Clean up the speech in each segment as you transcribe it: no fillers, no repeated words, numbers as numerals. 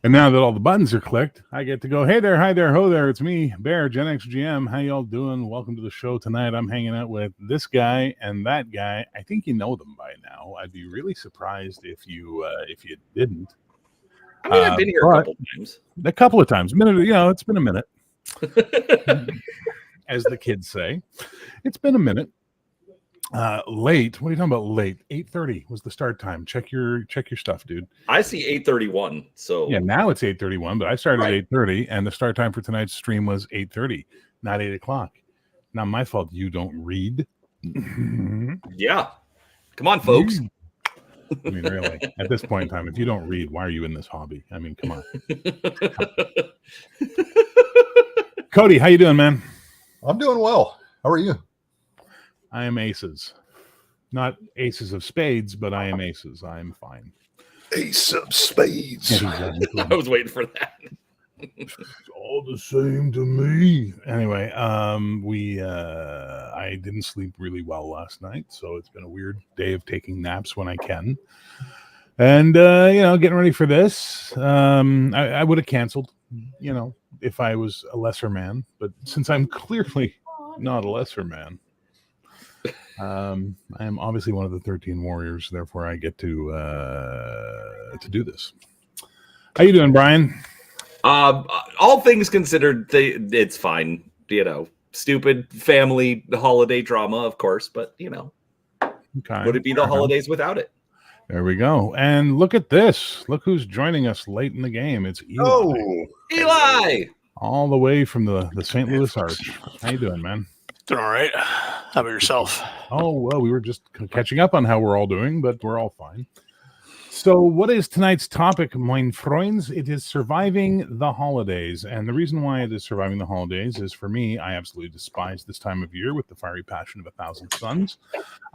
And now that all the buttons are clicked, I get to go, hey there, hi there, ho there, it's me, Bear, Gen X GM. How y'all doing? Welcome to the show tonight. I'm hanging out with this guy and that guy. I think you know them by now. I'd be really surprised if you didn't. I mean, I've been here a couple times. A couple of times. It's been a minute. As the kids say. It's been a minute. Late. What are you talking about? Late. 8:30 was the start time. Check your stuff, dude. I see 8:31. So yeah, now it's 8:31, but I started at 8:30, and the start time for tonight's stream was 8:30, not 8 o'clock. Not my fault. You don't read. Yeah, come on, folks. I mean, really, at this point in time, if you don't read, why are you in this hobby? I mean, come on. Cody, how you doing, man? I'm doing well. How are you? I am aces. Not aces of spades, but I am aces. I am fine. Ace of spades. I was waiting for that. It's all the same to me. Anyway, I didn't sleep really well last night, so it's been a weird day of taking naps when I can. And getting ready for this. I would have canceled, if I was a lesser man, but since I'm clearly not a lesser man, I am obviously one of the 13 warriors. Therefore, I get to do this. How you doing, Brian? All things considered, it's fine. Stupid family holiday drama, of course, but okay. Would it be the holidays without it? There we go. And look at this. Look who's joining us late in the game. It's Eli. Oh, Eli! All the way from the St. Louis Arch. How you doing, man? Doing all right. How about yourself? Oh, well, we were just catching up on how we're all doing, but we're all fine. So what is tonight's topic, mein Freunds? It is surviving the holidays. And the reason why it is surviving the holidays is, for me, I absolutely despise this time of year with the fiery passion of 1,000 suns.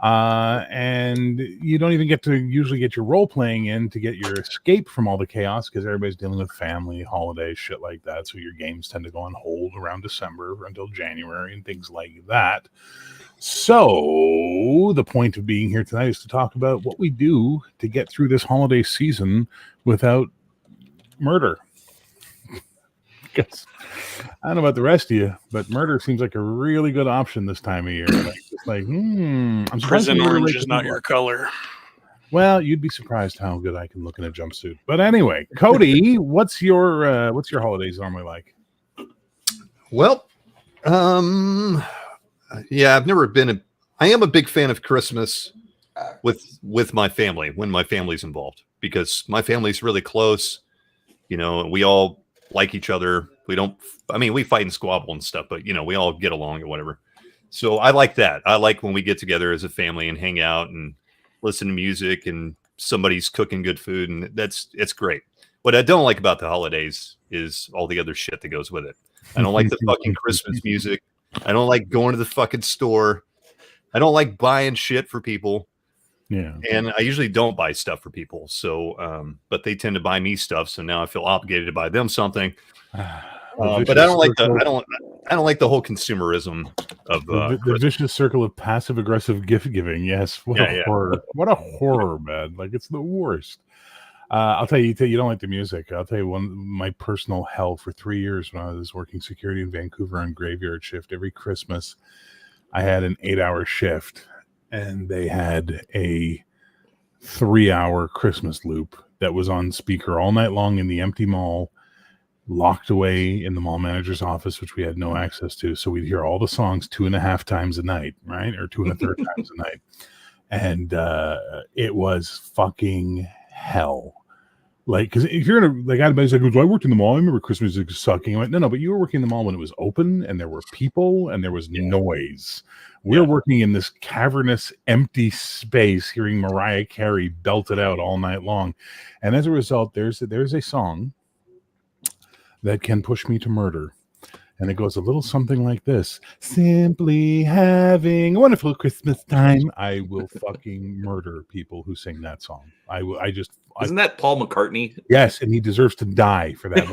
And you don't even usually get your role-playing in to get your escape from all the chaos because everybody's dealing with family, holidays, shit like that. So your games tend to go on hold around December until January and things like that. So the point of being here tonight is to talk about what we do to get through this holiday season without murder. Because I don't know about the rest of you, but murder seems like a really good option this time of year. I'm Prison orange is not your color. Well, you'd be surprised how good I can look in a jumpsuit. But anyway, Cody, what's your holidays normally like? Well, yeah, I've never been I am a big fan of Christmas with my family when my family's involved, because my family's really close. We all like each other. We fight and squabble and stuff, but we all get along or whatever. So I like that. I like when we get together as a family and hang out and listen to music and somebody's cooking good food, and it's great. What I don't like about the holidays is all the other shit that goes with it. I don't like the fucking Christmas music. I don't like going to the fucking store. I don't like buying shit for people. Yeah. And I usually don't buy stuff for people. So, but they tend to buy me stuff. So now I feel obligated to buy them something. But I don't like the whole consumerism of the vicious circle of passive aggressive gift giving. Yes. What a horror. What a horror, man. Like, it's the worst. I'll tell you, you don't like the music. I'll tell you my personal hell for 3 years when I was working security in Vancouver on graveyard shift. Every Christmas, I had an 8-hour shift, and they had a 3-hour Christmas loop that was on speaker all night long in the empty mall, locked away in the mall manager's office, which we had no access to. So we'd hear all the songs 2.5 times a night, right? Or 2 1/3 times a night. And it was fucking hell. Like, because if you're in everybody's like, I worked in the mall. I remember Christmas music sucking. I went, no, but you were working in the mall when it was open and there were people and there was noise. We're working in this cavernous, empty space, hearing Mariah Carey belt it out all night long. And as a result, there's a song that can push me to murder. And it goes a little something like this. Simply having a wonderful Christmas time. I will fucking murder people who sing that song. Isn't that Paul McCartney? Yes, and he deserves to die for that.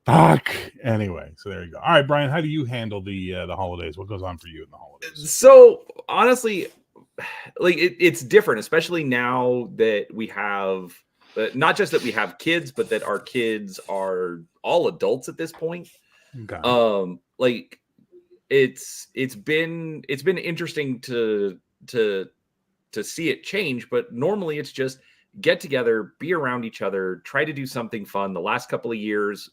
Fuck. Anyway, so there you go. All right, Brian, how do you handle the holidays? What goes on for you in the holidays? So honestly, like it's different, especially now that we have not just that we have kids, but that our kids are all adults at this point. Like it's been interesting to see it change, but normally it's just get together, be around each other, try to do something fun. The last couple of years,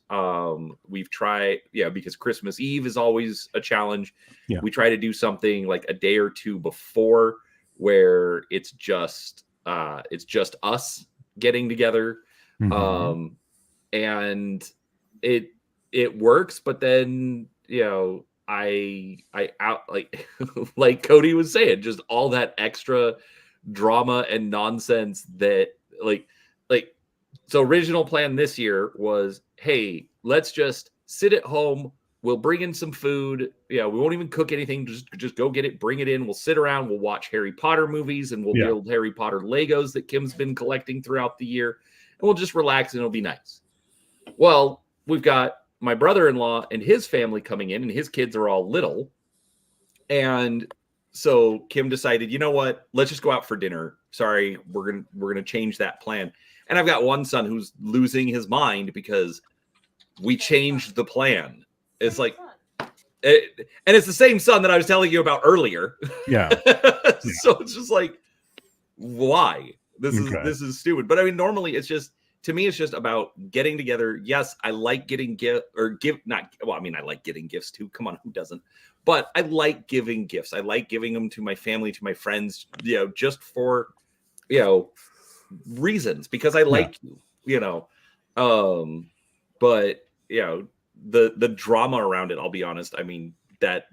we've tried, because Christmas Eve is always a challenge. Yeah. We try to do something like a day or two before where it's just us getting together. Mm-hmm. And it works, but then, I out like Cody was saying, just all that extra drama and nonsense that so original plan this year was, hey, let's just sit at home, we'll bring in some food, we won't even cook anything, just go get it, bring it in, we'll sit around, we'll watch Harry Potter movies, and we'll build Harry Potter Legos that Kim's been collecting throughout the year, and we'll just relax and it'll be nice. Well, we've got my brother-in-law and his family coming in, and his kids are all little, and so Kim decided, you know what? Let's just go out for dinner. Sorry, we're gonna change that plan. And I've got one son who's losing his mind because we changed the plan. It's like, and it's the same son that I was telling you about earlier. Yeah. So it's just like, why? This is stupid. But I mean, normally it's just, to me, it's just about getting together. Yes, I like getting I like getting gifts too. Come on, who doesn't? But I like giving gifts. I like giving them to my family, to my friends, just for, reasons, because I like you. But the drama around it, I'll be honest, I mean, that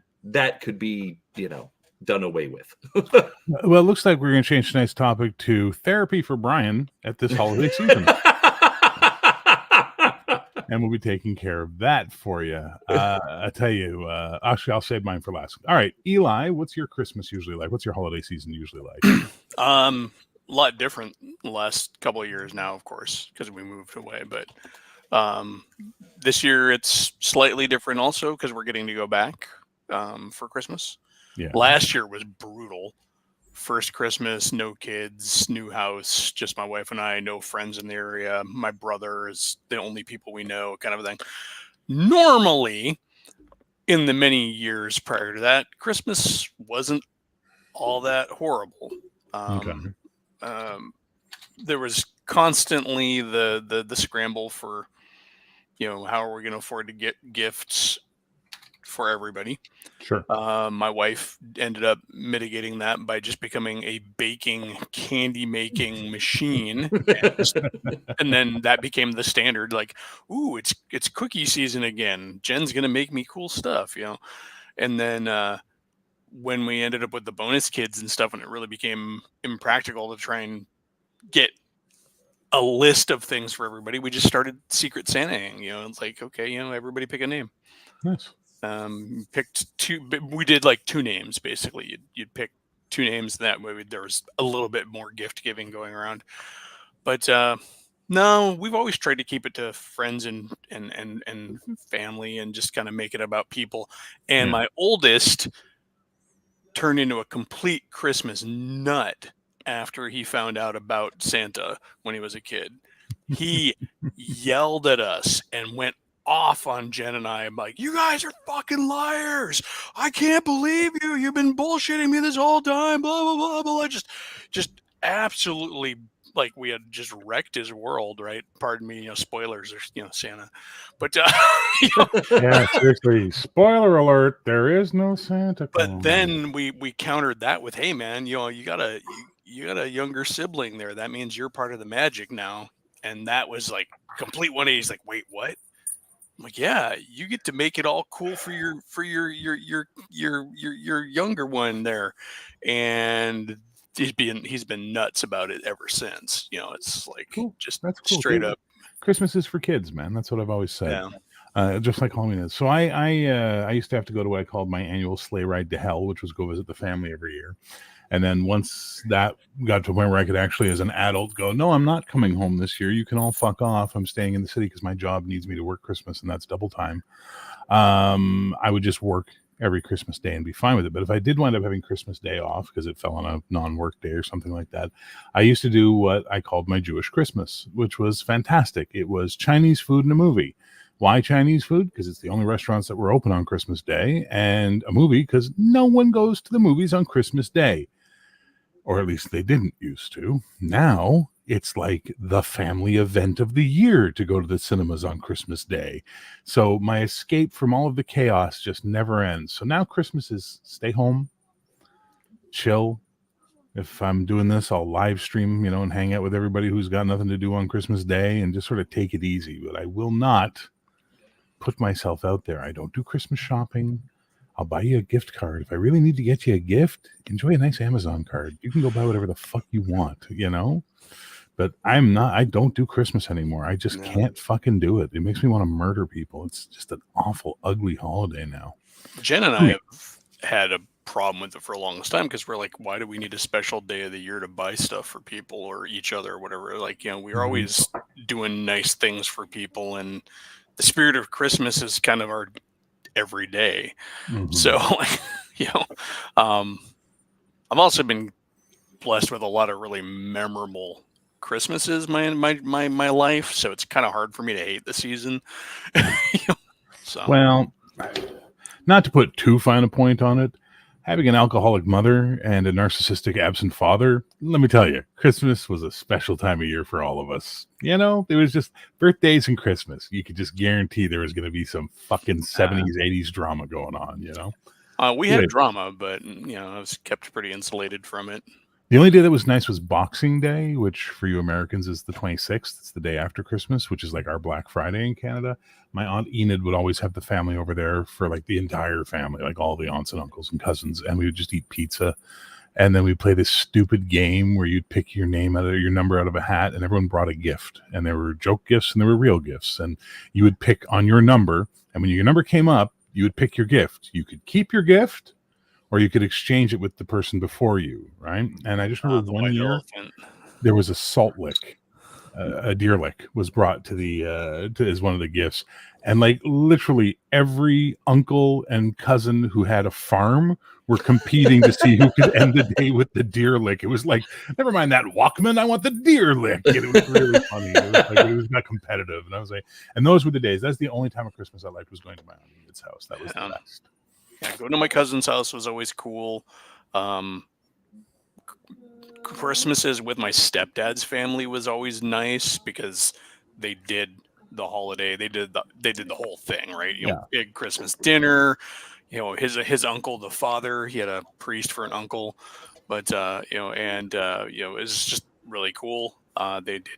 could be, done away with. Well, it looks like we're going to change tonight's topic to therapy for Brian at this holiday season. And we'll be taking care of that for you. I tell you, actually, I'll save mine for last. All right, Eli, what's your Christmas usually like? What's your holiday season usually like? A lot different the last couple of years now, of course, because we moved away. But this year it's slightly different also because we're getting to go back for Christmas. Yeah. Last year was brutal. First Christmas, no kids, new house, just my wife and I, no friends in the area. My brother is the only people we know, kind of a thing. Normally, in the many years prior to that, Christmas wasn't all that horrible. There was constantly the scramble for, how are we going to afford to get gifts for everybody? Sure. My wife ended up mitigating that by just becoming a baking, candy making machine, and then that became the standard. Like, ooh, it's cookie season again. Jen's gonna make me cool stuff, And then when we ended up with the bonus kids and stuff, and it really became impractical to try and get a list of things for everybody, we just started Secret Santaing. It's like, okay, everybody pick a name. Nice. Picked two. We did like two names basically. You'd pick two names. That way there was a little bit more gift giving going around. But no, we've always tried to keep it to friends and family, and just kind of make it about people. And my oldest turned into a complete Christmas nut after he found out about Santa when he was a kid. He yelled at us and went off on Jen and I. I'm like, you guys are fucking liars. I can't believe you. You've been bullshitting me this whole time. Blah, blah, blah, blah. Just absolutely, like, we had just wrecked his world, right? Pardon me, spoilers, or, Santa. But, yeah, seriously, spoiler alert, there is no Santa Claus. But then we countered that with, hey, man, you got a younger sibling there. That means you're part of the magic now. And that was like complete 180. He's like, wait, what? I'm like, yeah, you get to make it all cool for your younger one there, and he's been nuts about it ever since. It's like just that's cool. Straight up. Christmas is for kids, man. That's what I've always said. Yeah. Just like Halloween is. So I used to have to go to what I called my annual sleigh ride to hell, which was go visit the family every year. And then once that got to a point where I could actually, as an adult, go, no, I'm not coming home this year. You can all fuck off. I'm staying in the city because my job needs me to work Christmas, and that's double time. I would just work every Christmas day and be fine with it. But if I did wind up having Christmas Day off because it fell on a non-work day or something like that, I used to do what I called my Jewish Christmas, which was fantastic. It was Chinese food and a movie. Why Chinese food? Because it's the only restaurants that were open on Christmas Day, and a movie because no one goes to the movies on Christmas Day. Or at least they didn't used to. Now it's like the family event of the year to go to the cinemas on Christmas Day. So my escape from all of the chaos just never ends. So now Christmas is stay home, chill. If I'm doing this, I'll live stream, and hang out with everybody who's got nothing to do on Christmas Day and just sort of take it easy. But I will not put myself out there. I don't do Christmas shopping. I'll buy you a gift card. If I really need to get you a gift, enjoy a nice Amazon card. You can go buy whatever the fuck you want, But I don't do Christmas anymore. I just can't fucking do it. It makes me want to murder people. It's just an awful, ugly holiday now. Jen and I have had a problem with it for a long time because we're like, why do we need a special day of the year to buy stuff for people or each other or whatever? Like, we're always doing nice things for people, and the spirit of Christmas is kind of our every day. So, I've also been blessed with a lot of really memorable Christmases my life, so it's kind of hard for me to hate the season. Well, not to put too fine a point on it, having an alcoholic mother and a narcissistic absent father, let me tell you, Christmas was a special time of year for all of us. It was just birthdays and Christmas. You could just guarantee there was going to be some fucking 70s, 80s drama going on, We had drama, but, I was kept pretty insulated from it. The only day that was nice was Boxing Day, which for you Americans is the 26th. It's the day after Christmas, which is like our Black Friday in Canada. My Aunt Enid would always have the family over there for like the entire family, like all the aunts and uncles and cousins, and we would just eat pizza. And then we'd play this stupid game where you'd pick your number out of a hat, and everyone brought a gift. And there were joke gifts and there were real gifts. And you would pick on your number, and when your number came up, you would pick your gift. You could keep your gift, or you could exchange it with the person before you, right? And I just remember one year there was a salt lick, a deer lick was brought to as one of the gifts, and like literally every uncle and cousin who had a farm were competing to see who could end the day with the deer lick. It was like, never mind that Walkman, I want the deer lick. And it was really funny. It was not competitive, and I was like, and those were the days. That's the only time of Christmas I liked, was going to my Aunt Enid's house. That was the best. Yeah, going to my cousin's house was always cool. Christmases with my stepdad's family was always nice because they did the holiday. They did the whole thing, right? Big Christmas dinner. His uncle, the father, he had a priest for an uncle, but it was just really cool. They did,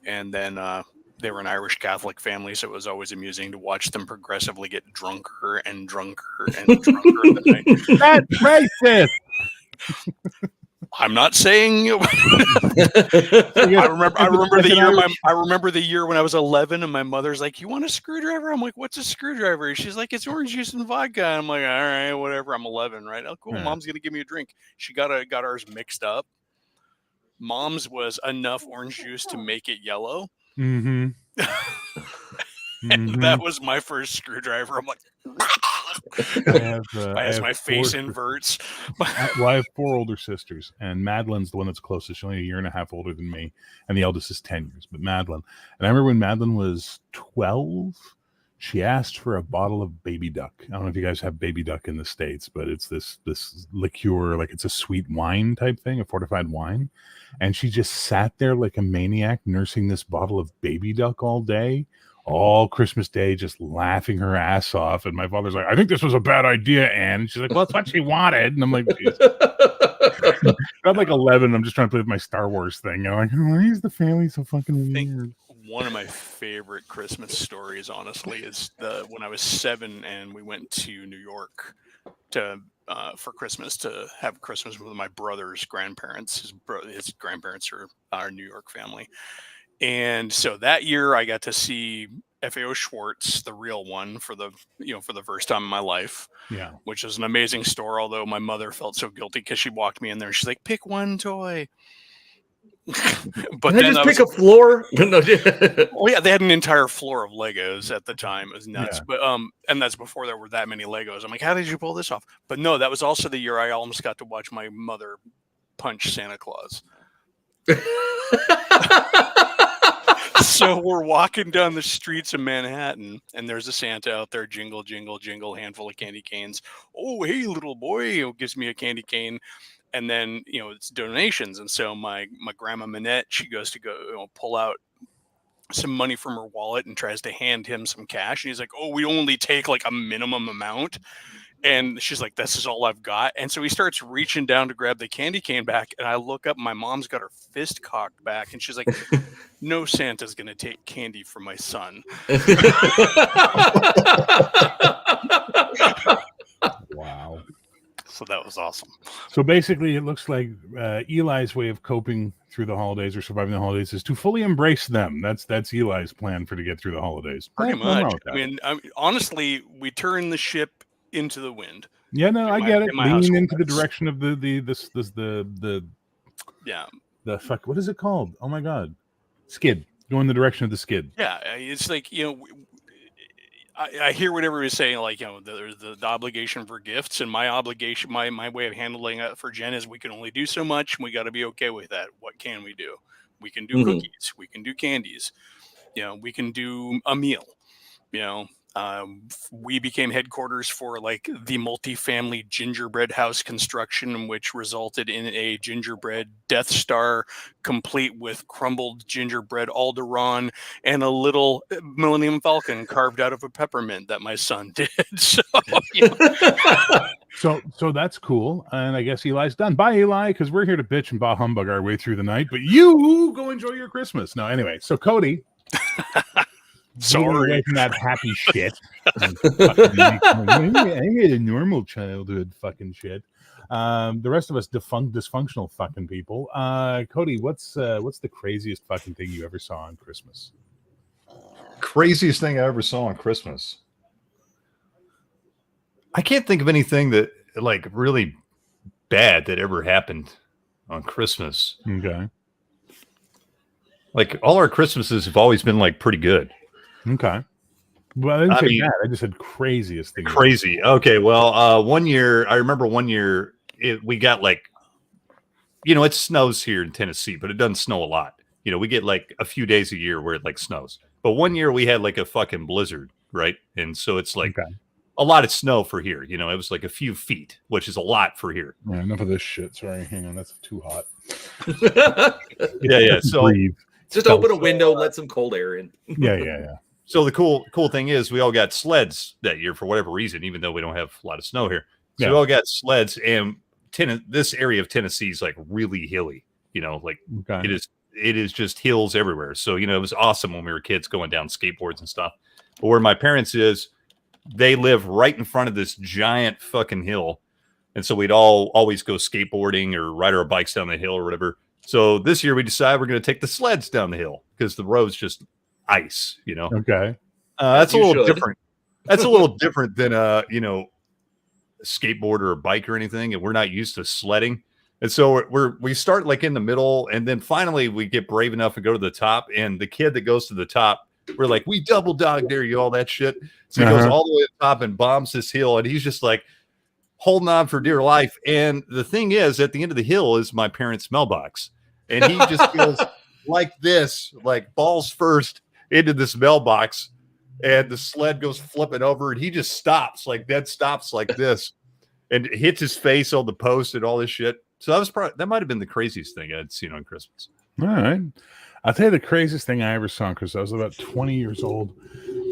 and then they were an Irish Catholic family, so it was always amusing to watch them progressively get drunker and drunker and drunker. That's racist. I'm not saying. I remember the year when I was 11, and my mother's like, "You want a screwdriver?" I'm like, "What's a screwdriver?" She's like, "It's orange juice and vodka." And I'm like, "All right, whatever." I'm 11, right? Oh, cool. Yeah. Mom's gonna give me a drink. She got ours mixed up. Mom's was enough orange juice to make it yellow. Mm-hmm. And that was my first screwdriver. I'm like, as my face inverts. I have 4 older sisters, and Madeline's the one that's closest. She's only a year and a half older than me, and the eldest is 10 years. But Madeline, and I remember when Madeline was 12, she asked for a bottle of baby duck. I don't know if you guys have baby duck in the States, but it's this liqueur, like it's a sweet wine type thing, a fortified wine. And she just sat there like a maniac nursing this bottle of baby duck all day, all Christmas Day, just laughing her ass off. And my father's like, "I think this was a bad idea, Anne." And she's like, "Well, it's what she wanted." And I'm like, I'm like 11. I'm just trying to play with my Star Wars thing. I'm like, why is the family so fucking weird? One of my favorite Christmas stories, honestly, is when I was 7 and we went to New York for Christmas to have Christmas with my brother's grandparents. His grandparents are our New York family. And so that year I got to see FAO Schwartz, the real one, for the first time in my life. Yeah. Which is an amazing store, although my mother felt so guilty because she walked me in there and she's like, "Pick one toy." But Can I just pick a floor? No. Well, yeah, they had an entire floor of Legos at the time. It was nuts. Yeah. But and that's before there were that many Legos. I'm like, how did you pull this off? But no, that was also the year I almost got to watch my mother punch Santa Claus. So we're walking down the streets of Manhattan, and there's a Santa out there, jingle, jingle, jingle, handful of candy canes. Oh, hey, little boy, gives me a candy cane. And then, it's donations. And so my grandma Minette, she goes to go pull out some money from her wallet and tries to hand him some cash. And he's like, oh, we only take like a minimum amount. And she's like, this is all I've got. And so he starts reaching down to grab the candy cane back. And I look up, my mom's got her fist cocked back. And she's like, no Santa's going to take candy from my son. Wow. So that was awesome. So basically, it looks like Eli's way of coping through the holidays or surviving the holidays is to fully embrace them. That's Eli's plan to get through the holidays. Pretty much. I mean, honestly, we turn the ship into the wind. Yeah, no, I get it. Lean into the direction of the fuck. What is it called? Oh my god, skid. Go in the direction of the skid. Yeah, it's like I hear what everybody's saying, like, there's the obligation for gifts, and my obligation, my way of handling it for Jen is we can only do so much, and we got to be okay with that. What can we do? We can do cookies, we can do candies, we can do a meal, we became headquarters for like the multi-family gingerbread house construction, which resulted in a gingerbread Death Star complete with crumbled gingerbread Alderaan and a little Millennium Falcon carved out of a peppermint that my son did. So that's cool. And I guess Eli's done. Bye, Eli, because we're here to bitch and bah humbug our way through the night. But you go enjoy your Christmas. No, anyway. So Cody. Sorry. Away from that happy shit. I had a normal childhood fucking shit. The rest of us dysfunctional fucking people. Cody, what's the craziest fucking thing you ever saw on Christmas? Craziest thing I ever saw on Christmas. I can't think of anything that like really bad that ever happened on Christmas. Okay. Like all our Christmases have always been like pretty good. Okay. Well, I didn't say that. I just said craziest thing. Crazy. Okay. Well, I remember one year we got like, it snows here in Tennessee, but it doesn't snow a lot. We get like a few days a year where it like snows. But one year we had like a fucking blizzard, right? And so it's like a lot of snow for here. It was like a few feet, which is a lot for here. Yeah, enough of this shit. Sorry, hang on, that's too hot. Yeah. So just open a window, let some cold air in. Yeah. So the cool thing is we all got sleds that year for whatever reason, even though we don't have a lot of snow here. So we all got sleds, and this area of Tennessee is like really hilly. It is just hills everywhere. So it was awesome when we were kids going down skateboards and stuff. But where my parents is, they live right in front of this giant fucking hill, and so we'd always go skateboarding or ride our bikes down the hill or whatever. So this year we decided we're going to take the sleds down the hill because the road's just ice, Okay. That's a little different. That's a little different than a skateboard or a bike or anything, and we're not used to sledding. And so we start like in the middle, and then finally we get brave enough and go to the top. And the kid that goes to the top, we're like, we double dog dare you, all that shit. So he goes all the way to the top and bombs this hill, and he's just like holding on for dear life. And the thing is, at the end of the hill is my parents' mailbox, and he just goes like this, like balls first into this mailbox, and the sled goes flipping over, and he just stops, like dead stops like this, and hits his face on the post and all this shit. So that might have been the craziest thing I'd seen on Christmas. All right. I'll tell you the craziest thing I ever saw on Christmas. I was about 20 years old,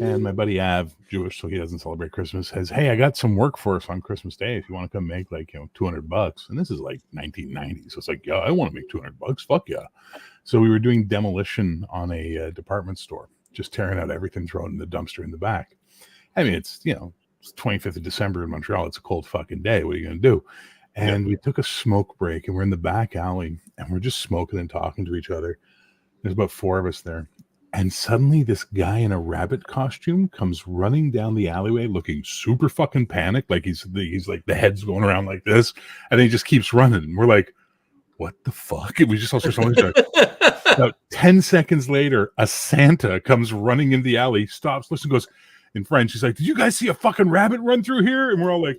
and my buddy Av, Jewish, so he doesn't celebrate Christmas, says, hey, I got some work for us on Christmas Day if you want to come make like, $200. And this is like 1990. So it's like, yeah, I want to make $200. Fuck yeah. So we were doing demolition on a department store, just tearing out everything, throwing in the dumpster in the back. I mean, it's 25th of December in Montreal. It's a cold fucking day. What are you going to do? And we took a smoke break, and we're in the back alley, and we're just smoking and talking to each other. There's about 4 of us there. And suddenly this guy in a rabbit costume comes running down the alleyway looking super fucking panicked. Like he's like the head's going around like this. And he just keeps running. And we're like, what the fuck? And we just all start telling each other, About 10 seconds later, a Santa comes running in the alley, stops, listens, goes in French. He's like, "Did you guys see a fucking rabbit run through here?" And we're all like,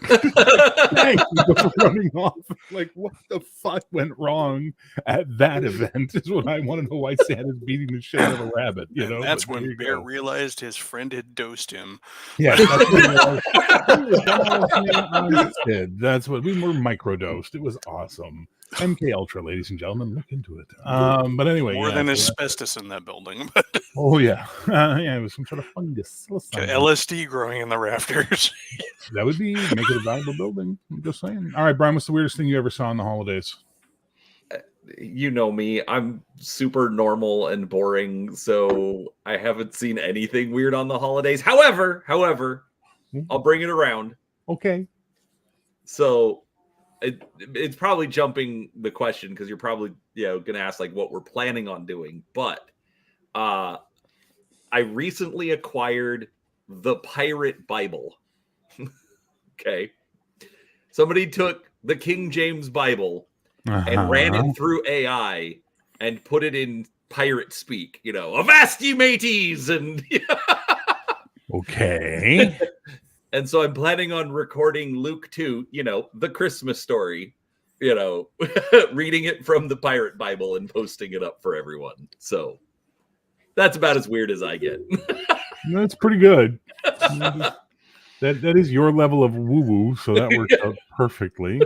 "Thanks." He goes running off. Like, what the fuck went wrong at that event? Is what I want to know. Why Santa's beating the shit out of a rabbit? You know, And that's but when Bear realized his friend had dosed him. Yeah, that's what we were microdosed. It was awesome. MK Ultra, ladies and gentlemen, look into it. But anyway, More yeah, than so asbestos in that building. oh yeah, yeah, it was some sort of fungus. LSD growing in the rafters. That would be make it a valuable building. I'm just saying. All right, Brian, what's the weirdest thing you ever saw in the holidays? You know me, I'm super normal and boring, so I haven't seen anything weird on the holidays. However, I'll bring it around. Okay. So it's probably jumping the question because you're probably gonna ask like what we're planning on doing, but I recently acquired the Pirate Bible. Okay, somebody took the King James Bible and ran it through AI and put it in pirate speak, avast ye mateys, and okay. And so I'm planning on recording Luke 2, the Christmas story, reading it from the Pirate Bible and posting it up for everyone. So that's about as weird as I get. That's pretty good. That is your level of woo-woo, so that works out perfectly.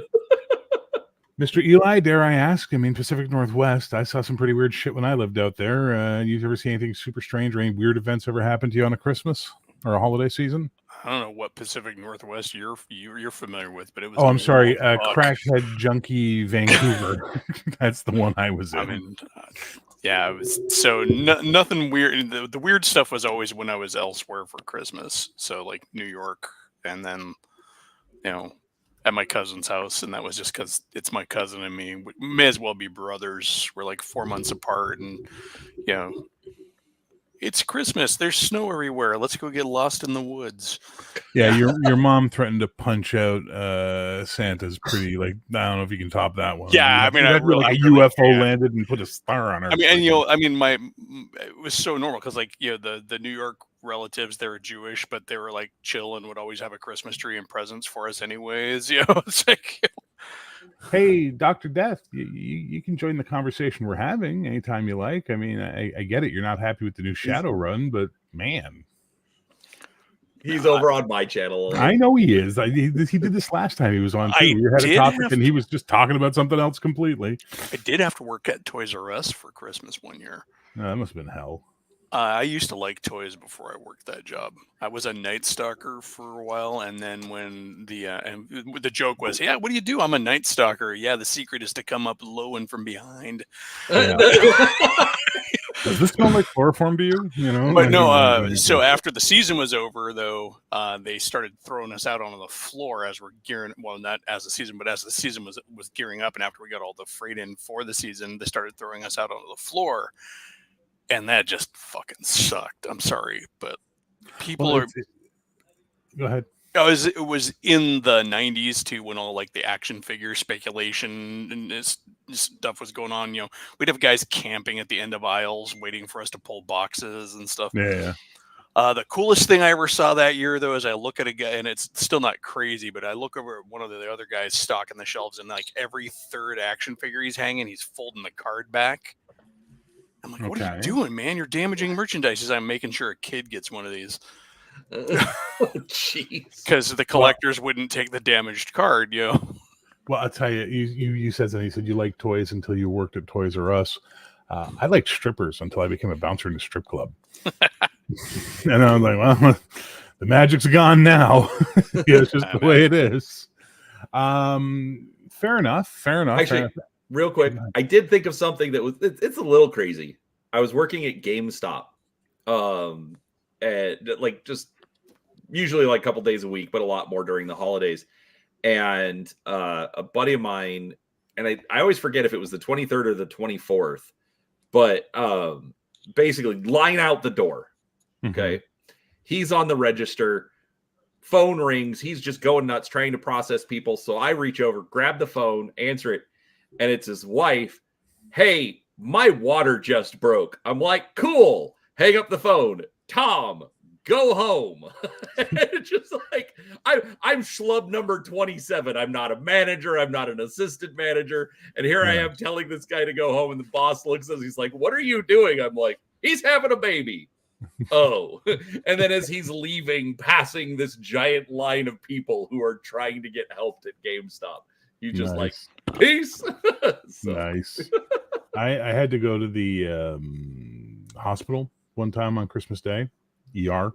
Mr. Eli, dare I ask? I mean, Pacific Northwest, I saw some pretty weird shit when I lived out there. You ever see anything super strange or any weird events ever happen to you on a Christmas or a holiday season? I don't know what Pacific Northwest you're familiar with, but it was. Oh, I'm sorry, Crackhead Junkie Vancouver. That's the one I was in. I mean, yeah, it was so nothing weird. The weird stuff was always when I was elsewhere for Christmas, so like New York, and then at my cousin's house, and that was just because it's my cousin and me. We may as well be brothers. We're like 4 months apart, and it's Christmas. There's snow everywhere. Let's go get lost in the woods. Yeah, your mom threatened to punch out Santa's pretty. Like, I don't know if you can top that one. Yeah, I mean, I really, like a UFO landed and put a star on her. I mean, it was so normal because the New York relatives, they were Jewish, but they were like chill and would always have a Christmas tree and presents for us anyways. It's like. Hey, Dr. Death, you can join the conversation we're having anytime you like. I mean, I get it. You're not happy with the new Shadowrun, but man. He's over on my channel. I know he is. He did this last time he was on, too. We had a topic, and he was just talking about something else completely. I did have to work at Toys R Us for Christmas one year. That must have been hell. I used to like toys before I worked that job. I was a Night Stalker for a while, and then when the joke was, "Yeah, what do you do?" "I'm a Night Stalker." "Yeah, the secret is to come up low and from behind." Yeah. Does this smell like chloroform to you? But no. So after the season was over, though, they started throwing us out on the floor as we're gearing. Well, not as the season, but as the season was gearing up, and after we got all the freight in for the season, they started throwing us out onto the floor. And that just fucking sucked. I'm sorry, but people Go ahead. It was in the 90s too, when all like the action figure speculation and this stuff was going on. We'd have guys camping at the end of aisles waiting for us to pull boxes and stuff. Yeah. The coolest thing I ever saw that year, though, is I look at a guy, and it's still not crazy, but I look over at one of the other guys stocking the shelves, and like every third action figure he's hanging, he's folding the card back. I'm like, what are you doing, man? You're damaging merchandise. As I'm making sure a kid gets one of these. Jeez. Because the collectors wouldn't take the damaged card, Well, I'll tell you, you said something. You said you liked toys until you worked at Toys R Us. I liked strippers until I became a bouncer in a strip club. And I was like, well, the magic's gone now. It's just the way it is. Fair enough. Actually, real quick, I did think of something that it's a little crazy. I was working at GameStop, and like just usually like a couple days a week, but a lot more during the holidays. And a buddy of mine, and I always forget if it was the 23rd or the 24th, but basically line out the door. Okay. He's on the register, phone rings. He's just going nuts trying to process people. So I reach over, grab the phone, answer it. And it's his wife. "Hey, my water just broke. I'm like, cool. Hang up the phone. Tom, go home. It's just like I'm schlub number 27. I'm not a manager. I'm not an assistant manager. And here I am telling this guy to go home. And the boss looks at us. He's like, what are you doing? I'm like, he's having a baby. Oh. And then as he's leaving, passing this giant line of people who are trying to get helped at GameStop, he's just like, peace. Nice. I had to go to the hospital one time on Christmas Day, ER.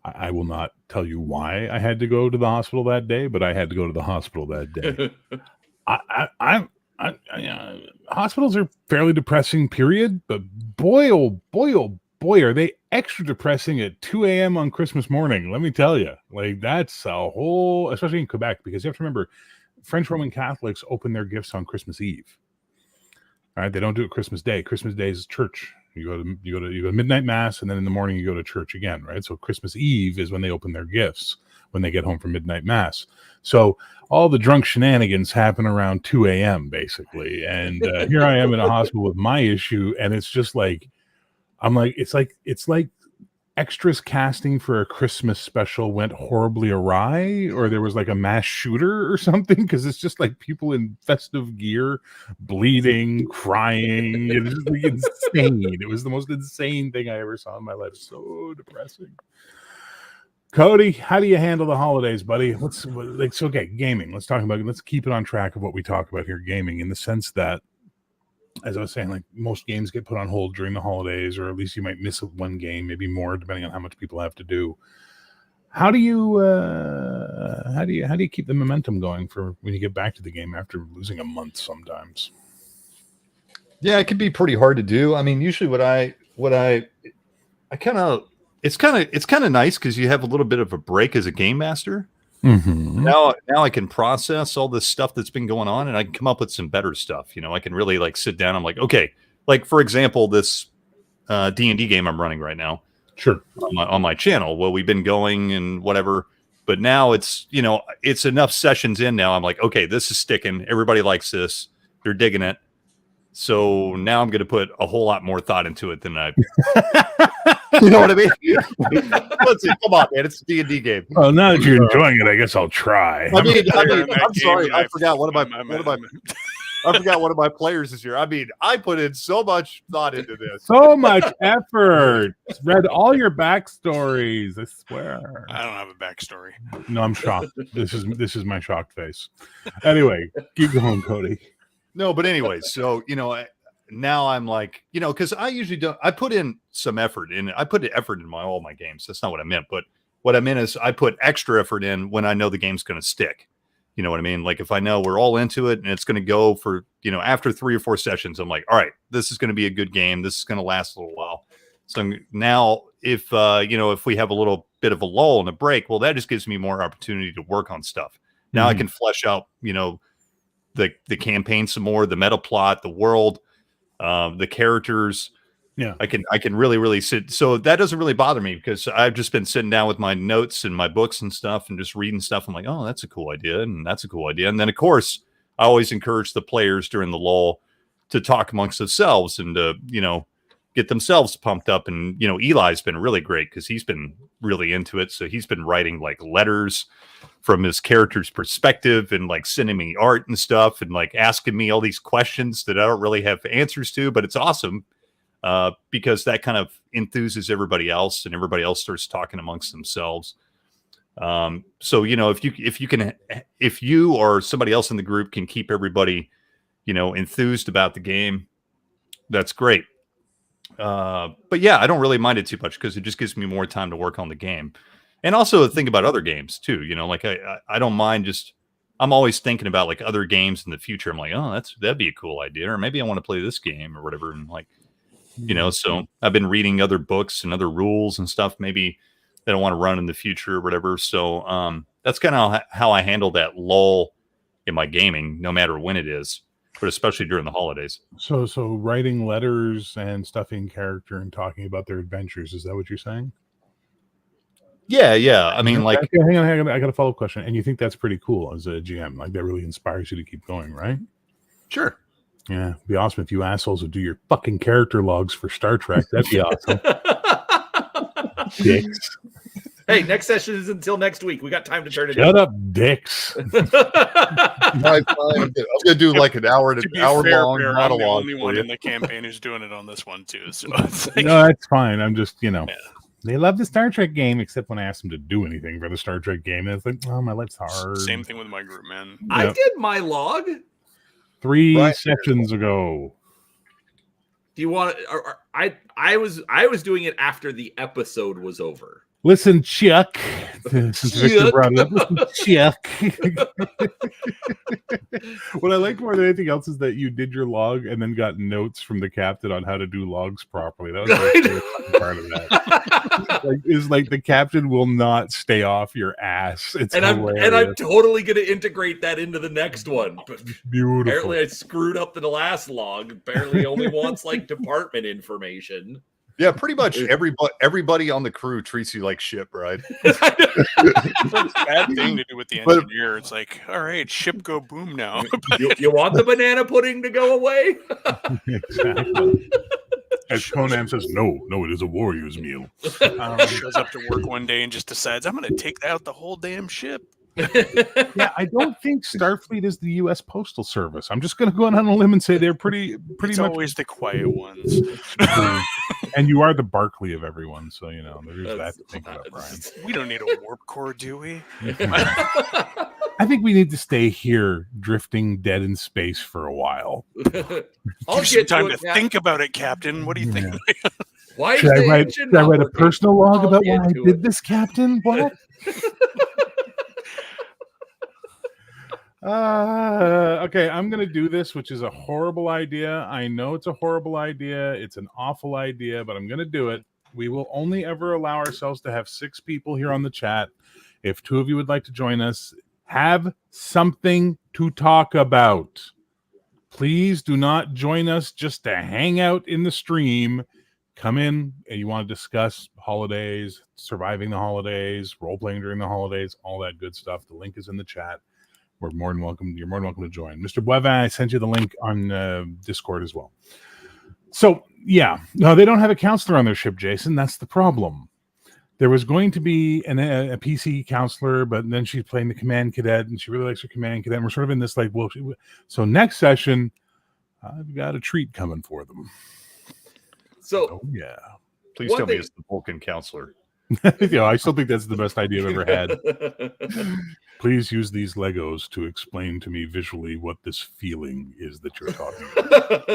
I will not tell you why I had to go to the hospital that day, but I had to go to the hospital that day. Hospitals are fairly depressing, period. But boy, oh boy, are they extra depressing at 2 a.m. on Christmas morning. Let me tell you, like that's a whole, especially in Quebec, because you have to remember, French Roman Catholics open their gifts on Christmas Eve. All right, they don't do it Christmas Day. Christmas Day is church. You go to midnight mass, and then in the morning you go to church again, right? So Christmas Eve is when they open their gifts when they get home from midnight mass. So all the drunk shenanigans happen around 2 a.m. basically, and here I am in a hospital with my issue, and it's just like I'm like it's like extras casting for a Christmas special went horribly awry, or there was like a mass shooter or something, because it's just like people in festive gear bleeding, crying. It was like insane. It was the most insane thing I ever saw in my life. So depressing. Cody, how do you handle the holidays, buddy? Okay, gaming. Let's keep it on track of what we talk about here, gaming, in the sense that, as I was saying, like most games get put on hold during the holidays, or at least you might miss one game, maybe more, depending on how much people have to do. How do you keep the momentum going for when you get back to the game after losing a month sometimes? Yeah, it can be pretty hard to do. I mean, usually it's kind of nice because you have a little bit of a break as a game master. Mm-hmm. Now I can process all this stuff that's been going on, and I can come up with some better stuff. You know, I can really like sit down. I'm like, okay, like for example, this D&D game I'm running right now. Sure. On my channel. Well, we've been going and whatever, but now it's enough sessions in now. I'm like, okay, this is sticking. Everybody likes this. They're digging it. So now I'm going to put a whole lot more thought into it than I. You know what I mean? Let's see. Come on, man. It's a D&D game. Well, now that you're enjoying it, I guess I'll try. I'm sorry. I forgot one of my players this year. I mean, I put in so much thought into this. So much effort. Read all your backstories. I swear. I don't have a backstory. No, I'm shocked. This is my shocked face. Anyway, keep going, Cody. No, but anyway, so now I'm like, because I usually don't. I put in some effort in. I put effort in all my games. That's not what I meant. But what I meant is I put extra effort in when I know the game's going to stick. You know what I mean? Like if I know we're all into it and it's going to go for, after 3 or 4 sessions, I'm like, all right, this is going to be a good game. This is going to last a little while. So now if we have a little bit of a lull and a break, well, that just gives me more opportunity to work on stuff. Now I can flesh out, the campaign some more, the meta plot, the world, the characters. Yeah, I can really sit. So that doesn't really bother me because I've just been sitting down with my notes and my books and stuff and just reading stuff. I'm like, oh, that's a cool idea. And that's a cool idea. And then of course I always encourage the players during the lull to talk amongst themselves and to, get themselves pumped up. And, Eli's been really great because he's been really into it. So he's been writing like letters from his character's perspective and like sending me art and stuff and like asking me all these questions that I don't really have answers to, but it's awesome. Because that kind of enthuses everybody else and everybody else starts talking amongst themselves. So, if you or somebody else in the group can keep everybody, enthused about the game, that's great. But yeah, I don't really mind it too much because it just gives me more time to work on the game and also think about other games too. Like I don't mind I'm always thinking about like other games in the future. I'm like, oh, that'd be a cool idea. Or maybe I want to play this game or whatever. And like, so I've been reading other books and other rules and stuff, maybe that I want to run in the future or whatever. So that's kind of how I handle that lull in my gaming, no matter when it is, but especially during the holidays. So writing letters and stuffing character and talking about their adventures, is that what you're saying? Yeah. I mean, like, hang on. I got a follow-up question. And you think that's pretty cool as a GM? Like that really inspires you to keep going, right? Sure. Yeah, it'd be awesome if you assholes would do your fucking character logs for Star Trek. That'd be awesome. Dicks. Hey, next session is until next week. We got time to turn it. Shut up, dicks. I'm going to do like an hour To be long fair, monologue. I'm the only one in the campaign who's doing it on this one too. So it's like, No, that's fine. I'm just, they love the Star Trek game, except when I ask them to do anything for the Star Trek game. And it's like, oh, my life's hard. same thing with my group, man. I did my log 3 sessions ago. Do you want? I was doing it after the episode was over. Listen, Chuck. Since Victor brought it up, listen, Chuck. What I liked more than anything else is that you did your log and then got notes from the captain on how to do logs properly. That was my favorite part of that. Is like the captain will not stay off your ass. It's hilarious. I'm totally going to integrate that into the next one. But beautiful. Apparently, I screwed up the last log. Apparently, only wants like department information. Yeah, pretty much everybody on the crew treats you like shit, right? It's a bad thing to do with the engineer. It's like, all right, ship go boom now. you want the banana pudding to go away? Exactly. As Conan says, no, it is a warrior's meal. Shows up to work one day and just decides, I'm going to take out the whole damn ship. Yeah, I don't think Starfleet is the U.S. Postal Service. I'm just going to go on a limb and say they're pretty it's much always the quiet ones. And you are the Barclay of everyone, so there's that to think about, Brian. We don't need a warp core, do we? I think we need to stay here, drifting dead in space for a while. I'll get time to think about it, Captain. What do you think? Why should I write a personal log about why I did this, Captain? What? Okay, I'm going to do this, which is a horrible idea. I know it's a horrible idea. It's an awful idea, but I'm going to do it. We will only ever allow ourselves to have 6 people here on the chat. If 2 of you would like to join us, have something to talk about. Please do not join us just to hang out in the stream. Come in and you want to discuss holidays, surviving the holidays, role-playing during the holidays, all that good stuff. The link is in the chat. We're more than welcome. You're more than welcome to join. Mr. Buevin, I sent you the link on Discord as well. So, yeah. No, they don't have a counselor on their ship, Jason. That's the problem. There was going to be a PC counselor, but then she's playing the command cadet, and she really likes her command cadet. And we're sort of in this like, well, so next session, I've got a treat coming for them. So, yeah. Please tell me it's the Vulcan counselor. I still think that's the best idea I've ever had. Please use these Legos to explain to me visually what this feeling is that you're talking about.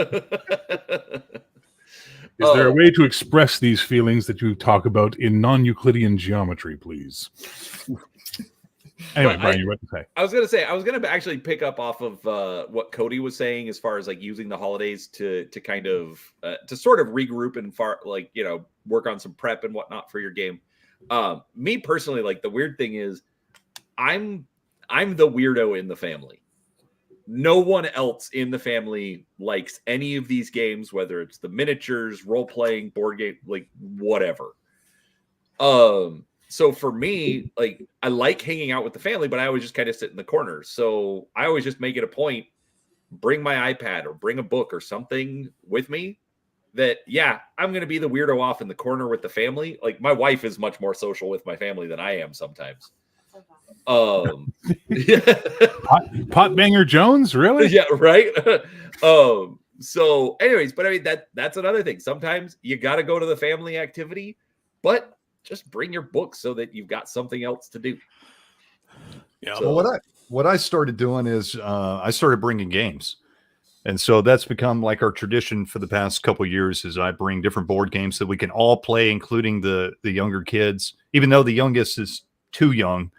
Is there a way to express these feelings that you talk about in non-Euclidean geometry, please? Anyway, Brian, you were about to say. I was going to actually pick up off of what Cody was saying as far as like using the holidays to kind of to sort of regroup and work on some prep and whatnot for your game. Me personally, like the weird thing is I'm the weirdo in the family. No one else in the family likes any of these games, whether it's the miniatures, role-playing, board game, like whatever. So for me, like I like hanging out with the family, but I always just kind of sit in the corner. So I always just make it a point, bring my iPad or bring a book or something with me that, I'm going to be the weirdo off in the corner with the family. Like my wife is much more social with my family than I am sometimes. Potbanger Jones, really? Yeah, right. So anyways, but I mean that's another thing. Sometimes you got to go to the family activity, but just bring your book so that you've got something else to do. Yeah. So, well, what I started doing is I started bringing games. And so that's become like our tradition for the past couple of years is I bring different board games that we can all play, including the younger kids, even though the youngest is too young,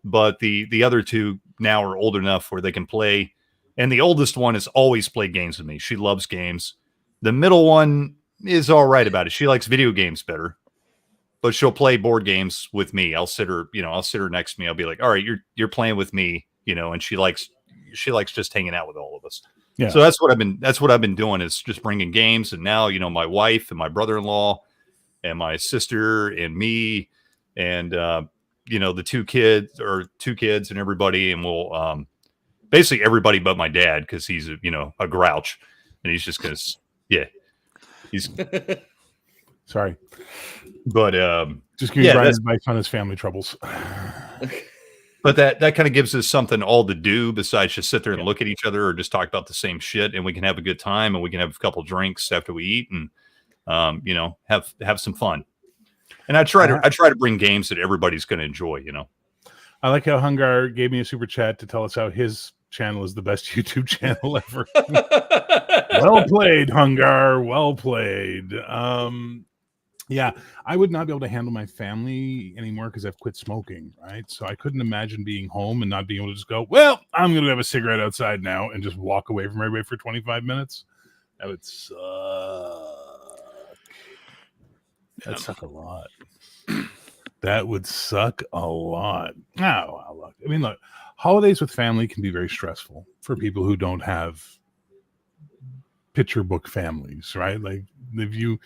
but the other 2 now are old enough where they can play. And the oldest one has always played games with me. She loves games. The middle one is all right about it. She likes video games better, but she'll play board games with me. I'll sit her next to me. I'll be like, all right, you're playing with me, and she likes just hanging out with all of us. Yeah. So that's what I've been doing is just bringing games. And now, my wife and my brother-in-law and my sister and me and, the 2 kids and everybody. And we'll, basically everybody but my dad, cause he's a grouch. and he's just gonna, yeah, he's sorry, but just giving Brian advice on his family troubles. But that kind of gives us something all to do besides just sit there and look at each other or just talk about the same shit, and we can have a good time and we can have a couple drinks after we eat and you know, have some fun. And I try to bring games that everybody's going to enjoy, you know. I like how Hungar gave me a super chat to tell us how his channel is the best YouTube channel ever. Well played, Hungar. Well played. Yeah, I would not be able to handle my family anymore because I've quit smoking, right? So I couldn't imagine being home and not being able to just go, well, I'm going to have a cigarette outside now and just walk away from everybody for 25 minutes. That would suck. That'd suck a lot. That would suck a lot. Oh, look. I mean, look, holidays with family can be very stressful for people who don't have picture book families, right? Like, if you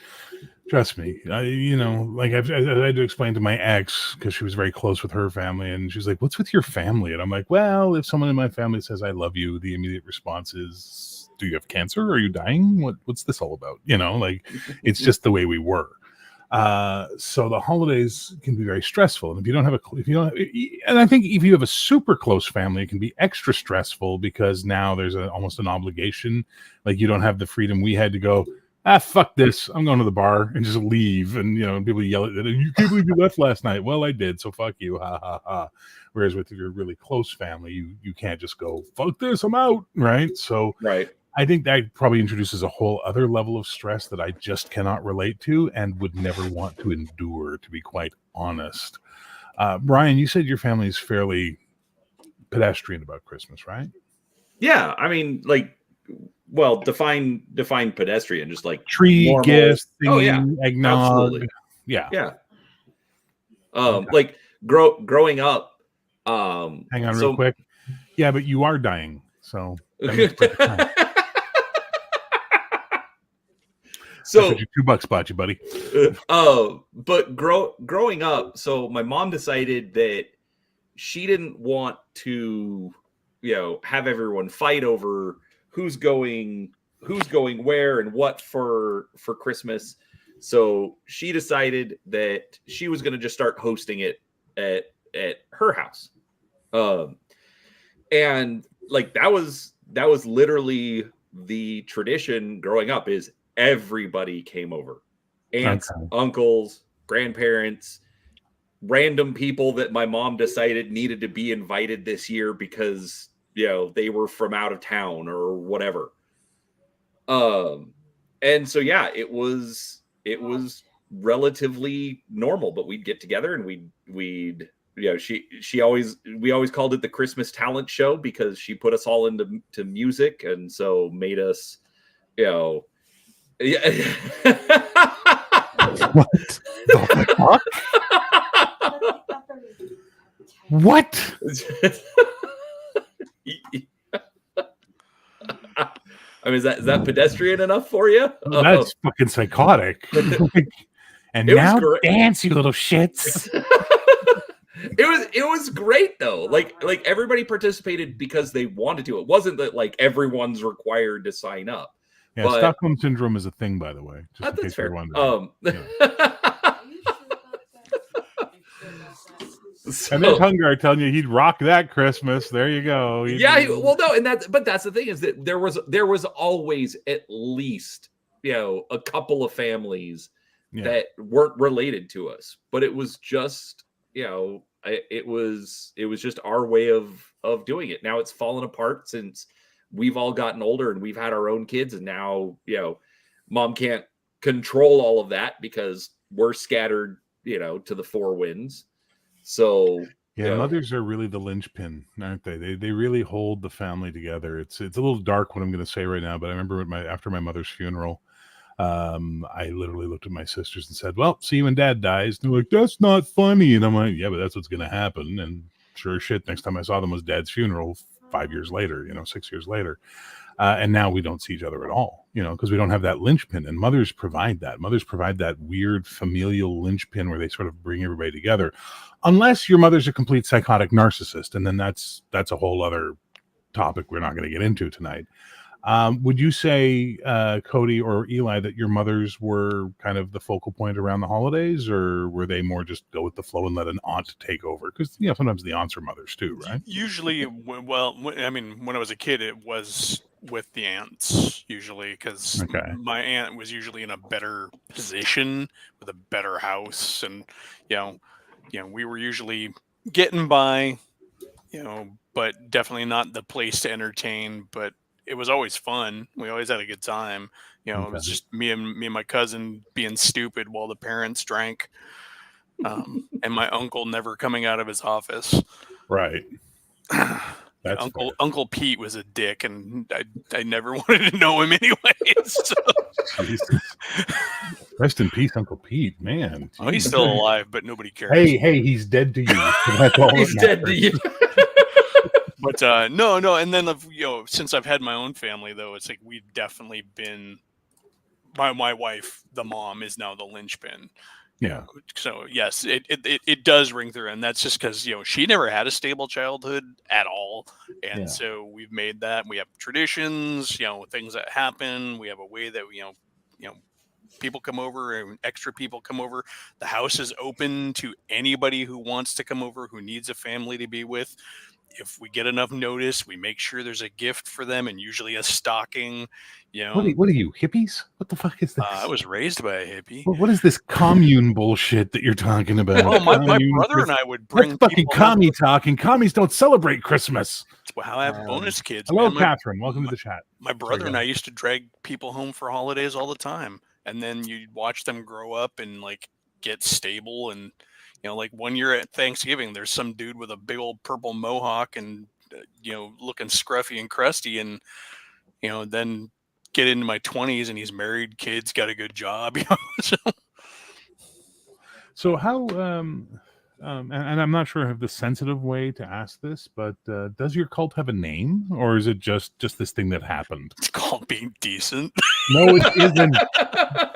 trust me, you know, like I had to explain to my ex because she was very close with her family, and she's like, "What's with your family?" And I'm like, "Well, if someone in my family says I love you, the immediate response is, do you have cancer? Are you dying? What's this all about?" You know, like it's just the way we were. So the holidays can be very stressful, and if you don't have and I think if you have a super close family, it can be extra stressful because now there's almost an obligation. Like you don't have the freedom we had to go, fuck this, I'm going to the bar, and just leave. And, you know, people yell at you, you can't believe you left last night. Well, I did, so fuck you, ha, ha, ha. Whereas with your really close family, you can't just go, fuck this, I'm out, right? So right. I think that probably introduces a whole other level of stress that I just cannot relate to and would never want to endure, to be quite honest. Brian, you said your family is fairly pedestrian about Christmas, right? Yeah, I mean, like, well, define pedestrian, just like tree, normal, gifts, singing, eggnog. Absolutely. Yeah. Like growing up. Hang on real quick. Yeah, but you are dying, so that makes perfect sense. So $2 bought you, buddy. But growing up, so my mom decided that she didn't want to, you know, have everyone fight over who's going where and what for Christmas. So she decided that she was going to just start hosting it at her house. And like that was literally the tradition growing up, is everybody came over. Aunts, uncles, grandparents, random people that my mom decided needed to be invited this year because, you know, they were from out of town or whatever. And so, yeah, it was relatively normal, but we'd get together and we'd, you know, we always called it the Christmas talent show because she put us all into music. And so made us, you know, yeah. What the fuck? What? I mean, is that pedestrian enough for you? That's fucking psychotic. And now dance, you little shits. It was great though. Like everybody participated because they wanted to. It wasn't that like everyone's required to sign up. Yeah, but Stockholm syndrome is a thing, by the way. Just in case fair. You're wondering. And there's Hungar telling you he'd rock that Christmas. There you go. But that's the thing, is that there was always at least, you know, a couple of families that weren't related to us, but it was just, you know, it was just our way of doing it. Now it's fallen apart since we've all gotten older and we've had our own kids, and now, you know, mom can't control all of that because we're scattered, you know, to the four winds. So yeah, mothers are really the linchpin, aren't they? They really hold the family together. It's a little dark what I'm going to say right now, but I remember after my mother's funeral, I literally looked at my sisters and said, "Well, see you when Dad dies." And they're like, "That's not funny." And I'm like, "Yeah, but that's what's going to happen." And sure as shit, next time I saw them was Dad's funeral 5 years later, you know, 6 years later. And now we don't see each other at all, you know, because we don't have that linchpin. And mothers provide that. Mothers provide that weird familial linchpin where they sort of bring everybody together. Unless your mother's a complete psychotic narcissist, and then that's a whole other topic we're not going to get into tonight. Would you say, Cody or Eli, that your mothers were kind of the focal point around the holidays, or were they more just go with the flow and let an aunt take over? Because sometimes the aunts are mothers too, right? Usually, I mean, when I was a kid, it was with the aunts usually, because my aunt was usually in a better position with a better house, and we were usually getting by, but definitely not the place to entertain. But it was always fun. We always had a good time. It was just me and my cousin being stupid while the parents drank, and my uncle never coming out of his office. Right. Uncle Pete was a dick, and I never wanted to know him anyway. So. Rest in peace, Uncle Pete. Man, oh, he's still alive, but nobody cares. Hey, he's dead to you. That's all he's dead to you. But no, and then since I've had my own family, though, it's like we've definitely been. My wife, the mom, is now the linchpin. Yeah. So yes, it does ring through, and that's just because she never had a stable childhood at all, and so we've made that. We have traditions, things that happen. We have a way that people come over and extra people come over. The house is open to anybody who wants to come over, who needs a family to be with. If we get enough notice, we make sure there's a gift for them, and usually a stocking. What are you, hippies? What the fuck is this? I was raised by a hippie. What is this commune bullshit that you're talking about? Well, my brother and I would bring That's fucking commie talk, and commies don't celebrate Christmas. That's how I have bonus kids. Hello, Catherine. Welcome to the chat. My brother and I used to drag people home for holidays all the time, and then you'd watch them grow up and get stable. And like one year at Thanksgiving, there's some dude with a big old purple mohawk and looking scruffy and crusty, and then get into my 20s and he's married, kids, got a good job. So how and I'm not sure I have the sensitive way to ask this, but does your cult have a name, or is it just this thing that happened? It's called being decent. No, it isn't.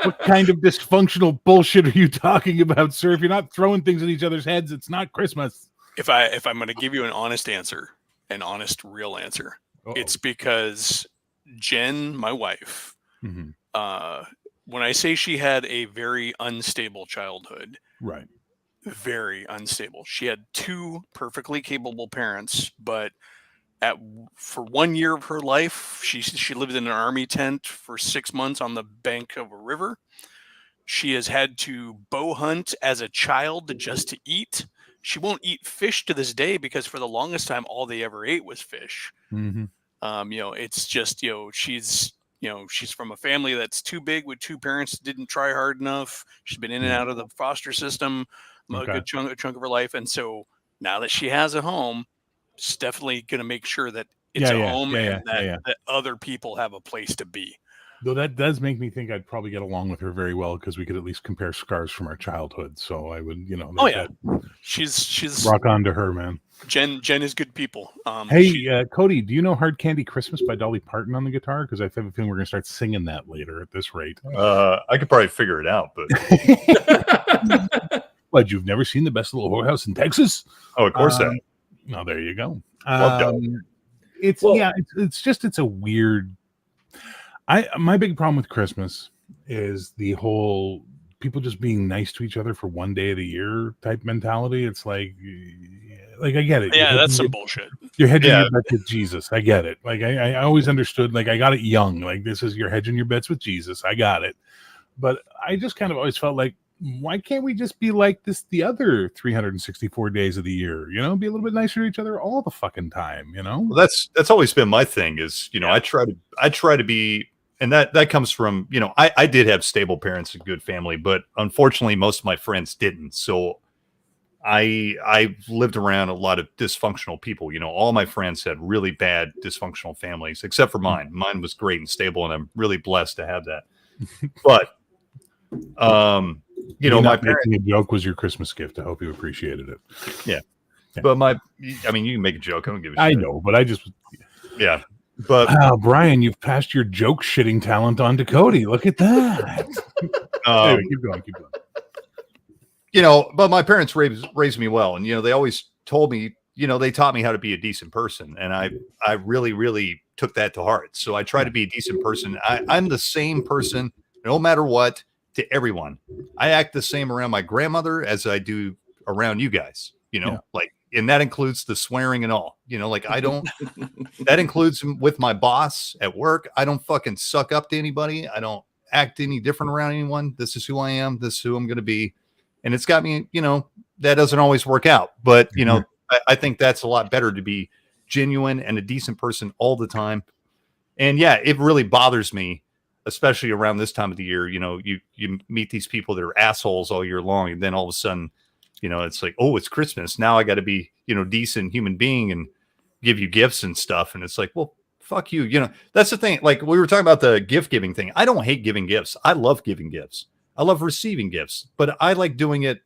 What kind of dysfunctional bullshit are you talking about, sir? If you're not throwing things at each other's heads, it's not Christmas. If I'm going to give you an honest answer, an honest, real answer, it's because Jen, my wife, when I say she had a very unstable childhood, right, very unstable. She had two perfectly capable parents, but for 1 year of her life, she lived in an army tent for 6 months on the bank of a river. She has had to bow hunt as a child just to eat. She won't eat fish to this day because for the longest time, all they ever ate was fish. It's just, she's from a family that's too big with two parents that didn't try hard enough. She's been in and out of the foster system a good chunk of her life. And so now that she has a home, she's definitely going to make sure that it's a home and that other people have a place to be. Though that does make me think I'd probably get along with her very well because we could at least compare scars from our childhood. So I would, she's rock on to her, man. Jen is good people. Cody, do you know "Hard Candy Christmas" by Dolly Parton on the guitar? Because I have a feeling we're going to start singing that later at this rate. I could probably figure it out, but what? You've never seen the best little whorehouse in Texas? Oh, of course. No, there you go. It's a weird. My big problem with Christmas is the whole people just being nice to each other for one day of the year type mentality. It's like I get it. Yeah, that's some bullshit. You're hedging your bets with Jesus. I get it. Like I always understood. Like I got it young. Like this is you're hedging your bets with Jesus. I got it. But I just kind of always felt like, why can't we just be like this the other 364 days of the year? Be a little bit nicer to each other all the fucking time. Well, that's always been my thing. Is I try to be. And that comes from, I did have stable parents and good family, but unfortunately, most of my friends didn't. So I lived around a lot of dysfunctional people. All my friends had really bad dysfunctional families, except for mine. Mine was great and stable, and I'm really blessed to have that. But, my parents. A joke was your Christmas gift. I hope you appreciated it. Yeah. But you can make a joke. I don't give a shit. I know, but I just. Yeah. But Brian, you've passed your joke shitting talent on to Cody. Look at that. Anyway, keep going. But my parents raised me well, and they always told me, they taught me how to be a decent person, and I really, really took that to heart. So I try to be a decent person. I'm the same person, no matter what, to everyone. I act the same around my grandmother as I do around you guys, like, and that includes the swearing and all, like I don't, that includes with my boss at work. I don't fucking suck up to anybody. I don't act any different around anyone. This is who I am. This is who I'm going to be. And it's got me, that doesn't always work out, but I think that's a lot better to be genuine and a decent person all the time. And yeah, it really bothers me, especially around this time of the year. You meet these people that are assholes all year long, and then all of a sudden, it's like, oh, it's Christmas. Now I got to be, decent human being and give you gifts and stuff. And it's like, well, fuck you. That's the thing. Like we were talking about the gift giving thing. I don't hate giving gifts. I love giving gifts. I love receiving gifts, but I like doing it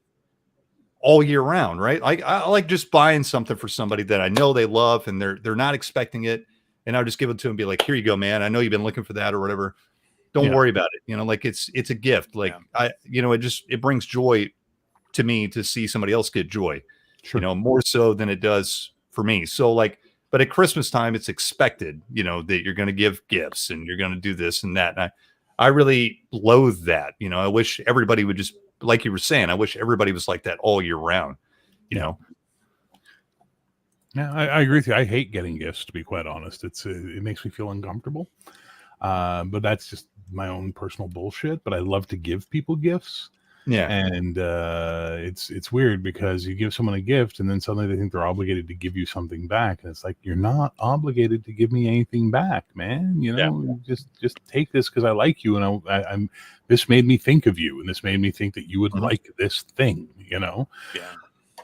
all year round, right? I like just buying something for somebody that I know they love and they're not expecting it. And I'll just give it to them and be like, here you go, man. I know you've been looking for that or whatever. Don't worry about it. Like it's a gift. Like it brings joy to me to see somebody else get joy, more so than it does for me. So like, but at Christmas time, it's expected, that you're going to give gifts and you're going to do this and that. And I really loathe that. I wish everybody would just, like you were saying, I wish everybody was like that all year round, Yeah, I agree with you. I hate getting gifts, to be quite honest. It makes me feel uncomfortable. But that's just my own personal bullshit. But I love to give people gifts. Yeah. And it's weird because you give someone a gift and then suddenly they think they're obligated to give you something back. And it's like, you're not obligated to give me anything back, man. Just take this because I like you. And I'm this made me think of you. And this made me think that you would like this thing, Yeah.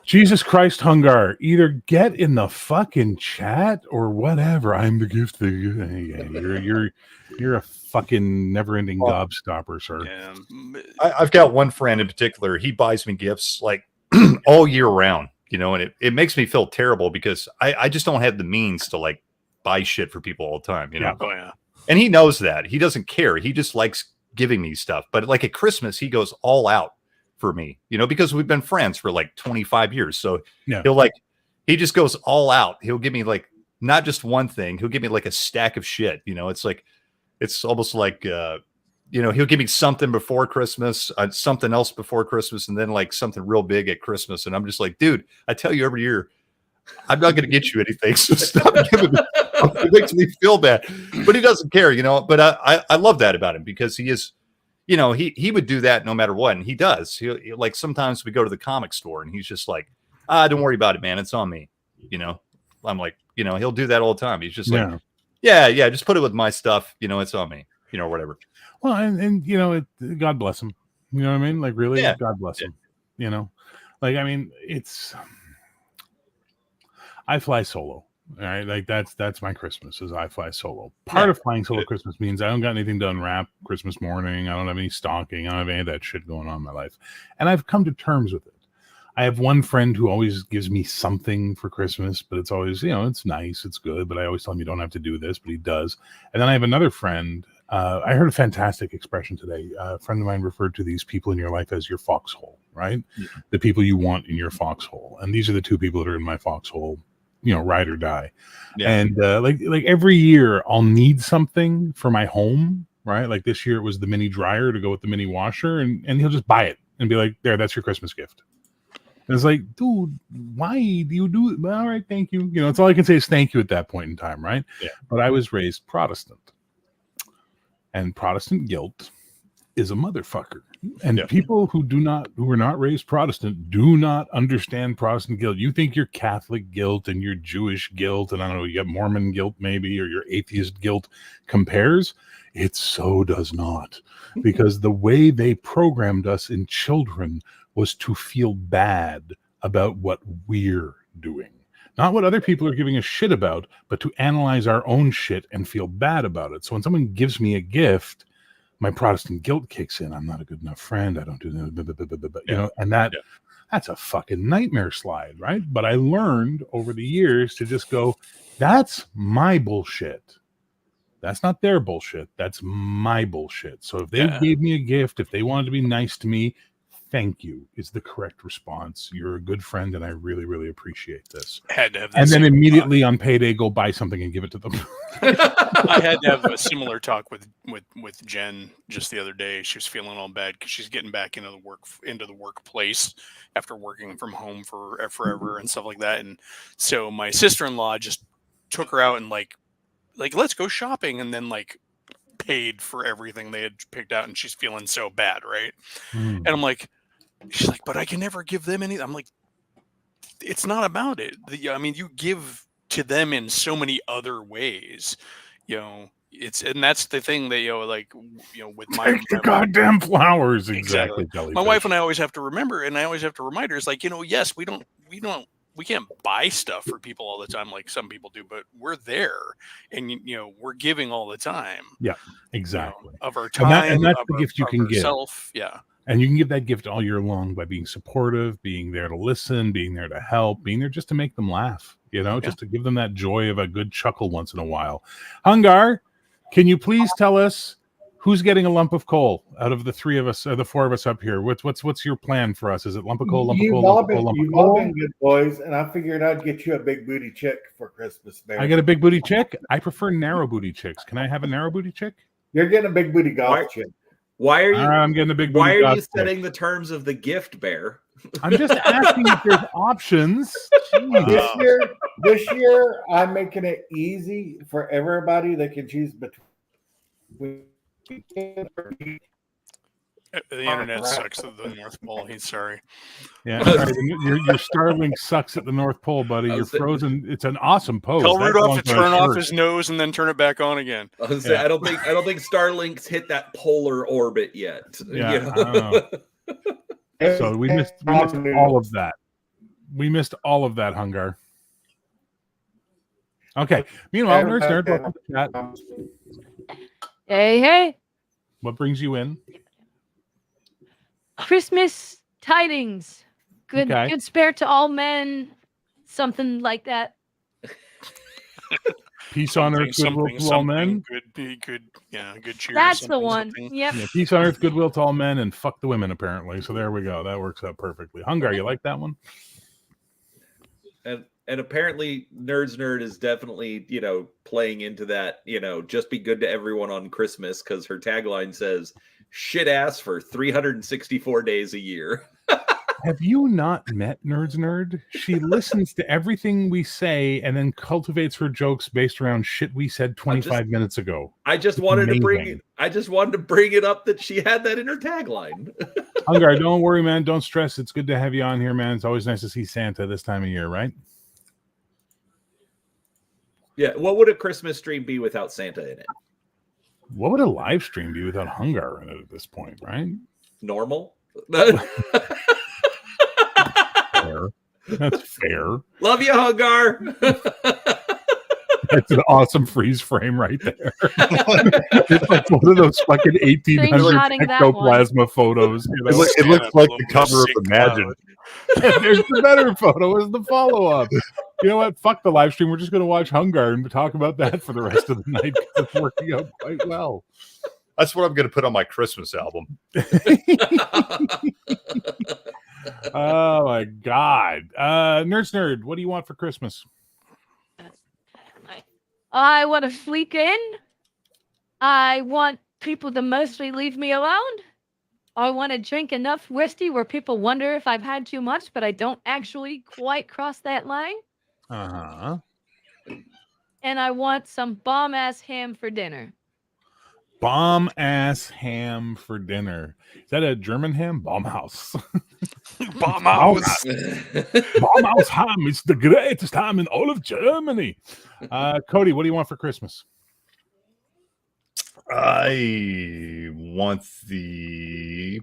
Jesus Christ, Hungar, either get in the fucking chat or whatever. I'm the gift thing. You're a fucking never-ending gobstopper, sir. Yeah. I've got one friend in particular. He buys me gifts like all year round, and it makes me feel terrible because I just don't have the means to like buy shit for people all the time, Yeah. Oh, yeah. And he knows that. He doesn't care. He just likes giving me stuff. But like at Christmas, he goes all out for me, because we've been friends for like 25 years. So he just goes all out. He'll give me like not just one thing. He'll give me like a stack of shit. It's like, it's almost like, he'll give me something before Christmas, something else before Christmas, and then like something real big at Christmas. And I'm just like, dude, I tell you every year, I'm not going to get you anything. So stop giving me. It makes me feel bad, but he doesn't care, but I love that about him because he is, he would do that no matter what. And he does. He like, sometimes we go to the comic store and he's just like, don't worry about it, man. It's on me. I'm like, he'll do that all the time. He's just like, yeah, just put it with my stuff. It's on me, whatever. Well, and God bless him. You know what I mean? Like, really, God bless him. Like, I mean, I fly solo. All right, like that's my Christmas is I fly solo. Part of flying solo Christmas means I don't got anything to unwrap Christmas morning. I don't have any stocking. I don't have any of that shit going on in my life, and I've come to terms with it. I have one friend who always gives me something for Christmas, but it's always, it's nice, it's good, but I always tell him you don't have to do this, but he does. And then I have another friend. I heard a fantastic expression today. A friend of mine referred to these people in your life as your foxhole, right? Yeah. The people you want in your foxhole, and these are the two people that are in my foxhole. Ride or die. Yeah. And like every year I'll need something for my home, right? Like this year it was the mini dryer to go with the mini washer, and he'll just buy it and be like, there, that's your Christmas gift. And it's like, dude, why do you do it? Well, all right, thank you. It's all I can say is thank you at that point in time, right? Yeah. But I was raised Protestant. And Protestant guilt is a motherfucker. And people who are not raised Protestant do not understand Protestant guilt. You think your Catholic guilt and your Jewish guilt, and I don't know, you got Mormon guilt maybe, or your atheist guilt compares. It so does not. Because the way they programmed us in children was to feel bad about what we're doing. Not what other people are giving a shit about, but to analyze our own shit and feel bad about it. So when someone gives me a gift, my Protestant guilt kicks in. I'm not a good enough friend. I don't do that, and that's a fucking nightmare slide, right? But I learned over the years to just go, that's my bullshit. That's not their bullshit. That's my bullshit. So if they gave me a gift, if they wanted to be nice to me, thank you is the correct response. You're a good friend, and I really, really appreciate this. Had to have and then immediately on payday, go buy something and give it to them. I had to have a similar talk with Jen just the other day. She was feeling all bad because she's getting back into the workplace after working from home for forever and stuff like that. And so my sister-in-law just took her out and like let's go shopping, and then like paid for everything they had picked out, and she's feeling so bad, right? And I'm like, she's like, but I can never give them anything. I'm like, it's not about it. I mean, you give to them in so many other ways, and that's the thing that with my goddamn flowers. Exactly. My wife and I always have to remember, and I always have to remind her, it's like, yes, we can't buy stuff for people all the time like some people do, but we're there, and we're giving all the time. Yeah, exactly. Of our time, and that's the gift you can give. Yeah. And you can give that gift all year long by being supportive, being there to listen, being there to help, being there just to make them laugh, just to give them that joy of a good chuckle once in a while. Hungar, can you please tell us who's getting a lump of coal out of the three of us, or the four of us up here? What's your plan for us? Is it lump of coal, lump of coal, lump of coal, lump of coal? You've all been good boys, and I figured I'd get you a big booty chick for Christmas, Bear. I get a big booty chick? I prefer narrow booty chicks. Can I have a narrow booty chick? You're getting a big booty golf chick. Why are you? I'm getting a big booty. Why are you setting the terms of the gift, Bear? I'm just asking if there's options. This year, I'm making it easy for everybody that can choose between. The internet sucks at the North Pole. He's sorry. Yeah, your Starlink sucks at the North Pole, buddy. You're frozen. It's an awesome pose. Tell Rudolph to turn off his nose and then turn it back on again. I don't think Starlink's hit that polar orbit yet. Yeah, I don't know. So we missed all of that. We missed all of that, Hungar. Okay. Meanwhile, Nerd, welcome to chat. Hey. What brings you in? Christmas tidings. Good spare to all men. Something like that. Peace on earth, goodwill to all men. Good cheer. That's the one. Yep. Yeah, peace on earth, goodwill to all men, and fuck the women, apparently. So there we go. That works out perfectly. Hungar, you like that one? And apparently Nerd is definitely, playing into that, just be good to everyone on Christmas, because her tagline says shit ass for 364 days a year. Have you not met Nerd? She listens to everything we say and then cultivates her jokes based around shit we said 25 minutes ago. I just wanted to bring it up that she had that in her tagline. Hungar, don't worry, man. Don't stress. It's good to have you on here, man. It's always nice to see Santa this time of year, right? Yeah. What would a Christmas stream be without Santa in it? What would a live stream be without Hungar in it at this point, right? Normal. Fair. That's fair. Love you, Hungar. That's an awesome freeze frame right there. It's like one of those fucking 1800 ectoplasma photos. It looks like the cover of Imagine. There's the better photo is the follow-up. You know what? Fuck the live stream. We're just going to watch Hungar and talk about that for the rest of the night, because it's working out quite well. That's what I'm going to put on my Christmas album. Oh my God. Nerd, what do you want for Christmas? I want to fleek in. I want people to mostly leave me alone. I want to drink enough whiskey where people wonder if I've had too much, but I don't actually quite cross that line. Uh-huh. And I want some bomb-ass ham for dinner. Bomb-ass ham for dinner. Is that a German ham? Baumhaus. Baumhaus. Baumhaus ham. It's the greatest ham in all of Germany. Cody, what do you want for Christmas? I want the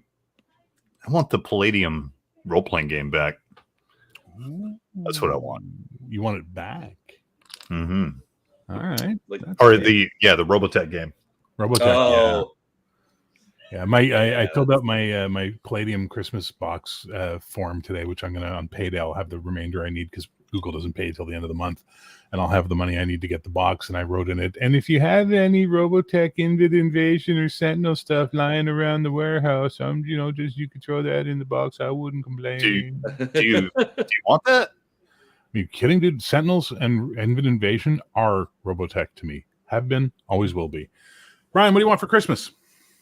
Palladium role-playing game back. That's what I want. You want it back? Mm-hmm. All right. The Robotech game. Robotech, yeah. I filled out my Palladium Christmas box form today, which I'm gonna on payday. I'll have the remainder I need, because Google doesn't pay till the end of the month, and I'll have the money I need to get the box. And I wrote in it, and if you have any Robotech Invid Invasion or Sentinel stuff lying around the warehouse, just you could throw that in the box. I wouldn't complain. Do you want that? Are you kidding, dude? Sentinels and Invid Invasion are Robotech to me. Have been, always will be. Brian, what do you want for Christmas?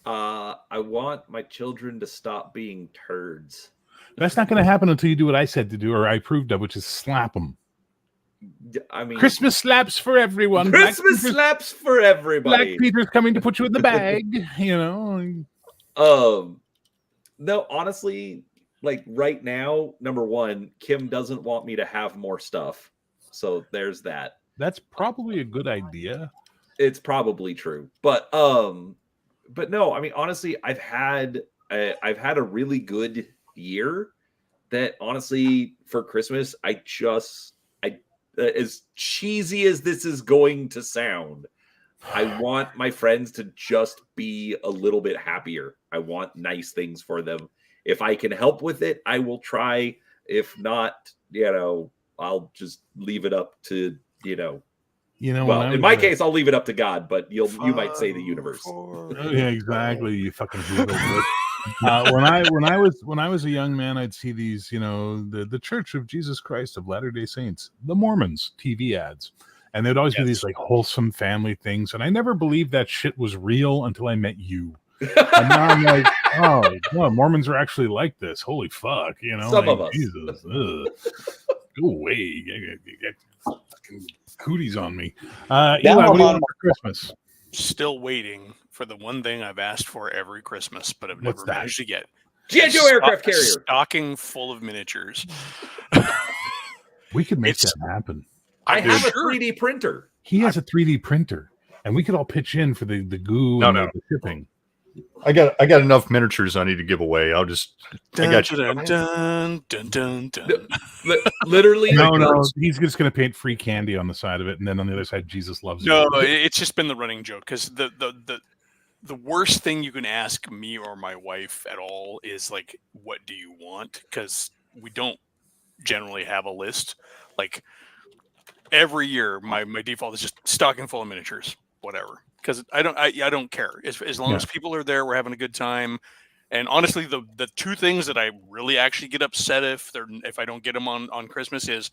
I want my children to stop being turds. That's not going to happen until you do what I said to do, or I approved of, which is slap them. I mean, Christmas slaps for everyone. Christmas slaps for everybody. Black Peter's coming to put you in the bag, No, honestly, like right now, number one, Kim doesn't want me to have more stuff. So there's that. That's probably a good idea. It's probably true. But no, I mean, honestly, I've had a really good year that honestly for Christmas, as cheesy as this is going to sound, I want my friends to just be a little bit happier. I want nice things for them. If I can help with it, I will try. If not, I'll just leave it up to, well, in my case, I'll leave it up to God, but you might say the universe. Yeah, exactly. You fucking when I was a young man, I'd see these, the Church of Jesus Christ of Latter-day Saints, the Mormons TV ads, and there'd always be these like wholesome family things, and I never believed that shit was real until I met you. And now I'm like, oh, no, Mormons are actually like this. Holy fuck, Some of us. Jesus, go away. Get fucking cooties on me. Eli, what do you want for Christmas? Still waiting for the one thing I've asked for every Christmas, but I've never managed to get. G.I. Joe aircraft carrier. Stocking full of miniatures. We could make that happen. I have a 3D printer. He has a 3D printer, and we could all pitch in for the goo and the shipping. I got enough miniatures I need to give away. I got you. Literally, no. He's just going to paint free candy on the side of it, and then on the other side, Jesus loves you. No, it's just been the running joke because the worst thing you can ask me or my wife at all is like, "What do you want?" Because we don't generally have a list. Like every year, my default is just stocking full of miniatures, whatever. Because I don't care as long as people are there, we're having a good time. And honestly, the two things that I really actually get upset if I don't get them on Christmas is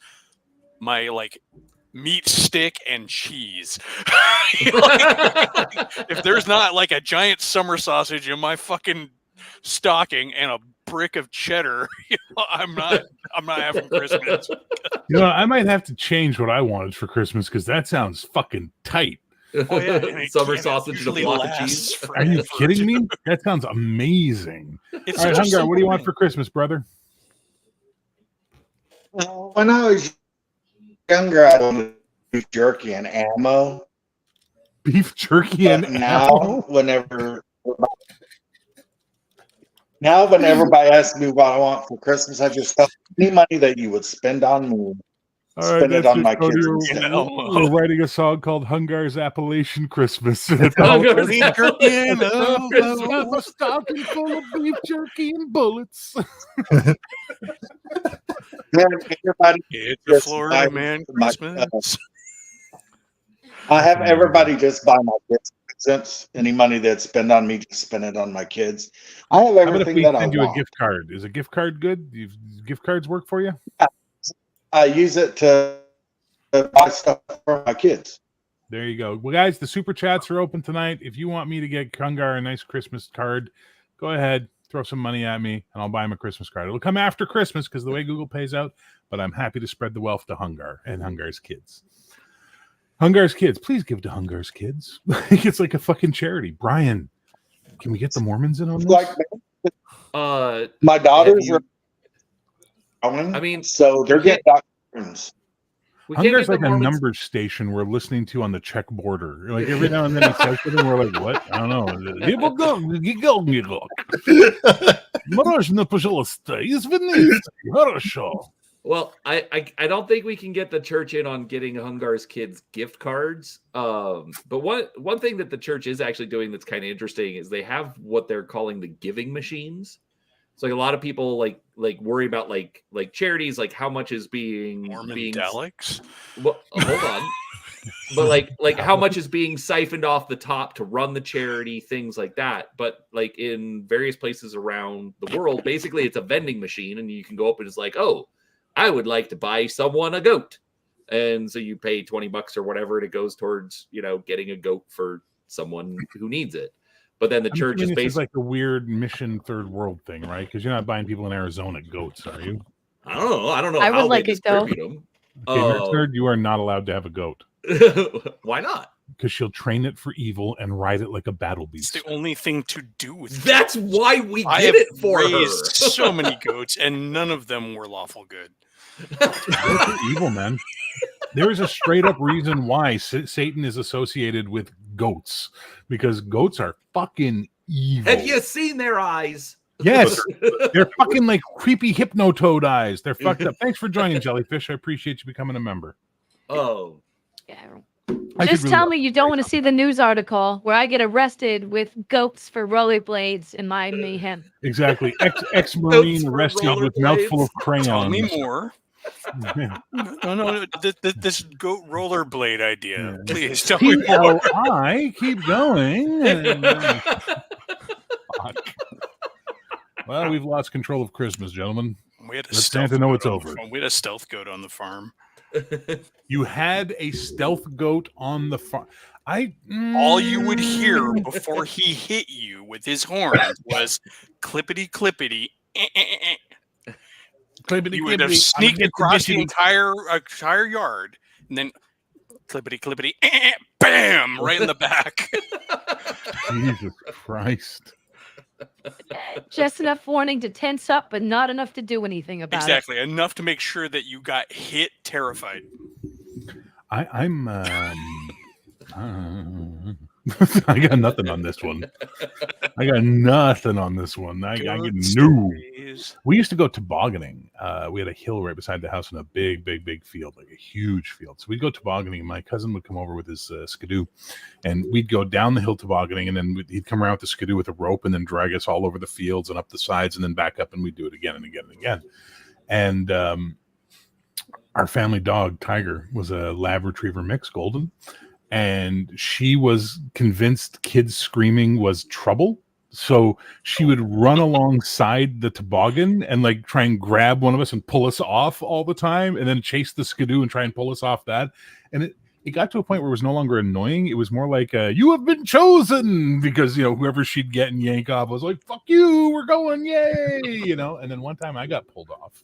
my like meat stick and cheese. If there's not like a giant summer sausage in my fucking stocking and a brick of cheddar, I'm not having Christmas. I might have to change what I wanted for Christmas because that sounds fucking tight. Oh, yeah. Summer sausage and a block of cheese. Are you kidding me? That sounds amazing. All right, Hungar, what do you want for Christmas, brother? When I was younger, I wanted beef jerky and ammo. Beef jerky and ammo? Whenever everybody asks me what I want for Christmas, I just tell any money that you would spend on me. Spend it on my kids. We're writing a song called Hungar's Appalachian Christmas. Stocking full of beef jerky and bullets. It's a Florida man Christmas. I have everybody just buy my kids presents. Any money that's spent on me, just spend it on my kids. I have everything that I want. Send you a gift card. Is a gift card good? Do gift cards work for you? I use it to buy stuff for my kids. There you go. Well, guys, the super chats are open tonight. If you want me to get Hungar a nice Christmas card, go ahead, throw some money at me, and I'll buy him a Christmas card. It'll come after Christmas because the way Google pays out, but I'm happy to spread the wealth to Hungar and Hungar's kids. Hungar's kids, please give to Hungar's kids. It's like a fucking charity. Brian, can we get the Mormons in on this? My daughters are. I mean, so they're getting doctrines. Hungar's like a numbers station we're listening to on the Czech border. Like every now and then he says something, we're like, what? I don't know. Well, I don't think we can get the church in on getting Hungar's kids gift cards. But one thing that the church is actually doing that's kind of interesting is they have what they're calling the giving machines. So like a lot of people like worry about like charities, like how much is being Mormon-delics. Well, hold on. But like how much is being siphoned off the top to run the charity, things like that. But like in various places around the world, basically it's a vending machine, and you can go up and it's like, oh, I would like to buy someone a goat. And so you pay $20 or whatever, and it goes towards, getting a goat for someone who needs it. But then the church is basically like a weird mission third world thing, right? Because you're not buying people in Arizona goats, are you? I don't know. I how would like they it though. them. Okay, nerd, you are not allowed to have a goat. Why not? Because she'll train it for evil and ride it like a battle beast. It's the only thing to do with it. That's why we did it for her. So many goats, and none of them were lawful good. Evil, man. There is a straight up reason why Satan is associated with goats, because goats are fucking evil. Have you seen their eyes? Yes, they're fucking like creepy hypnotoad eyes. They're fucked up. Thanks for joining, Jellyfish. I appreciate you becoming a member. Oh, yeah. Just tell me you don't want to see the news article where I get arrested with goats for rollerblades in my mayhem. Exactly. Ex-Marine arrested with mouthful of crayons. Tell me more. No. This goat rollerblade idea. Yeah. Please tell me more. Keep going. Well, we've lost control of Christmas, gentlemen. We had Let's stand to know it's over. We had a stealth goat on the farm. You had a stealth goat on the farm. All you would hear before he hit you with his horns was clippity clippity. You would have sneaked across the entire yard, and then clippity clippity, bam, right in the back. Jesus Christ. Just enough warning to tense up, but not enough to do anything about it. Exactly, enough to make sure that you got hit terrified. I'm I got nothing on this one. I get new. We used to go tobogganing. We had a hill right beside the house and a big field, like a huge field. So we'd go tobogganing. My cousin would come over with his skidoo, and we'd go down the hill tobogganing, and then he'd come around with the skidoo with a rope and then drag us all over the fields and up the sides and then back up, and we'd do it again and again and again. And our family dog, Tiger, was a Lab Retriever mix, golden. And she was convinced kids screaming was trouble. So she would run alongside the toboggan and like try and grab one of us and pull us off all the time, and then chase the skidoo and try and pull us off that. And it got to a point where it was no longer annoying. It was more like, you have been chosen, because, whoever she'd get and yank off was like, fuck you, we're going, yay, And then one time I got pulled off.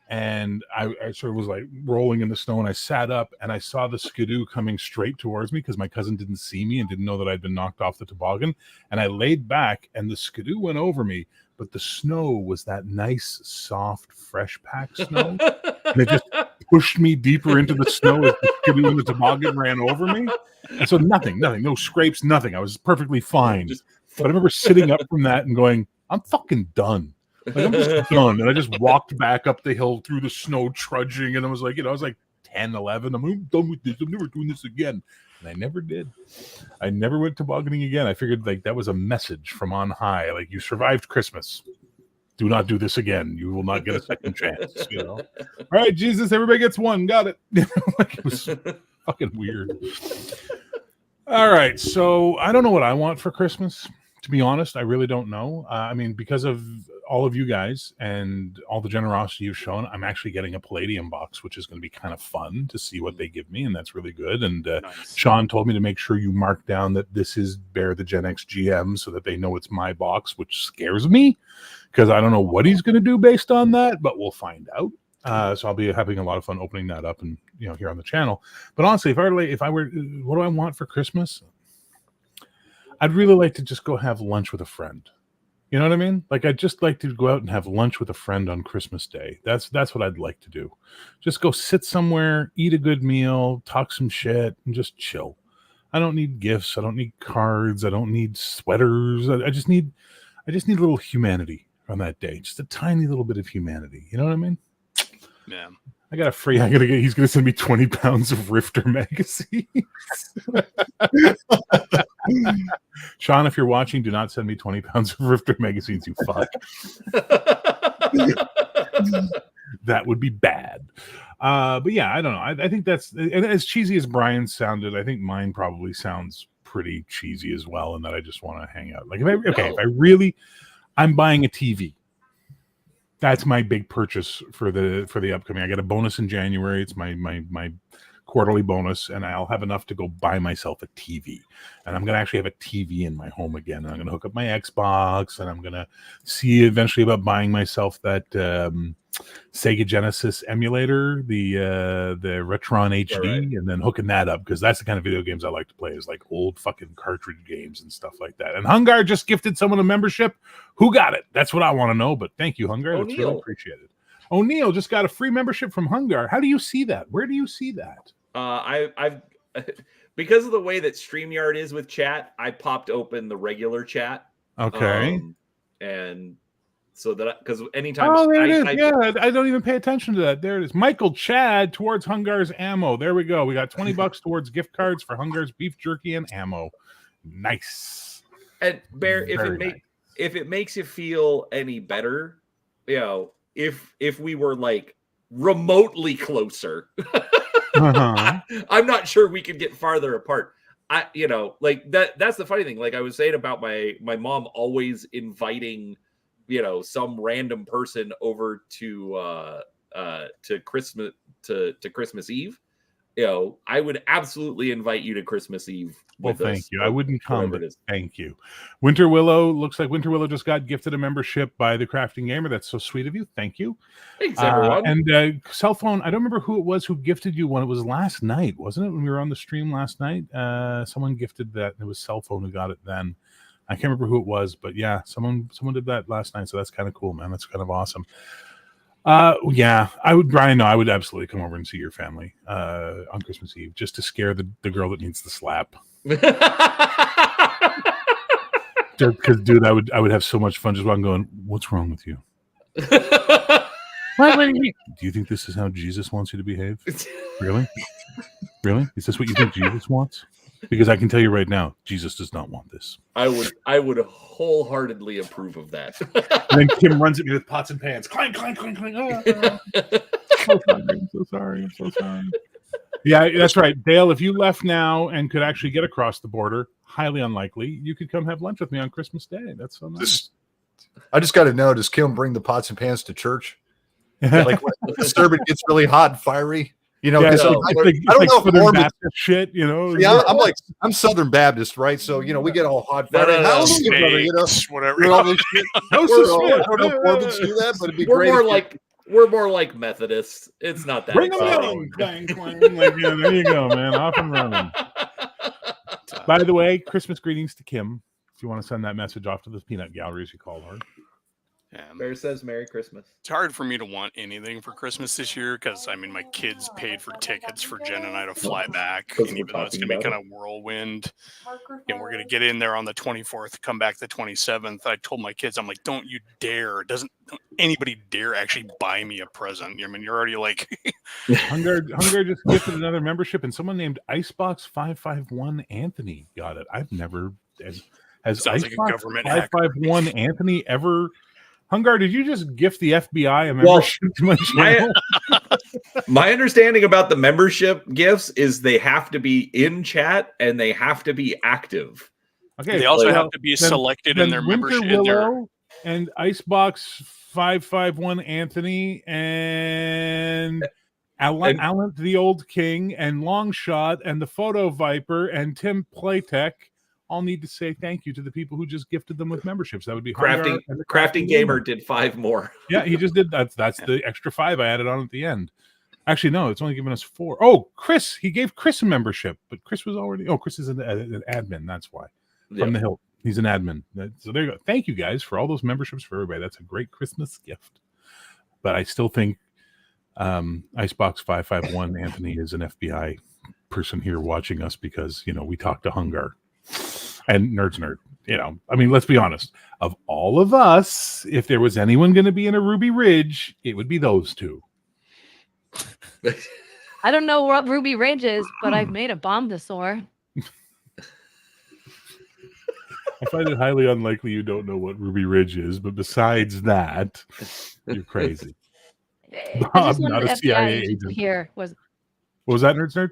And I sort of was like rolling in the snow, and I sat up and I saw the skidoo coming straight towards me because my cousin didn't see me and didn't know that I'd been knocked off the toboggan. And I laid back and the skidoo went over me, but the snow was that nice, soft, fresh packed snow. And it just pushed me deeper into the snow as the skidoo and the toboggan ran over me. And so nothing, no scrapes, nothing. I was perfectly fine. But I remember sitting up from that and going, I'm fucking done. Like, I'm just done. And I just walked back up the hill through the snow, trudging, and I was like, I was like 10, 11. I'm done with this. I'm never doing this again. And I never did. I never went tobogganing again. I figured like that was a message from on high. Like, you survived Christmas. Do not do this again. You will not get a second chance. All right, Jesus, everybody gets one. Got it. Like, it was fucking weird. All right. So I don't know what I want for Christmas. To be honest, I really don't know. I mean, because of all of you guys and all the generosity you've shown, I'm actually getting a Palladium box, which is going to be kind of fun to see what they give me, and that's really good. And nice. Sean told me to make sure you mark down that this is Bear the Gen X GM so that they know it's my box, which scares me because I don't know what he's going to do based on that, but we'll find out. So I'll be having a lot of fun opening that up and here on the channel. But honestly, if I were, what do I want for Christmas? I'd really like to just go have lunch with a friend. You know what I mean? Like, I'd just like to go out and have lunch with a friend on Christmas Day. That's what I'd like to do. Just go sit somewhere, eat a good meal, talk some shit, and just chill. I don't need gifts. I don't need cards. I don't need sweaters. I just need a little humanity on that day. Just a tiny little bit of humanity. You know what I mean? Yeah. He's gonna send me 20 pounds of Rifter magazines. Sean, if you're watching, do not send me 20 pounds of Rifter magazines, you fuck. That would be bad. But yeah, I don't know. I think that's, and as cheesy as Brian sounded, I think mine probably sounds pretty cheesy as well, and that I just want to hang out. Like, I'm buying a TV. That's my big purchase for the upcoming. I get a bonus in January. It's my quarterly bonus, and I'll have enough to go buy myself a TV. And I'm going to actually have a TV in my home again. And I'm going to hook up my Xbox, and I'm going to see eventually about buying myself that Sega Genesis emulator, the Retron HD, right. And then hooking that up, because that's the kind of video games I like to play, is like old fucking cartridge games and stuff like that. And Hungar just gifted someone a membership. Who got it? That's what I want to know. But thank you, Hungar. That's really appreciated. O'Neill just got a free membership from Hungar. How do you see that? Where do you see that? I've because of the way that StreamYard is with chat, I popped open the regular chat. Okay. And so that, because anytime there it is. I don't even pay attention to that. There it is. Michael Chad towards Hungar's ammo. There we go. We got $20 towards gift cards for Hungar's beef jerky and ammo. Nice. And Bear, if it makes you feel any better, if we were like remotely closer, I'm not sure we could get farther apart. Like that's the funny thing. Like I was saying about my mom always inviting, some random person over to Christmas to Christmas Eve. I would absolutely invite you to Christmas Eve. Well, thank you. I wouldn't come, but thank you. Winter Willow, looks like Winter Willow just got gifted a membership by the Crafting Gamer. That's so sweet of you. Thank you. Thanks, everyone. And cell phone, I don't remember who it was who gifted you one. It was last night, wasn't it? When we were on the stream last night, someone gifted that. It was cell phone who got it then. I can't remember who it was, but yeah, someone did that last night. So that's kind of cool, man. That's kind of awesome. Yeah, I would, Brian. No, I would absolutely come over and see your family on Christmas Eve, just to scare the girl that needs the slap. Because, dude, I would have so much fun just while I'm going, what's wrong with you? Why wouldn't you? Do you think this is how Jesus wants you to behave? Really? Really? Is this what you think Jesus wants? Because I can tell you right now, Jesus does not want this. I would wholeheartedly approve of that. And then Kim runs at me with pots and pans. Clang, clang, clang, clang. Oh, I'm so sorry. Yeah, that's right. Dale, if you left now and could actually get across the border, highly unlikely, you could come have lunch with me on Christmas Day. That's so nice. I just got to know, does Kim bring the pots and pans to church? Like when the service gets really hot and fiery? Because I don't know if Mormon Baptist shit, Yeah, I'm Southern Baptist, right? So we get all hot. Whatever. No Mormons do that, but it'd be great. We're more like Methodists. It's not that. Bring them down. Clang, clang. There you go, man. Off and running. By the way, Christmas greetings to Kim. If you want to send that message off to the peanut gallery, as you call her. Bear says Merry Christmas. It's hard for me to want anything for Christmas this year because my kids paid for tickets for Jen and I to fly back, and even though it's going to be kind of whirlwind, we're going to get in there on the 24th, come back the 27th. I told my kids, I'm like, don't you dare! Don't anybody dare actually buy me a present. You're already like. Hunger just gifted another membership, and someone named Icebox 551 Anthony got it. I've never has Icebox like a government 551 Anthony ever. Hungar, did you just gift the FBI a membership to my channel? My understanding about the membership gifts is they have to be in chat and they have to be active. Okay, they also have to be selected in their membership. Willow and Icebox 551 Anthony and Alan the Old King and Longshot and the Photo Viper and Tim Playtech all need to say thank you to the people who just gifted them with memberships. That would be Crafting Gamer did 5 more. Yeah, he just did that. That's the extra 5 I added on at the end. Actually, no, it's only given us 4. Oh, Chris, he gave Chris a membership, but Chris was already. Oh, Chris is an admin. That's why from the Hill. He's an admin. So there you go. Thank you guys for all those memberships for everybody. That's a great Christmas gift. But I still think Icebox 551 Anthony is an FBI person here watching us because we talked to Hungar. And Nerd's Nerd, let's be honest. Of all of us, if there was anyone going to be in a Ruby Ridge, it would be those two. I don't know what Ruby Ridge is, but I've made a bombosaur. I find it highly unlikely you don't know what Ruby Ridge is, but besides that, you're crazy. I just wanted not the a FBI CIA agent to agent. hear. What was that, Nerd?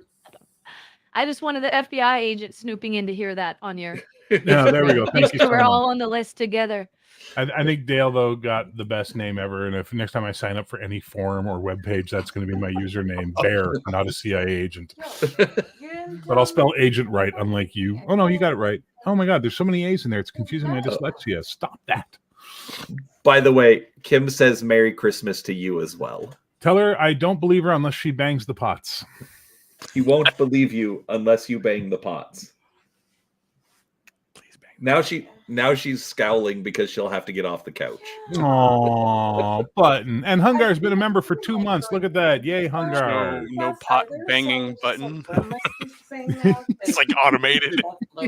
I just wanted the FBI agent snooping in to hear that on your. Yeah, there we go. Thank you so We're much. all on the list together. I think Dale, though, got the best name ever. And if next time I sign up for any forum or webpage, that's going to be my username, Bear, not a CIA agent. But I'll spell agent right, unlike you. Oh, no, you got it right. Oh, my God, there's so many A's in there. It's confusing my dyslexia. Stop that. By the way, Kim says Merry Christmas to you as well. Tell her I don't believe her unless she bangs the pots. He won't believe you unless you bang the pots. Please bang. Now she's scowling because she'll have to get off the couch. Oh, Button. And Hungar's been a member for 2 months. Look at that. Yay, Hungar. No pot banging button. It's like automated.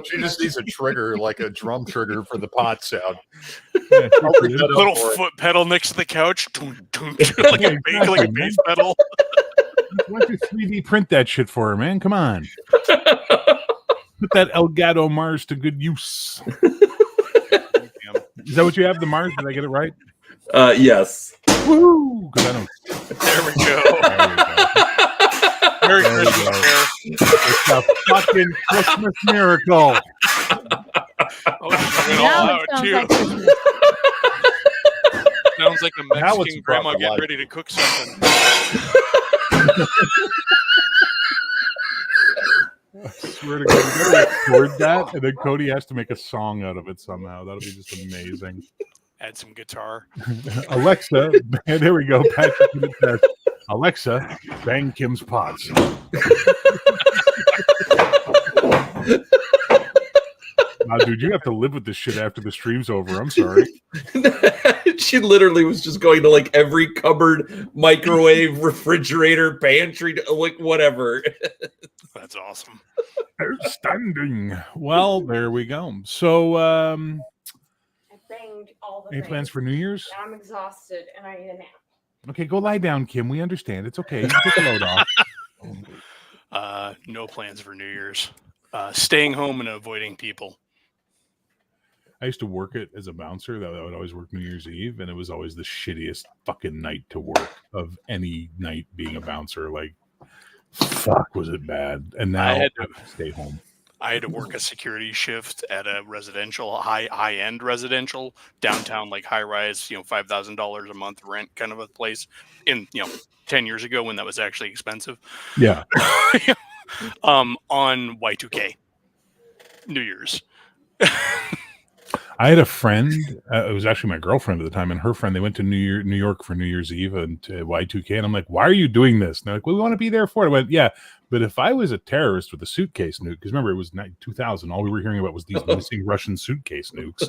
She just needs a trigger, like a drum trigger for the pot sound. Yeah, Little foot pedal next to the couch. Like a bass pedal. Why don't you 3D print that shit for her, man? Come on. Put that Elgato Mars to good use. Is that what you have, the Mars? Did I get it right? Yes. Woo! I don't... There we go. There we go. Merry Christmas, It's a fucking Christmas miracle. Now it sounds like Christmas. Sounds like a Now Mexican it's grandma brought to getting life. ready to cook something. I swear to God, you gotta record that, and then Cody has to make a song out of it somehow. That'll be just amazing. Add some guitar. Alexa, there we go. Patrick in the test. Alexa, bang Kim's pots. Wow, dude, you have to live with this shit after the stream's over. I'm sorry. She literally was just going to like every cupboard, microwave, refrigerator, pantry, like whatever. That's awesome. Outstanding. Well, there we go. So, I banged all the any things. plans for New Year's? I'm exhausted and I need a nap. Okay, go lie down, Kim. We understand. It's okay. You can take the load off. No plans for New Year's. Staying home and avoiding people. I used to work it as a bouncer. That I would always work New Year's Eve, and it was always the shittiest fucking night to work of any night being a bouncer. Like, fuck, was it bad? And now I had have to stay home. I had to work a security shift at a residential, high-end residential downtown, like high-rise, $5,000 a month rent kind of a place. In 10 years ago when that was actually expensive. Yeah. On Y2K, New Year's. I had a friend. It was actually my girlfriend at the time, and her friend. They went to New York for New Year's Eve and Y2K, and I'm like, "Why are you doing this?" And they're like, "Well, we want to be there for it." I went, "Yeah, but if I was a terrorist with a suitcase nuke, because remember it was 2000, all we were hearing about was these missing Russian suitcase nukes."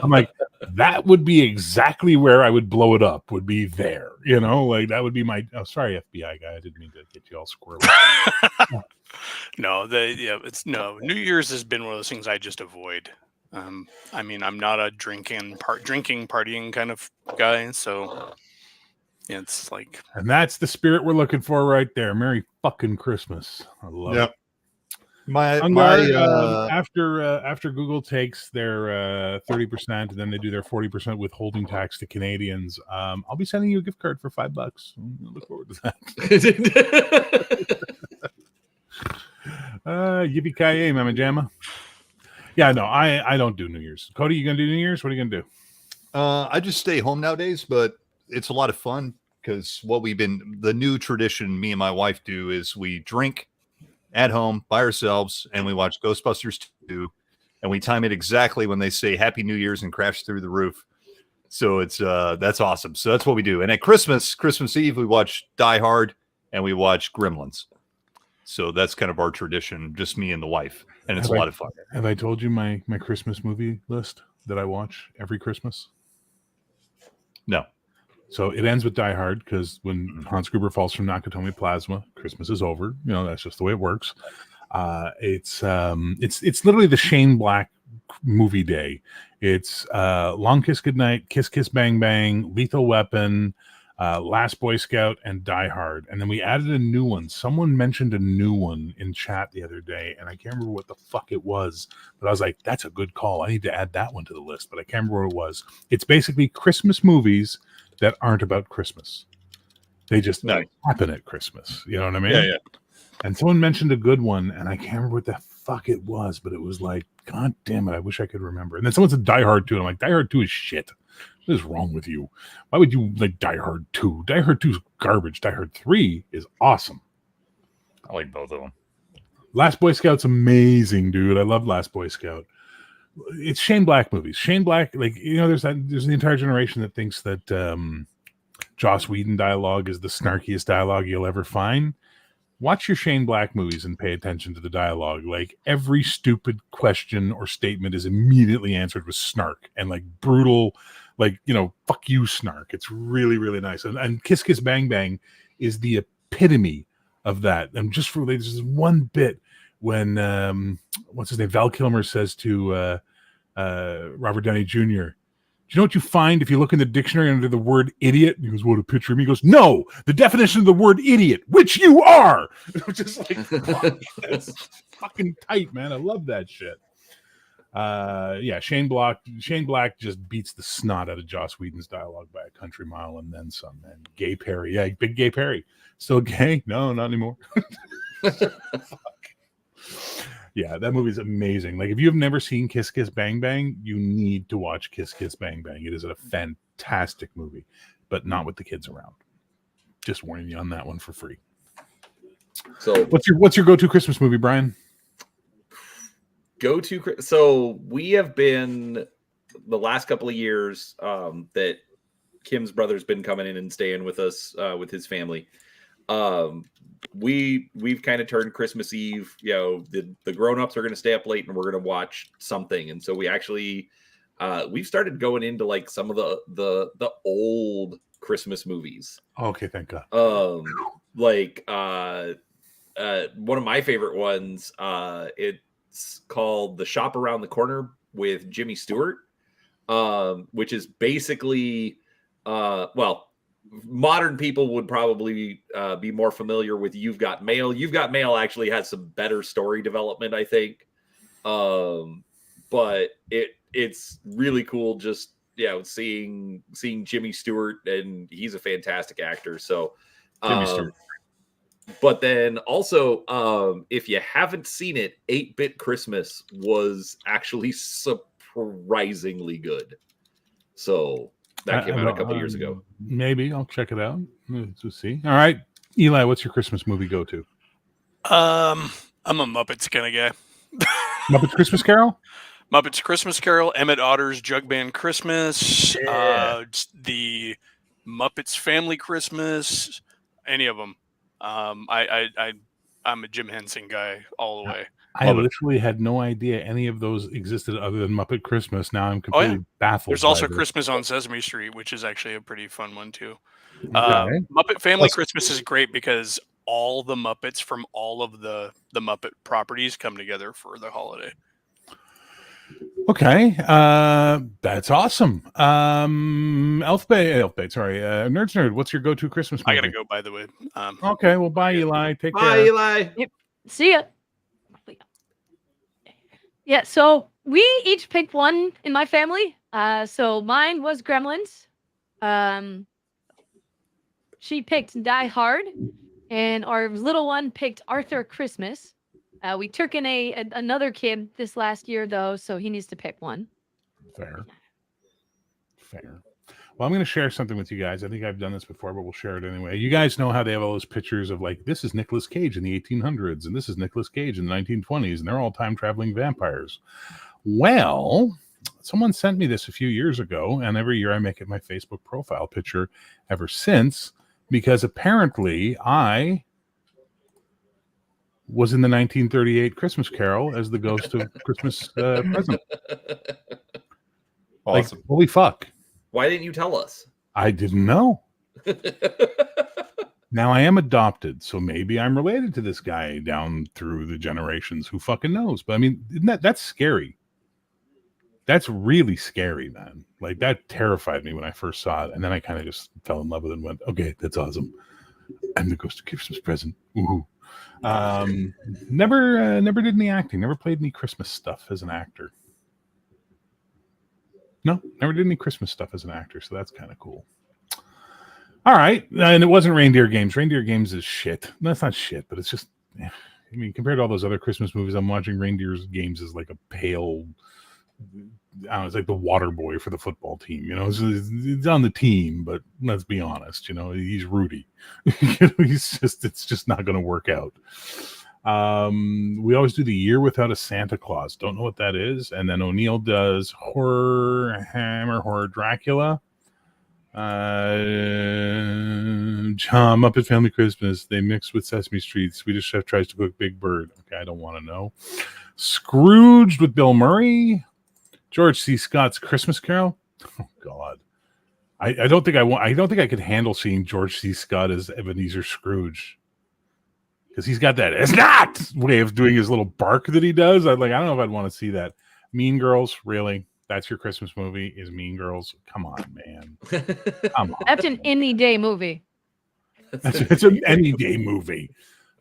I'm like, that would be exactly where I would blow it up. Would be there, like that would be my. Oh, sorry, FBI guy, I didn't mean to get you all squirrely. No, New Year's has been one of those things I just avoid. I'm not a drinking, partying kind of guy, so it's like. And that's the spirit we're looking for right there. Merry fucking Christmas. I love it. After Google takes their 30% and then they do their 40% withholding tax to Canadians, I'll be sending you a gift card for $5. I look forward to that. Yippee-ki-yay, Mama Jamma. Yeah, no, I don't do New Year's. Cody, you gonna do New Year's? What are you gonna do? I just stay home nowadays, but it's a lot of fun because the new tradition me and my wife do is we drink at home by ourselves and we watch Ghostbusters 2 and we time it exactly when they say Happy New Year's and crash through the roof. So it's that's awesome. So that's what we do. And at Christmas Eve, we watch Die Hard and we watch Gremlins. So that's kind of our tradition, just me and the wife. And it's a lot of fun. Have I told you my Christmas movie list that I watch every Christmas? No. So it ends with Die Hard because when Hans Gruber falls from Nakatomi Plasma, Christmas is over. That's just the way it works. It's literally the Shane Black movie day. It's Long Kiss Goodnight, Kiss Kiss Bang Bang, Lethal Weapon, Last Boy Scout, and Die Hard. And then we added a new one. Someone mentioned a new one in chat the other day, and I can't remember what the fuck it was. But I was like, that's a good call. I need to add that one to the list. But I can't remember what it was. It's basically Christmas movies that aren't about Christmas. They just happen at Christmas. You know what I mean? Yeah. And someone mentioned a good one, and I can't remember what the fuck it was, but it was like, God damn it, I wish I could remember. And then someone said Die Hard 2, and I'm like, Die Hard 2 is shit. What is wrong with you? Why would you like Die Hard 2? Die Hard 2 is garbage. Die Hard 3 is awesome. I like both of them. Last Boy Scout's amazing, dude. I love Last Boy Scout. It's Shane Black movies. Shane Black, like, you know, there's the entire generation that thinks that Joss Whedon dialogue is the snarkiest dialogue you'll ever find. Watch your Shane Black movies and pay attention to the dialogue. Like, every stupid question or statement is immediately answered with snark and like brutal, like, you know, fuck you snark. It's really, really nice. And Kiss Kiss Bang Bang is the epitome of that. And just for there's this one bit when what's his name? Val Kilmer says to Robert Downey Jr., do you know what you find if you look in the dictionary under the word idiot? He goes, what, a picture of me? He goes, no, the definition of the word idiot, which you are. Just like, fuck, that's fucking tight, man. I love that shit. Yeah, Shane Black just beats the snot out of Joss Whedon's dialogue by a country mile and then some, man. Gay Perry. Yeah, big Gay Perry. Still gay? No, not anymore. Yeah, that movie's amazing. Like, if you have never seen Kiss Kiss Bang Bang, you need to watch Kiss Kiss Bang Bang. It is a fantastic movie, but not with the kids around. Just warning you on that one for free. So, what's your go-to Christmas movie, Brian? So we have been the last couple of years that Kim's brother's been coming in and staying with us with his family. We've kind of turned Christmas Eve, you know, the grown-ups are going to stay up late and we're going to watch something. And so we actually we've started going into like some of the old Christmas movies. Okay, thank God. Like one of my favorite ones, it's called The Shop Around the Corner with Jimmy Stewart, which is basically well, modern people would probably be more familiar with You've Got Mail. You've Got Mail actually has some better story development, I think. But it's really cool just, you know, seeing Jimmy Stewart, and he's a fantastic actor. So Jimmy Stewart. But then also, if you haven't seen it, 8-Bit Christmas was actually surprisingly good. So that came out a couple years ago. Maybe I'll check it out. Let's see. All right, Eli, what's your Christmas movie go-to? I'm a Muppets kind of guy. Muppets Christmas Carol? Muppets Christmas Carol, Emmett Otter's Jug Band Christmas, the Muppets Family Christmas, any of them. I'm a Jim Henson guy all the way. I literally had no idea any of those existed other than Muppet Christmas. Now I'm completely baffled. There's also Christmas on Sesame Street, which is actually a pretty fun one too. Muppet Family Christmas is great because all the Muppets from all of the Muppet properties come together for the holiday. Okay, that's awesome. Elfbait, sorry, Nerds Nerd, what's your go-to Christmas movie? I gotta go, by the way. Okay, well, bye, Eli. Take care. Bye, Eli. Yep. See ya. Yeah, so we each picked one in my family. So mine was Gremlins. She picked Die Hard, and our little one picked Arthur Christmas. We took in another kid this last year, though, so he needs to pick one. Fair. Well, I'm going to share something with you guys. I think I've done this before, but we'll share it anyway. You guys know how they have all those pictures of, like, this is Nicolas Cage in the 1800s, and this is Nicolas Cage in the 1920s, and they're all time-traveling vampires. Well, someone sent me this a few years ago, and every year I make it my Facebook profile picture ever since, because apparently I was in the 1938 Christmas Carol as the ghost of Christmas present. Awesome. Like, holy fuck. Why didn't you tell us? I didn't know. Now I am adopted, so maybe I'm related to this guy down through the generations. Who fucking knows? But I mean, that's scary. That's really scary, man. Like that terrified me when I first saw it, and then I kind of just fell in love with it and went, "Okay, that's awesome. I'm the ghost of Christmas present." Ooh. Never did any acting. Never played any Christmas stuff as an actor. No, never did any Christmas stuff as an actor, so that's kind of cool. All right, and it wasn't Reindeer Games. Reindeer Games is shit. That's not shit, but it's just, I mean, compared to all those other Christmas movies I'm watching, Reindeer Games is like a pale, I don't know, it's like the water boy for the football team. You know, it's on the team, but let's be honest, you know, he's Rudy. It's just not going to work out. We always do the Year Without a Santa Claus. Don't know what that is. And then O'Neill does Horror Dracula. Muppet Family Christmas. They mix with Sesame Street. Swedish Chef tries to cook Big Bird. Okay, I don't want to know. Scrooged with Bill Murray. George C. Scott's Christmas Carol. Oh God, I don't think I don't think I could handle seeing George C. Scott as Ebenezer Scrooge, because he's got that "it's not" way of doing his little bark that he does. I don't know if I'd want to see that. Mean Girls, really? That's your Christmas movie? Is Mean Girls? Come on, man. Come on. That's an any day movie. It's an any day movie.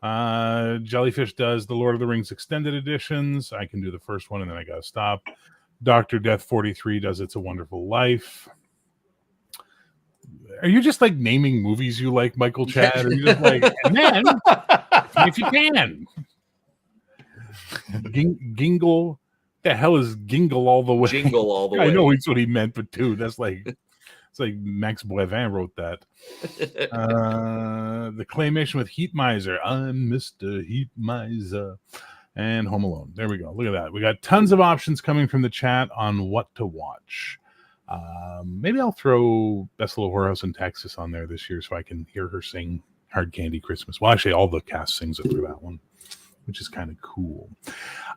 Jellyfish does the Lord of the Rings extended editions. I can do the first one and then I gotta stop. Dr. Death 43 does It's a Wonderful Life. Are you just like naming movies you like, Michael Chad? Or are you just like, and then if you can, Gingle. The hell is Gingle All the Way? Jingle All the Way. I know it's what he meant, but dude, that's like, it's like Max Boivin wrote that. The claymation with Heat Miser. I'm Mr. Heat Miser. And Home Alone. There we go. Look at that. We got tons of options coming from the chat on what to watch. Maybe I'll throw Best Little Whorehouse in Texas on there this year so I can hear her sing Hard Candy Christmas. Well, actually, all the cast sings it for that one, which is kind of cool.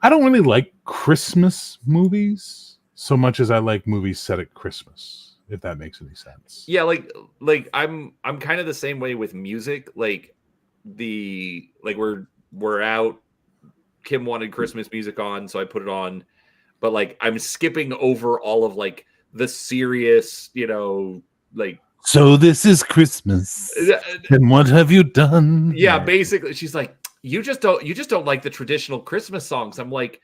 I don't really like Christmas movies so much as I like movies set at Christmas, if that makes any sense. Yeah, like I'm kind of the same way with music. Like we're out. Kim wanted Christmas music on, so I put it on. But like I'm skipping over all of like the serious, you know, like so this is Christmas. And what have you done? Yeah, basically she's like, you just don't like the traditional Christmas songs. I'm like,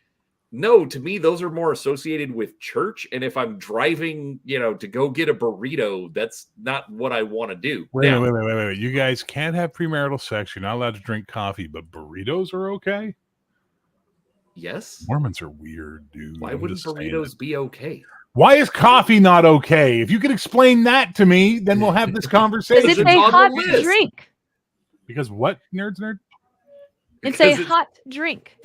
no, to me those are more associated with church, and if I'm driving, you know, to go get a burrito, that's not what I want to do. Wait. You guys can't have premarital sex. You're not allowed to drink coffee, but burritos are okay? Yes. Mormons are weird, dude. Why wouldn't burritos be okay? Why is coffee not okay? If you could explain that to me, then we'll have this conversation. Because it's a hot drink. Because what, nerd? It's a hot drink.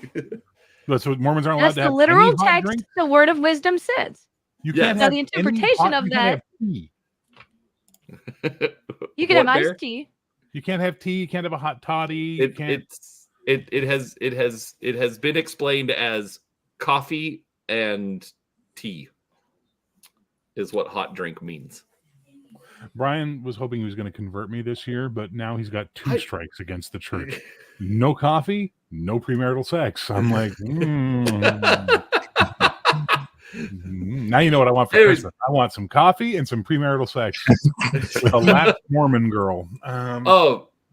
That's what Mormons aren't allowed to have. That's the literal any hot text drink? the Word of Wisdom says. You can't now have the interpretation of that. You can have iced tea. You can't have tea. You can't have a hot toddy. It has been explained as coffee and tea is what hot drink means. Brian was hoping he was going to convert me this year, but now he's got two strikes against the church. No coffee, no premarital sex. I'm like, Now you know what I want for Christmas. I want some coffee and some premarital sex with a lap Mormon girl.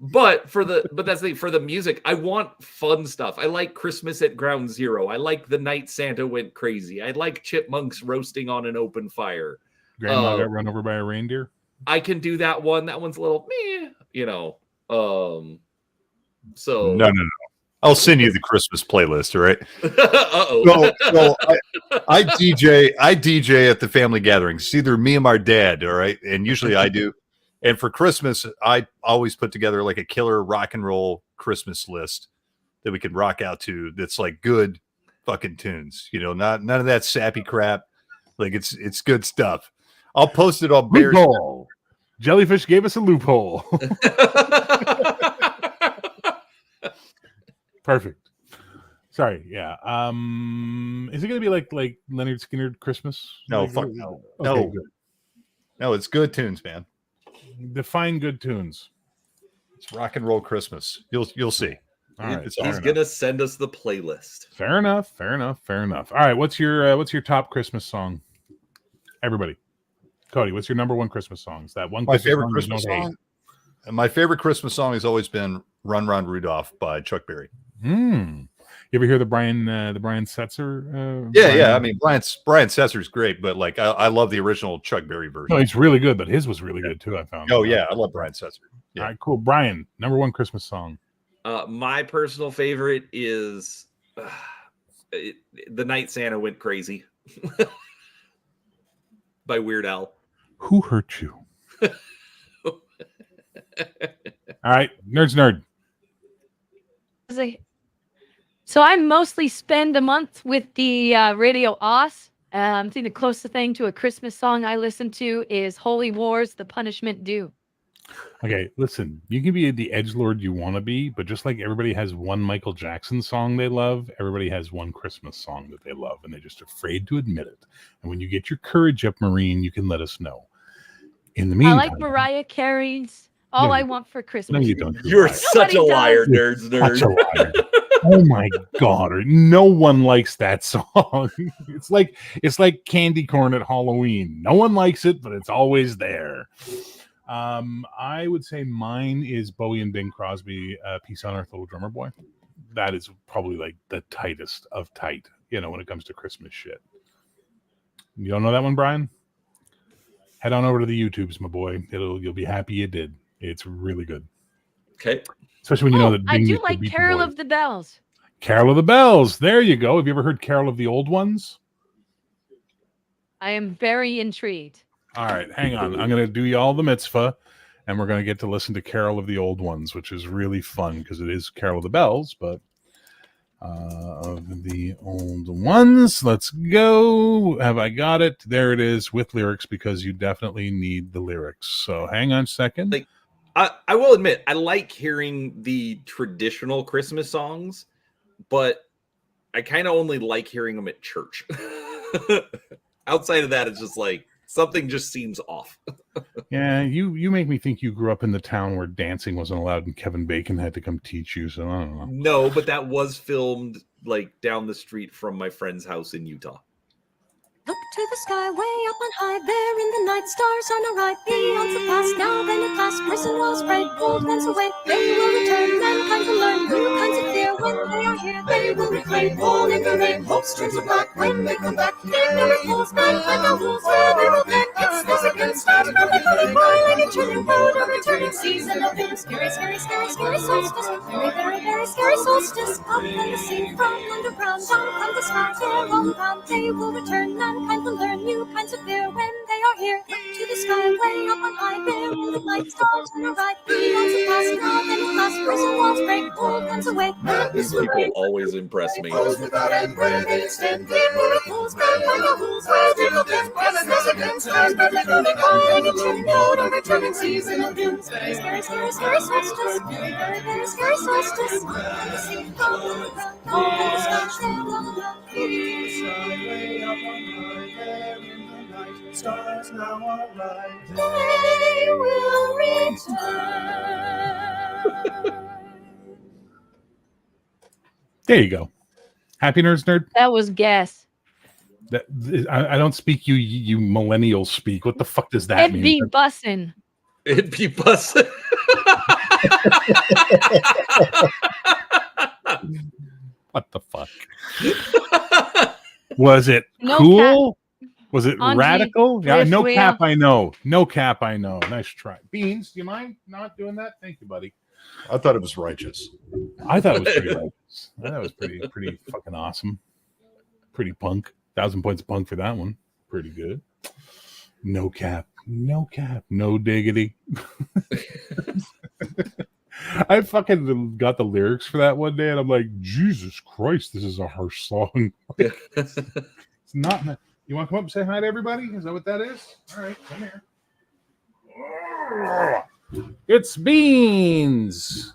But for the music, I want fun stuff. I like Christmas at Ground Zero. I like The Night Santa Went Crazy. I like chipmunks roasting on an open fire. Grandma got run over by a reindeer. I can do that one. That one's a little meh, you know. So no. I'll send you the Christmas playlist, all right? So I DJ at the family gatherings. It's either me and my dad, all right? And usually I do. And for Christmas, I always put together like a killer rock and roll Christmas list that we can rock out to. That's like good fucking tunes, you know, none of that sappy crap. Like it's good stuff. I'll post it on Bears. Loophole. Jellyfish gave us a loophole. Perfect. Sorry. Yeah. Is it going to be like Leonard Skinner Christmas? No, like, fuck no. Okay, No. good. No, it's good tunes, man. Define good tunes. It's rock and roll Christmas. You'll see. All right, He's gonna send us the playlist. Fair enough. All right, what's your top Christmas song? Everybody, Cody, what's your number one Christmas song? Is that one? My favorite song Christmas song. And my favorite Christmas song has always been "Run, Run, Rudolph" by Chuck Berry. You ever hear the Brian Setzer? Yeah. I mean, Brian Setzer's great, but like I love the original Chuck Berry version. No, it's really good, but his was really good too. I found. Oh yeah, I love Brian Setzer. Yeah. All right, cool. Brian, number one Christmas song. My personal favorite is "The Night Santa Went Crazy" by Weird Al. Who hurt you? All right, nerd. So I mostly spend a month with the Radio Oz. I think the closest thing to a Christmas song I listen to is Holy Wars, The Punishment Due. Okay, listen, you can be the edgelord you want to be, but just like everybody has one Michael Jackson song they love, everybody has one Christmas song that they love, and they're just afraid to admit it. And when you get your courage up, Marine, you can let us know. In the meantime, I like Mariah Carey's All I Want for Christmas. No, you don't. You're such a liar, nerd. Such a liar. Oh my God! No one likes that song. It's like candy corn at Halloween. No one likes it, but it's always there. I would say mine is Bowie and Bing Crosby, "Peace on Earth, Little Drummer Boy." That is probably like the tightest of tight, when it comes to Christmas shit. You don't know that one, Brian? Head on over to the YouTubes, my boy. You'll be happy you did. It's really good. Okay. Especially when you know that I Bing do used to like beat the Carol boys. of the Bells. Carol of the Bells. There you go. Have you ever heard Carol of the Old Ones? I am very intrigued. All right, hang on. I'm going to do y'all the mitzvah, and we're going to get to listen to Carol of the Old Ones, which is really fun because it is Carol of the Bells, but of the Old Ones. Let's go. Have I got it? There it is with lyrics because you definitely need the lyrics. So hang on a second. I will admit, I like hearing the traditional Christmas songs, but I kind of only like hearing them at church. Outside of that, it's just like something just seems off. Yeah, you make me think you grew up in the town where dancing wasn't allowed and Kevin Bacon had to come teach you. So I don't know. No, but that was filmed like down the street from my friend's house in Utah. Look to the sky, way up on high, there in the night, stars on a right, beyond the past, now then at last, prison walls break, old ones away, they will return, mankind will learn new kinds of fear, when they are here, they will reclaim, all in the rain, hopes turn to black, when they come back, their miracles, mankind now rules, where they will get, it's this again, start from the coming, by any turning road, a returning season of doom, scary, scary, scary, scary solstice, very, very, very scary solstice, up from the sea, from underground, down from the sky, their own bound, they will return, mankind will learn new kinds of fear when they are here. Look to the sky, way up on high, there in the night, stars on the right, beyond the past, now then at last, prison walls break, old ones away. These people always impress me. Stars now are right. They will return. There you go. Happy Nerds Nerd. That was gas. I don't speak you millennials speak. What the fuck does that mean? It'd be bussin'. It'd be bussin'. What the fuck? Was it No cool? cap. Was it Anji, radical? Yeah, Riff no Wheel. cap. I know. No cap. I know. Nice try. Beans, do you mind not doing that? Thank you, buddy. I thought it was righteous. I thought it was pretty righteous. I thought it was pretty fucking awesome. Pretty punk. 1,000 points of punk for that one. Pretty good. No cap. No cap. No diggity. I fucking got the lyrics for that one day, and I'm like, Jesus Christ, this is a harsh song. It's not. You want to come up and say hi to everybody? Is that what that is? All right, come here. It's Beans.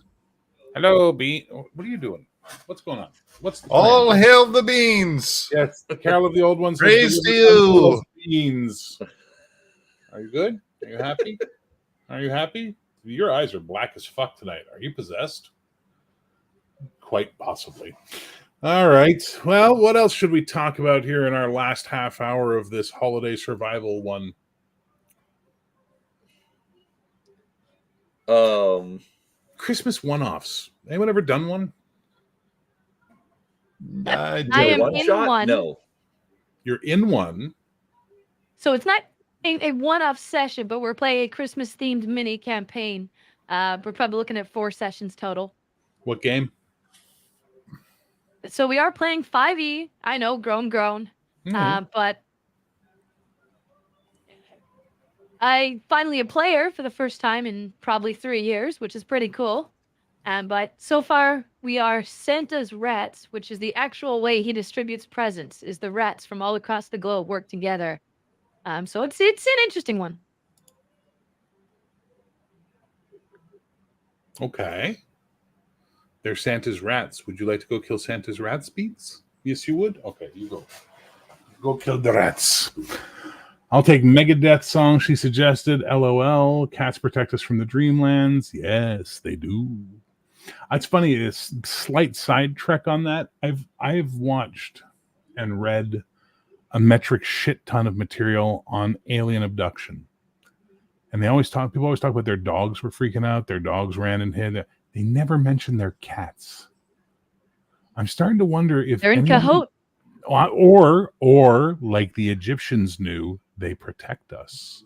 Hello, Bean. What are you doing? What's going on? What's the All plan? hail the beans. Yes, the Carol of the Old Ones. Praise to you. Beans. Are you good? Are you happy? Are you happy? Your eyes are black as fuck tonight. Are you possessed? Quite possibly. All right. Well, what else should we talk about here in our last half hour of this holiday survival one? Christmas one-offs. Anyone ever done one? I am one in shot? one. No. You're in one. So it's not a one-off session, but we're playing a Christmas-themed mini campaign. We're probably looking at 4 sessions total. What game? So we are playing 5e. I know, grown. But I finally a player for the first time in probably 3 years, which is pretty cool. But so far we are Santa's rats, which is the actual way he distributes presents. Is the rats from all across the globe work together. So it's an interesting one. Okay. They're Santa's rats. Would you like to go kill Santa's rats, Beats? Yes, you would? Okay, you go. Go kill the rats. I'll take Megadeth song she suggested. LOL. Cats protect us from the dreamlands. Yes, they do. It's funny. It's slight side trek on that. I've watched and read a metric shit ton of material on alien abduction. And people always talk about their dogs were freaking out. Their dogs ran and hid. They never mention their cats. I'm starting to wonder if they're in cahoots. Or like the Egyptians knew, they protect us.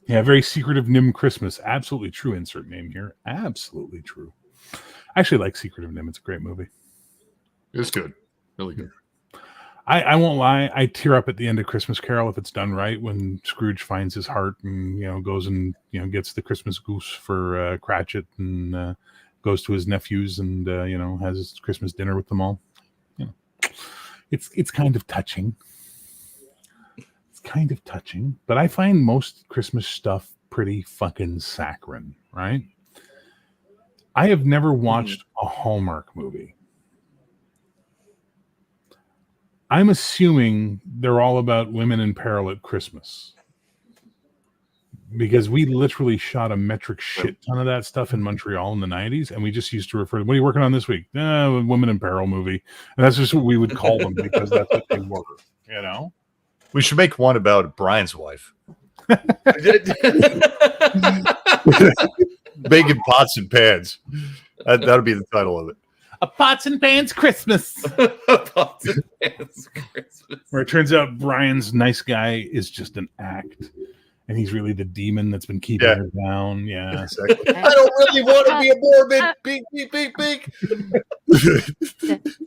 Yeah, very secretive Nim Christmas. Absolutely true. Insert name here. Absolutely true. I actually like Secretive Nim. It's a great movie. It's good. Really good. I won't lie. I tear up at the end of Christmas Carol if it's done right, when Scrooge finds his heart and goes and gets the Christmas goose for Cratchit and goes to his nephews and has his Christmas dinner with them all. It's kind of touching. It's kind of touching, but I find most Christmas stuff pretty fucking saccharine, right? I have never watched a Hallmark movie. I'm assuming they're all about women in peril at Christmas, because we literally shot a metric shit ton of that stuff in Montreal in the 90s, and we just used to refer to, what are you working on this week? Women in peril movie. And that's just what we would call them, because that's what they were, We should make one about Brian's wife. Making pots and pans. That'll be the title of it. A Pots and Pans Christmas. Pots and Pans Christmas. Where it turns out Brian's nice guy is just an act, and he's really the demon that's been keeping her down. Yeah, exactly. I don't really want to be a Mormon. Beep, beep, beep, beep.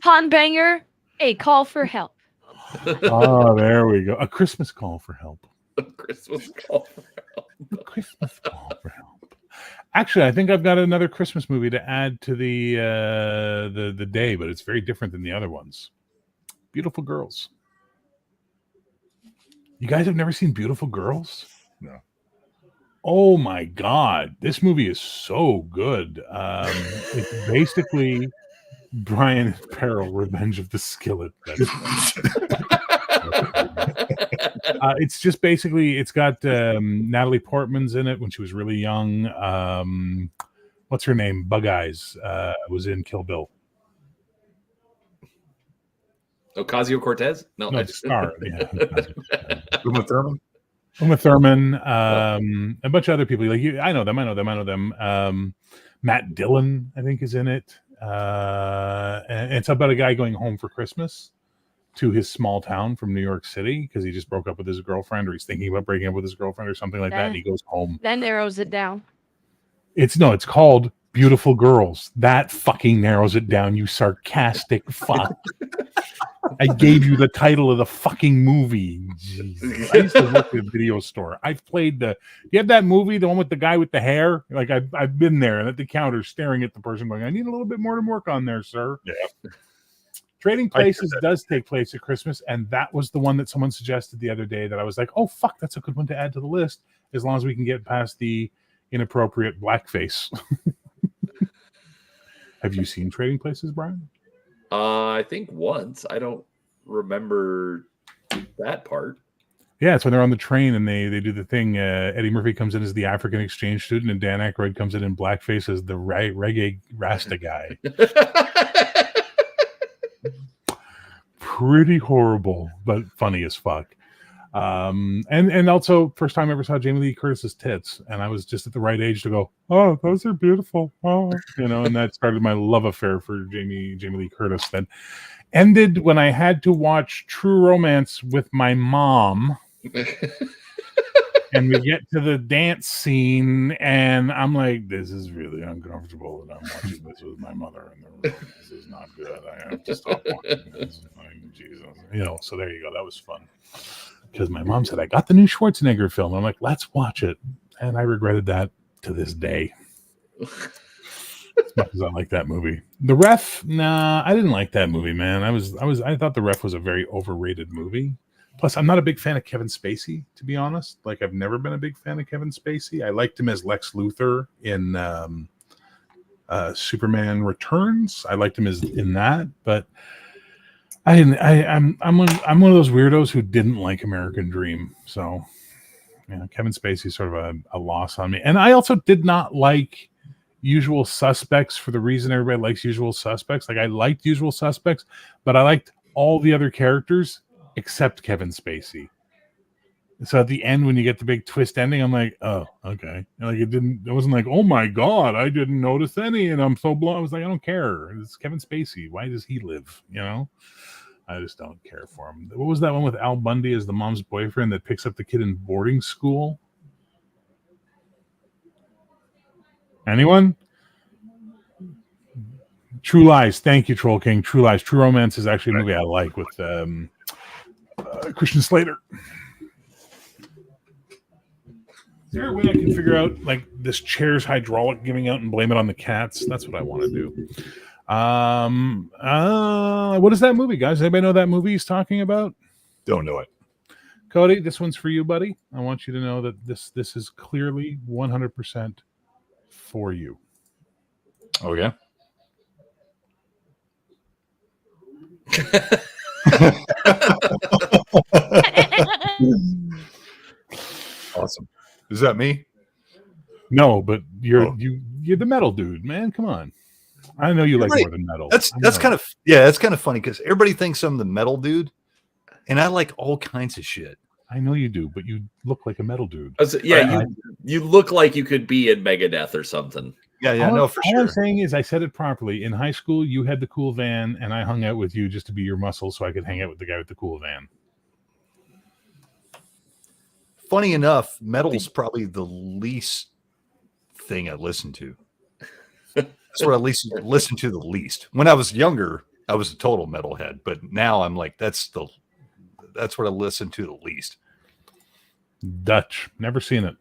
Pond banger, a call for help. Oh, there we go. A Christmas call for help. A Christmas call for help. A Christmas call for help. Actually, I think I've got another Christmas movie to add to the day, but it's very different than the other ones. Beautiful Girls. You guys have never seen Beautiful Girls? No. Oh my God. This movie is so good. It's basically Brian in Peril, Revenge of the Skillet. It's just basically, it's got Natalie Portman's in it when she was really young. What's her name? Bug Eyes was in Kill Bill. Ocasio-Cortez? No, it's Star. Yeah. Uma Thurman. Uma Thurman. A bunch of other people. I know them. Matt Dillon, I think, is in it. And it's about a guy going home for Christmas to his small town from New York City because he just broke up with his girlfriend, or he's thinking about breaking up with his girlfriend or something like that. And he goes home. Then narrows it down. It's called Beautiful Girls. That fucking narrows it down, you sarcastic fuck. I gave you the title of the fucking movie. Jesus. I used to work at a video store. I've played you have that movie, the one with the guy with the hair? Like I've been there and at the counter staring at the person going, I need a little bit more to work on there, sir. Yeah. Trading Places does take place at Christmas, and that was the one that someone suggested the other day that I was like, oh, fuck, that's a good one to add to the list, as long as we can get past the inappropriate blackface. Have you seen Trading Places, Brian? I think once. I don't remember that part. Yeah, it's when they're on the train and they do the thing. Eddie Murphy comes in as the African exchange student, and Dan Aykroyd comes in blackface as the reggae Rasta guy. Pretty horrible, but funny as fuck. And also first time I ever saw Jamie Lee Curtis's tits, and I was just at the right age to go, oh, those are beautiful, oh, and that started my love affair for Jamie Lee Curtis. That ended when I had to watch True Romance with my mom. And we get to the dance scene, and I'm like, this is really uncomfortable that I'm watching this with my mother in the room. This is not good. I have to stop watching this. Like, Jesus. So there you go. That was fun. Because my mom said, I got the new Schwarzenegger film. I'm like, let's watch it. And I regretted that to this day. As much as I like that movie. The Ref, nah, I didn't like that movie, man. I thought The Ref was a very overrated movie. Plus, I'm not a big fan of Kevin Spacey, to be honest. Like, I've never been a big fan of Kevin Spacey. I liked him as Lex Luthor in Superman Returns. I liked him as in that, but I didn't. I'm one of those weirdos who didn't like American Dream. So, Kevin Spacey is sort of a loss on me. And I also did not like Usual Suspects for the reason everybody likes Usual Suspects. Like, I liked Usual Suspects, but I liked all the other characters except Kevin Spacey. So at the end, when you get the big twist ending, I'm like, oh, okay. Like, it wasn't like, oh my God, I didn't notice any, and I'm so blown. I was like, I don't care. It's Kevin Spacey. Why does he live? I just don't care for him. What was that one with Al Bundy as the mom's boyfriend that picks up the kid in boarding school? Anyone? True Lies. Thank you, Troll King. True Lies. True Romance is actually a movie I like with Christian Slater. Is there a way I can figure out, like, this chair's hydraulic giving out and blame it on the cats? That's what I want to do. What is that movie, guys? Anybody know that movie he's talking about? Don't know it. Cody, this one's for you, buddy. I want you to know that this is clearly 100% for you. Oh, yeah? Awesome. Is that me? No, but you're the metal dude, man. Come on. I know you like more than metal. That's kind of funny because everybody thinks I'm the metal dude, and I like all kinds of shit. I know you do, but you look like a metal dude. You look like you could be in Megadeth or something. Yeah, no, for sure. All I'm saying is I said it properly. In high school, you had the cool van, and I hung out with you just to be your muscle so I could hang out with the guy with the cool van. Funny enough, metal's probably the least thing I listen to. That's what I listen to the least. When I was younger, I was a total metalhead, but now I'm like, that's what I listen to the least. Dutch. Never seen it.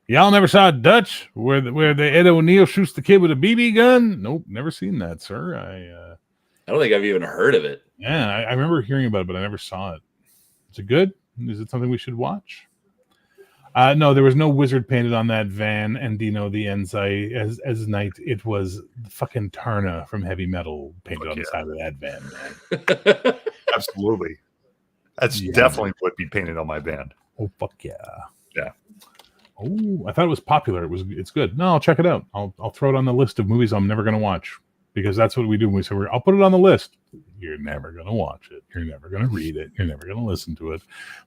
Y'all never saw Dutch where the Ed O'Neill shoots the kid with a BB gun? Nope, never seen that, sir. I don't think I've even heard of it. Yeah, I remember hearing about it, but I never saw it. Is it good? Is it something we should watch? No, there was no wizard painted on that van, and Dino the Enzai as knight. It was fucking Tarna from Heavy Metal painted on the side of that van, man. Absolutely. That's definitely what would be painted on my van. Oh, fuck yeah. Yeah. Oh, I thought it was popular. It's good. No, I'll check it out. I'll throw it on the list of movies I'm never going to watch, because that's what we do when we say I'll put it on the list. You're never going to watch it. You're never going to read it. You're never going to listen to it.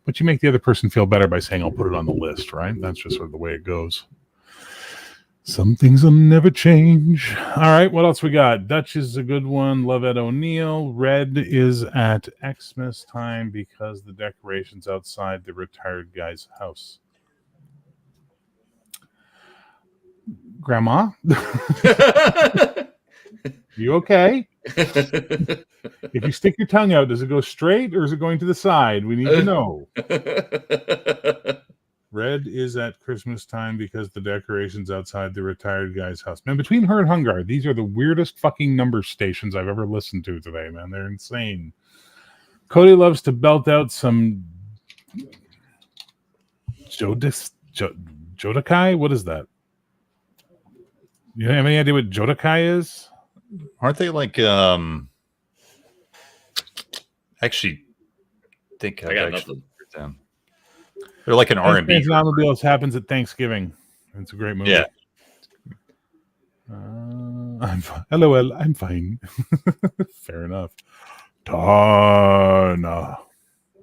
But you make the other person feel better by saying I'll put it on the list, right? That's just sort of the way it goes. Some things will never change. All right, what else we got? Dutch is a good one. Love Ed O'Neill. Red is at Xmas time because the decorations outside the retired guy's house. Grandma? You okay? If you stick your tongue out, does it go straight or is it going to the side? We need to know. Red is at Christmas time because the decorations outside the retired guy's house. Man, between her and Hungar, these are the weirdest fucking number stations I've ever listened to today, man. They're insane. Cody loves to belt out some Jodakai? What is that? You have any idea what Jodakai is? Aren't they like actually think I got actually nothing. them. They're like an R&B. Automobiles happens at Thanksgiving. It's a great movie. Yeah. LOL, I'm fine. Fair enough. Donna.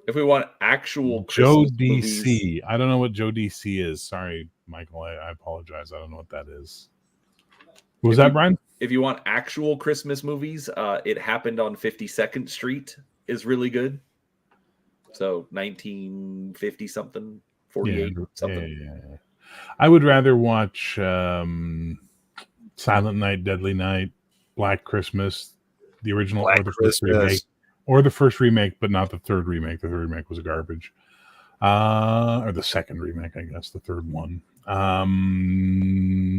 If we want actual Joe Christmas DC. movies, I don't know what Joe DC is. Sorry, Michael. I apologize. I don't know what that is. What was that, Brian? If you want actual Christmas movies, It Happened on 52nd Street is really good. So 1950 something, 48 something. Yeah. I would rather watch Silent Night, Deadly Night, Black Christmas, the original or the first remake. Or the first remake, but not the third remake. The third remake was garbage. Or the second remake, I guess. The third one.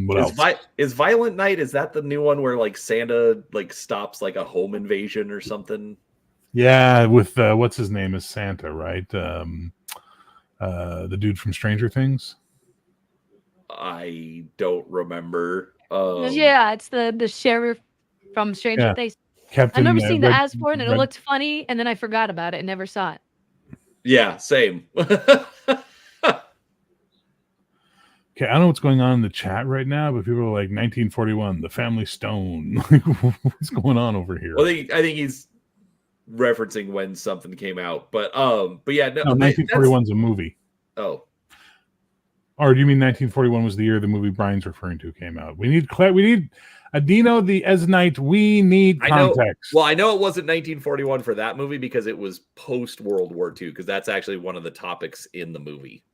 What else? Is Violent Night, is that the new one where like Santa like stops like a home invasion or something? Yeah, with what's his name is Santa, right? The dude from Stranger Things. I don't remember. Yeah, it's the sheriff from Stranger Things. Captain, I remember seeing the ads for it, and it looked funny, and then I forgot about it and never saw it. Yeah, same. Okay, I don't know what's going on in the chat right now, but people are like 1941, The Family Stone. What's going on over here? Well, I think he's referencing when something came out, but yeah, no 1941's a movie. Oh, or do you mean 1941 was the year the movie Brian's referring to came out? We need Adino the Esnite. We need context. I know it wasn't 1941 for that movie because it was post World War II, because that's actually one of the topics in the movie.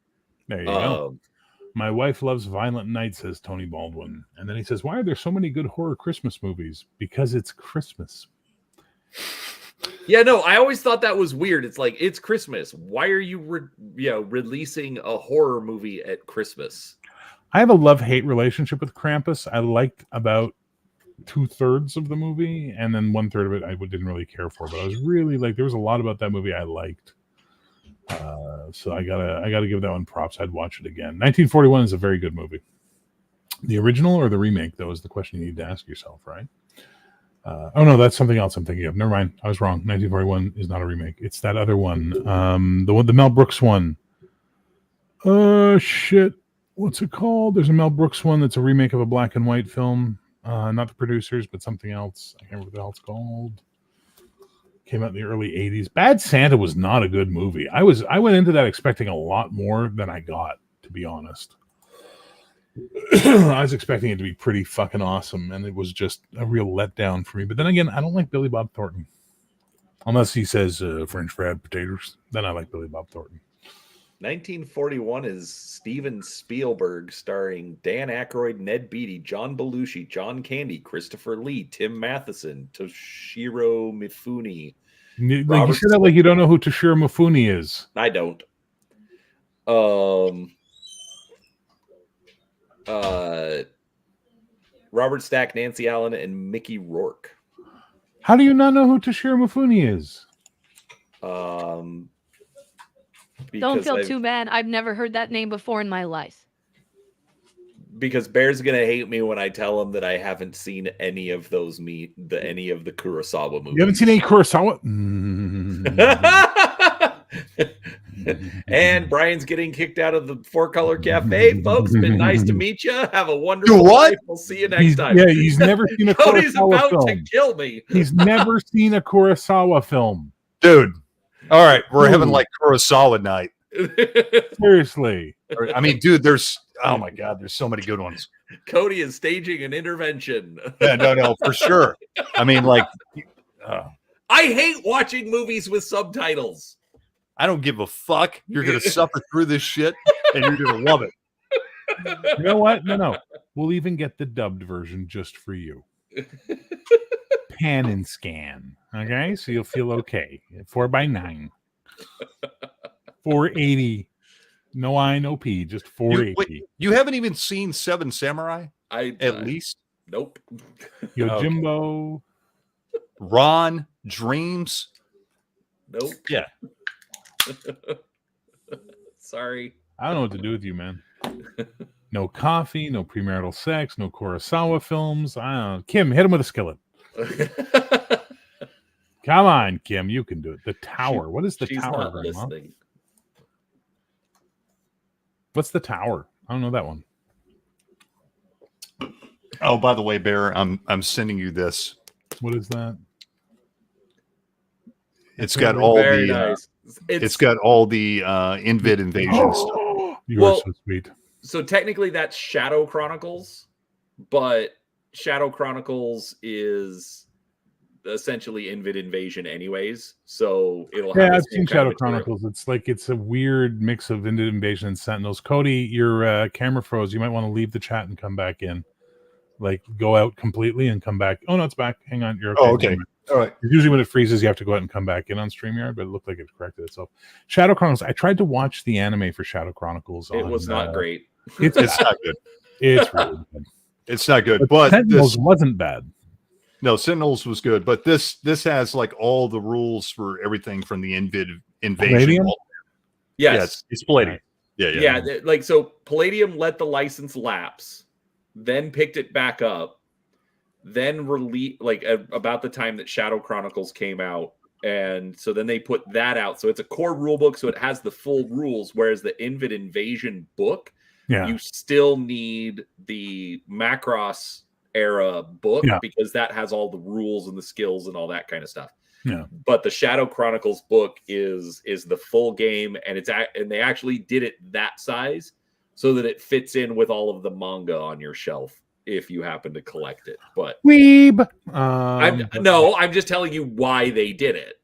There you go. My wife loves Violent Night, says Tony Baldwin. And then he says, why are there so many good horror Christmas movies? Because it's Christmas. Yeah, no, I always thought that was weird. It's like, it's Christmas. Why are you releasing a horror movie at Christmas? I have a love-hate relationship with Krampus. I liked about 2/3 of the movie, and then 1/3 of it I didn't really care for. But I was really like, there was a lot about that movie I liked. So I gotta give that one props. I'd watch it again. 1941 is a very good movie. The original or the remake, though, is the question you need to ask yourself, right? Oh no, that's something else I'm thinking of. Never mind, I was wrong. 1941 is not a remake. It's that other one, the Mel Brooks one. Shit, what's it called? There's a Mel Brooks one that's a remake of a black and white film. Not the producers, but something else. I can't remember what the hell it's called. Came out in the early 80s. Bad Santa was not a good movie. I went into that expecting a lot more than I got, to be honest. I was expecting it to be pretty fucking awesome, and it was just a real letdown for me. But then again, I don't like Billy Bob Thornton. Unless he says French fried potatoes, then I like Billy Bob Thornton. 1941 is Steven Spielberg, starring Dan Aykroyd, Ned Beatty, John Belushi, John Candy, Christopher Lee, Tim Matheson, Toshiro Mifune. Like you said that like you don't know who Toshiro Mifune is. I don't. Robert Stack, Nancy Allen, and Mickey Rourke. How do you not know who Toshiro Mifune is? Don't feel too bad. I've never heard that name before in my life. Because Bear's gonna hate me when I tell him that I haven't seen any of those any of the Kurosawa movies. You haven't seen any Kurosawa? And Brian's getting kicked out of the Four Color Cafe. Folks, been nice to meet you. Have a wonderful life. We'll see you next time. Yeah, he's never seen a Cody's Kurosawa about film. to kill me. He's never seen a Kurosawa film. Dude. All right, we're having like Kurosawa night. Seriously. I mean, dude, oh my God, there's so many good ones. Cody is staging an intervention. Yeah, no, for sure. I mean, like, I hate watching movies with subtitles. I don't give a fuck. You're going to suffer through this shit, and you're going to love it. You know what? No. We'll even get the dubbed version just for you. Pan and scan. Okay, so you'll feel okay. 4:9. 480. No I, no P, just 480. You haven't even seen Seven Samurai? At least? Nope. Yojimbo. Ron, Dreams. Nope. Yeah. Sorry. I don't know what to do with you, man. No coffee, no premarital sex, no Kurosawa films. I don't know. Kim, hit him with a skillet. Come on, Kim, you can do it. The tower. What is the She's tower, not Grandma? listening. What's the tower? I don't know that one. Oh, by the way, Bear, I'm sending you this. What is that? It's got all Very the nice. it's got all the Invid invasion stuff. You are so sweet. So technically that's Shadow Chronicles, but Shadow Chronicles is essentially Invid Invasion anyways. So it'll have I've seen Shadow Chronicles. It's a weird mix of Invid Invasion and Sentinels. Cody, your camera froze. You might want to leave the chat and come back in. Like go out completely and come back. Oh no, it's back. Hang on. You're okay. Oh, okay. All right. Usually when it freezes, you have to go out and come back in on StreamYard, but it looked like it corrected itself. Shadow Chronicles. I tried to watch the anime for Shadow Chronicles. It was not great. It's not good. It's really good. It's not good. But Sentinels wasn't bad. No, Sentinels was good, but this has like all the rules for everything from the Invid invasion. Palladium? Yes. It's Palladium. Yeah. Like so Palladium let the license lapse, then picked it back up, then about the time that Shadow Chronicles came out. And so then they put that out. So it's a core rule book, so it has the full rules, whereas the Invid Invasion book, you still need the Macross era book because that has all the rules and the skills and all that kind of stuff. Yeah. But the Shadow Chronicles book is the full game, and and they actually did it that size so that it fits in with all of the manga on your shelf if you happen to collect it. But Weeb. I'm just telling you why they did it.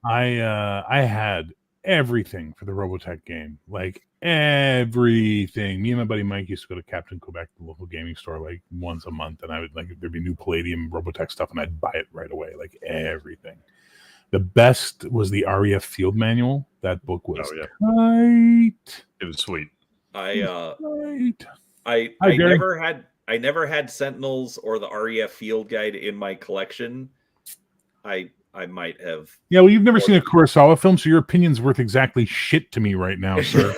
I had everything for the Robotech game, like everything. Me and my buddy Mike used to go to Captain Quebec, the local gaming store, like once a month, and I would there'd be new Palladium Robotech stuff, and I'd buy it right away, like everything. The best was the REF Field Manual. That book was tight. It was sweet. I never had Sentinels or the REF Field Guide in my collection. I might have. Yeah, well, you've never seen a Kurosawa film, so your opinion's worth exactly shit to me right now, sir.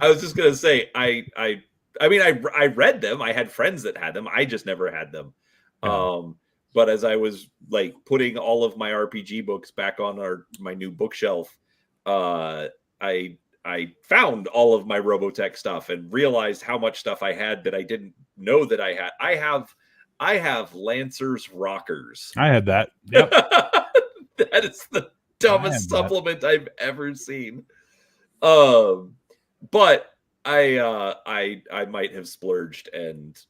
I was just gonna say, I read them. I had friends that had them. I just never had them. Yeah. But as I was like putting all of my RPG books back on my new bookshelf, I found all of my Robotech stuff and realized how much stuff I had that I didn't know that I had. I have Lancer's Rockers. I had that. Yep. That is the dumbest supplement I've ever seen. But I might have splurged and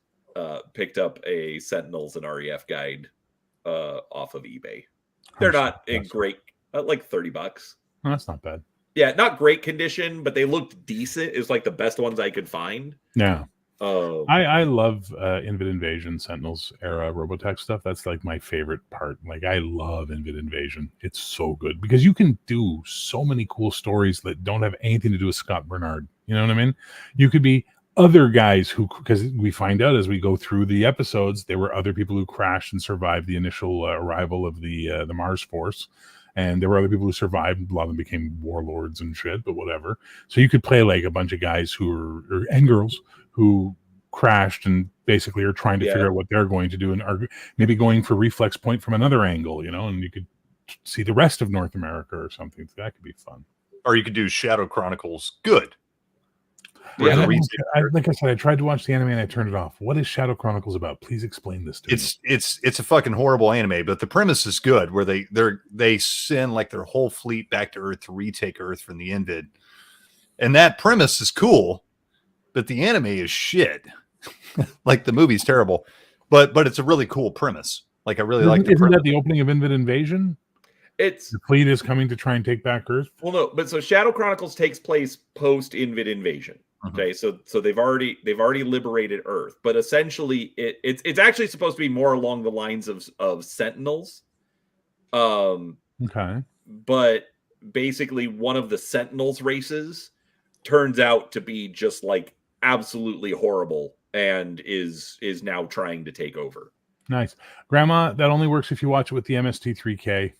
picked up a Sentinels and REF guide off of eBay. They're not in great, like $30. Oh, that's not bad. Yeah, not great condition, but they looked decent. It was like the best ones I could find. Yeah. I love Invid Invasion, Sentinels era Robotech stuff. That's like my favorite part. Like I love Invid Invasion. It's so good because you can do so many cool stories that don't have anything to do with Scott Bernard. You know what I mean? You could be other guys who, because we find out as we go through the episodes, there were other people who crashed and survived the initial arrival of the Mars Force. And there were other people who survived. A lot of them became warlords and shit, but whatever. So you could play like a bunch of guys and girls who crashed and basically are trying to figure out what they're going to do and are maybe going for Reflex Point from another angle, you know, and you could see the rest of North America or something. That could be fun. Or you could do Shadow Chronicles good. Yeah, like I said, I tried to watch the anime and I turned it off. What is Shadow Chronicles about? Please explain this to me. It's a fucking horrible anime, but the premise is good. Where they send like their whole fleet back to Earth to retake Earth from the Invid, and that premise is cool, but the anime is shit. Like the movie's terrible, but it's a really cool premise. Like I really like. Isn't that the opening of Invid Invasion? It's the fleet is coming to try and take back Earth. Well, no, but so Shadow Chronicles takes place post Invid Invasion. Okay, so they've already liberated Earth, but essentially it's actually supposed to be more along the lines of Sentinels. Okay. But basically one of the Sentinels races turns out to be just like absolutely horrible and is now trying to take over. Nice. Grandma, that only works if you watch it with the MST3K.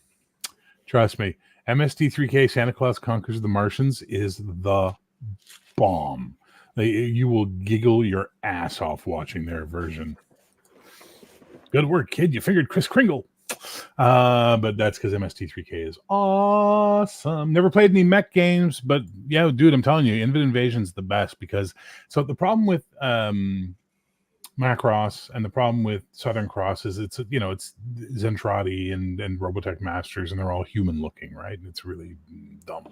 Trust me. MST3K Santa Claus Conquers the Martians is the bomb. You will giggle your ass off watching their version. Good work, kid. You figured Kris Kringle. But that's because MST3K is awesome. Never played any mech games, but yeah, dude, I'm telling you, Invid Invasion's the best because so the problem with Macross and the problem with Southern Cross is it's Zentradi and Robotech Masters, and they're all human looking, right? And it's really dumb.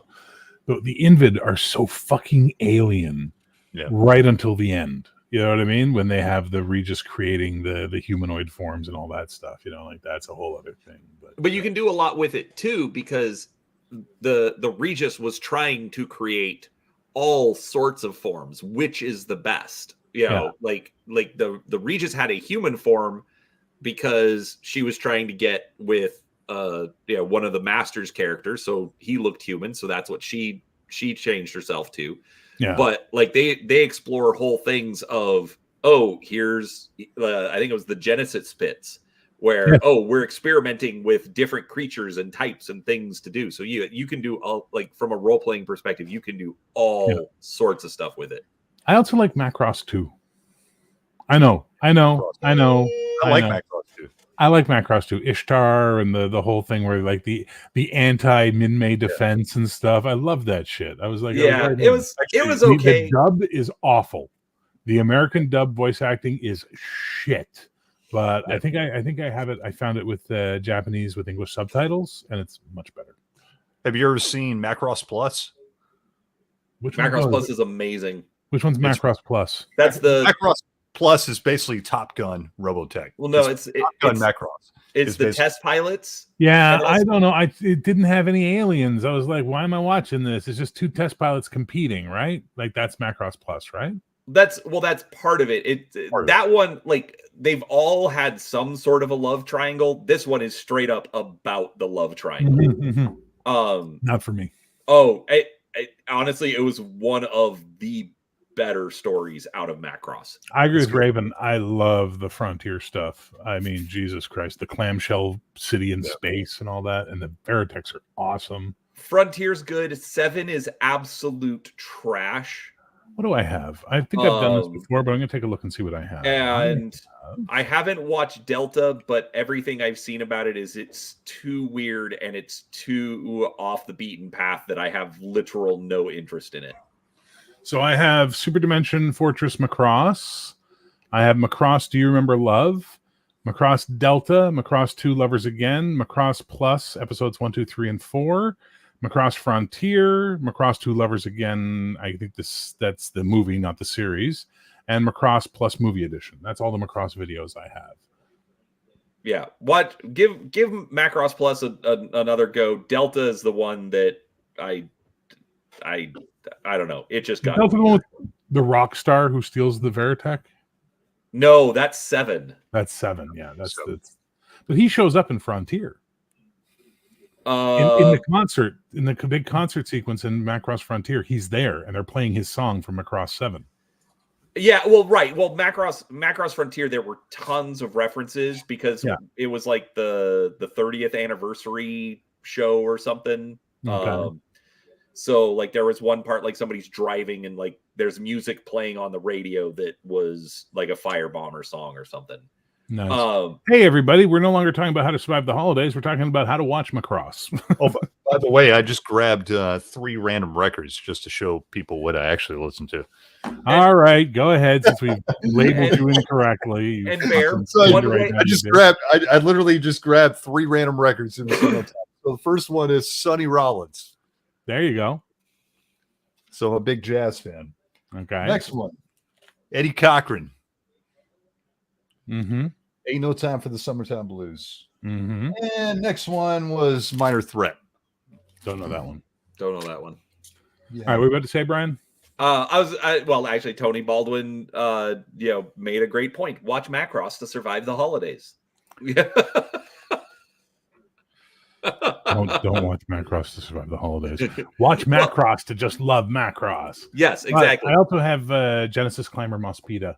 But the Invid are so fucking alien right until the end. You know what I mean? When they have the Regis creating the humanoid forms and all that stuff, like that's a whole other thing. But you can do a lot with it too, because the Regis was trying to create all sorts of forms, which is the best. Like the Regis had a human form because she was trying to get with one of the Master's characters, so he looked human, so that's what she changed herself to. Yeah. But like they explore whole things of here's I think it was the Genesis pits where we're experimenting with different creatures and types and things to do. So you can do all, like, from a role playing perspective, you can do all sorts of stuff with it. I also like Macross too. I know. I like Macross too. I like Macross too. Ishtar and the whole thing where like the anti Minmay defense and stuff. I love that shit. I was like, it was okay. The dub is awful. The American dub voice acting is shit. But I think I have it. I found it with Japanese with English subtitles, and it's much better. Have you ever seen Macross Plus? Macross Plus is amazing. Which one's Macross Plus? That's the Macross Plus is basically Top Gun Robotech. Well, no, it's Top Gun Macross. It's the test pilots. Yeah, I don't know. It didn't have any aliens. I was like, why am I watching this? It's just two test pilots competing, right? Like that's Macross Plus, right? That's part of it. One, like, they've all had some sort of a love triangle. This one is straight up about the love triangle. Mm-hmm. Not for me. Honestly, it was one of the better stories out of Macross. I agree with Raven. I love the frontier stuff. I mean, Jesus Christ, the clamshell city in space and all that, and the Veritechs are awesome. Frontier's good. 7 is absolute trash. What do I have? I think I've done this before, but I'm going to take a look and see what I have. And I haven't watched Delta, but everything I've seen about it is it's too weird and it's too off the beaten path that I have literal no interest in it. So I have Super Dimension Fortress Macross. I have Macross Do You Remember Love? Macross Delta, Macross 2 Lovers Again, Macross Plus Episodes 1, 2, 3, and 4. Macross Frontier, Macross 2 Lovers Again. I think that's the movie, not the series. And Macross Plus Movie Edition. That's all the Macross videos I have. Yeah. Give Macross Plus another go. Delta is the one that I don't know. It just got Delta, the one with the rock star who steals the Veritech? No, that's 7. That's 7, yeah. But he shows up in Frontier. In the big concert sequence in Macross Frontier, he's there, and they're playing his song from Macross 7. Yeah, well, right. Well, Macross Frontier, there were tons of references because it was like the 30th anniversary show or something. Okay. So like there was one part like somebody's driving and like there's music playing on the radio that was like a Firebomber song or something. Nice. Hey everybody, we're no longer talking about how to survive the holidays. We're talking about how to watch Macross. By the way, I just grabbed 3 random records just to show people what I actually listen to. All right, go ahead since we've labeled you incorrectly. And Bear, I literally just grabbed 3 random records in the single time. So the first one is Sonny Rollins. There you go. So I'm a big jazz fan. Okay. Next one, Eddie Cochran. Mm-hmm. Ain't No Time for the Summertime Blues. Mm-hmm. And next one was Minor Threat. Don't know that one. Don't know that one. Yeah. All right, what are you about to say, Brian? Actually, Tony Baldwin, made a great point. Watch Macross to survive the holidays. Don't watch Macross to survive the holidays. Watch Macross to just love Macross. Yes, exactly. But I also have Genesis Climber Mospita,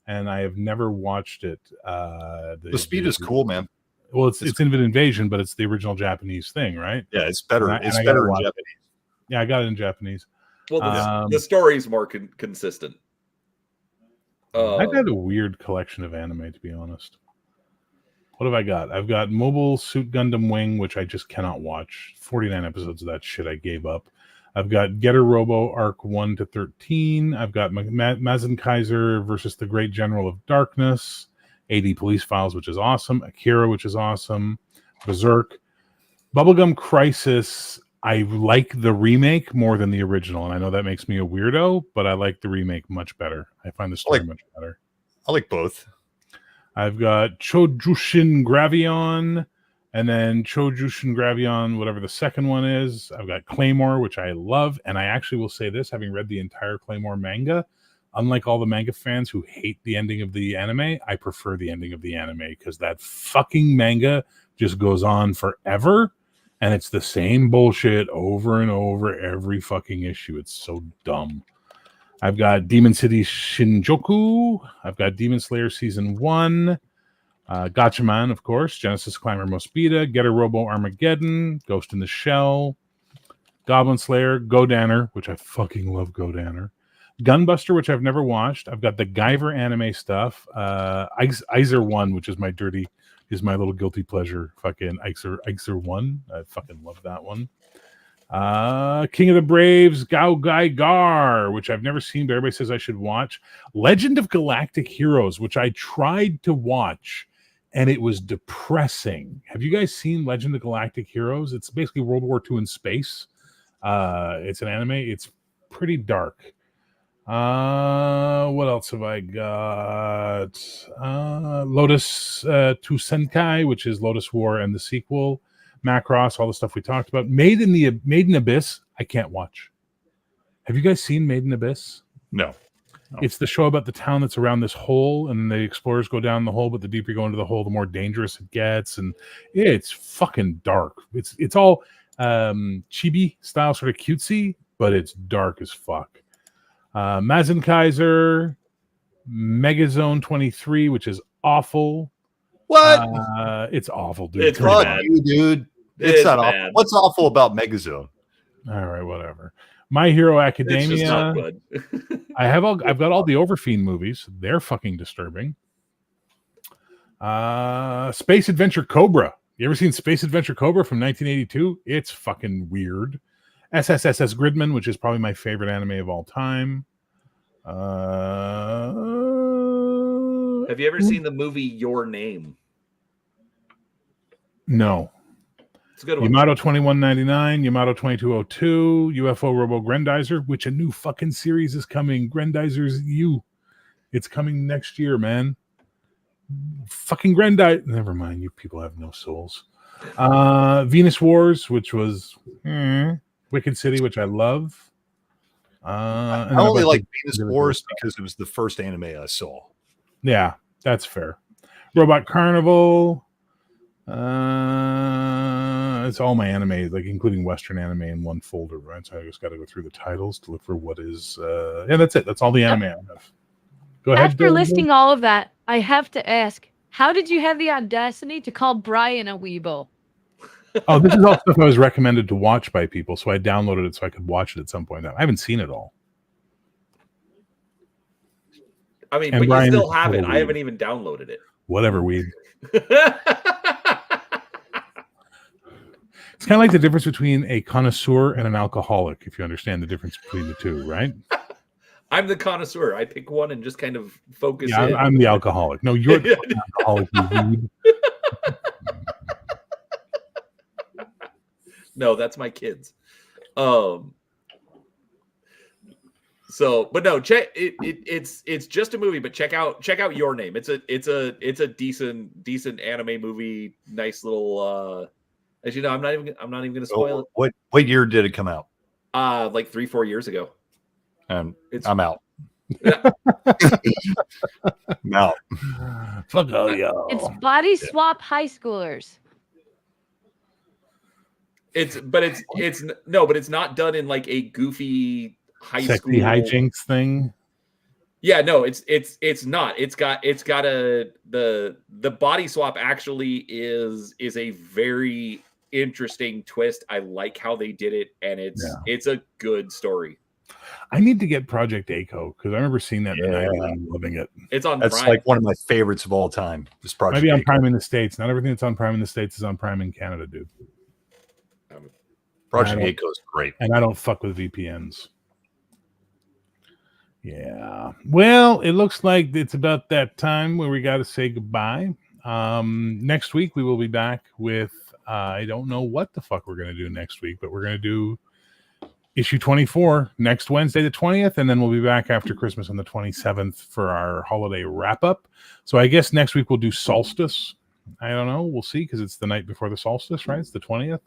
and I have never watched it. The speed is cool, man. Well, it's Invid Invasion, but it's the original Japanese thing, right? Yeah, it's better. It's better in Japanese. Yeah, I got it in Japanese. Well, the story is more consistent. I've had a weird collection of anime, to be honest. What have I got? I've got Mobile Suit Gundam Wing, which I just cannot watch. 49 episodes of that shit I gave up. I've got Getter Robo Arc 1 to 13. I've got Mazen Kaiser versus the Great General of Darkness. AD Police Files, which is awesome. Akira, which is awesome. Berserk. Bubblegum Crisis. I like the remake more than the original, and I know that makes me a weirdo, but I like the remake much better. I find the story much better. I like both. I've got Chojushin Gravion, and then Chojushin Gravion, whatever the second one is. I've got Claymore, which I love, and I actually will say this, having read the entire Claymore manga, unlike all the manga fans who hate the ending of the anime, I prefer the ending of the anime because that fucking manga just goes on forever. And it's the same bullshit over and over every fucking issue. It's so dumb. I've got Demon City Shinjuku. I've got Demon Slayer Season 1. Gatchaman, of course. Genesis Climber Mospeada. Getter Robo Armageddon. Ghost in the Shell. Goblin Slayer. Godanner, which I fucking love Godanner. Gunbuster, which I've never watched. I've got the Guyver anime stuff. Iser 1, which is my little guilty pleasure. Fucking Iser 1. I fucking love that one. King of the Braves, Gao Gai Gar, which I've never seen, but everybody says I should watch. Legend of Galactic Heroes, which I tried to watch, and it was depressing. Have you guys seen Legend of Galactic Heroes? It's basically World War II in space. It's an anime. It's pretty dark. What else have I got? Lotus 2 Senkai, which is Lotus War and the sequel. Macross, all the stuff we talked about. Made in Abyss, I can't watch. Have you guys seen Made in Abyss? No. It's the show about the town that's around this hole, and the explorers go down the hole, but the deeper you go into the hole, the more dangerous it gets, and it's fucking dark. It's all chibi style, sort of cutesy, but it's dark as fuck. Mazen Kaiser, Megazone 23, which is awful. What? It's awful, dude. It's Fuck bad. you, dude. It's not awful. What's awful about Megazone? All right, whatever. My Hero It's just Academia. not good. I've got all the Overfiend movies. They're fucking disturbing. Space Adventure Cobra. You ever seen Space Adventure Cobra from 1982? It's fucking weird. SSSS Gridman, which is probably my favorite anime of all time. Have you ever seen the movie Your Name? No. It's a good one. Yamato 2199, Yamato 2202, UFO Robo Grendizer, which a new fucking series is coming. Grendizer's U. It's coming next year, man. Fucking Grendizer. Never mind. You people have no souls. Venus Wars, which was Wicked City, which I love. I only like Venus Wars because it was the first anime I saw. Yeah, that's fair. Robot Carnival. It's all my anime, like including Western anime in one folder, right? So I just got to go through the titles to look for what is. Yeah, that's it. That's all the anime I have. Go ahead. After listing all of that, I have to ask, how did you have the audacity to call Brian a weeble? Oh, this is all stuff I was recommended to watch by people, so I downloaded it so I could watch it at some point. I haven't seen it all. I mean, And but Brian you still is have it. totally I haven't even downloaded it. Whatever, weed. It's kind of like the difference between a connoisseur and an alcoholic, if you understand the difference between the two, right? I'm the connoisseur. I pick one and just kind of focus Yeah, in. I'm the alcoholic. No, you're the alcoholic. You weed. No, that's my kids. So, but no, check it. It's just a movie, but check out Your Name. It's a decent anime movie. Nice little. As you know, I'm not even gonna spoil it. What year did it come out? Like 3-4 years ago. I'm out. Yeah. I'm out. Fuck all y'all. It's body swap high schoolers. It's not done in like a goofy high Sexy school hijinks thing. Yeah, no, it's not. It's got the body swap actually is a very interesting twist. I like how they did it, and it's a good story. I need to get Project A-ko because I remember seeing that in the 90s and loving it. It's on That's Prime. like one of my favorites of all time. This Project Maybe on A-ko. Prime in the States. Not everything that's on Prime in the States is on Prime in Canada, dude. Project A-ko is great. And I don't fuck with VPNs. Yeah. Well, it looks like it's about that time where we got to say goodbye. Next week, we will be back with, I don't know what the fuck we're going to do next week, but we're going to do issue 24 next Wednesday, the 20th, and then we'll be back after Christmas on the 27th for our holiday wrap-up. So I guess next week we'll do Solstice. I don't know. We'll see, because it's the night before the solstice, right? It's the 20th.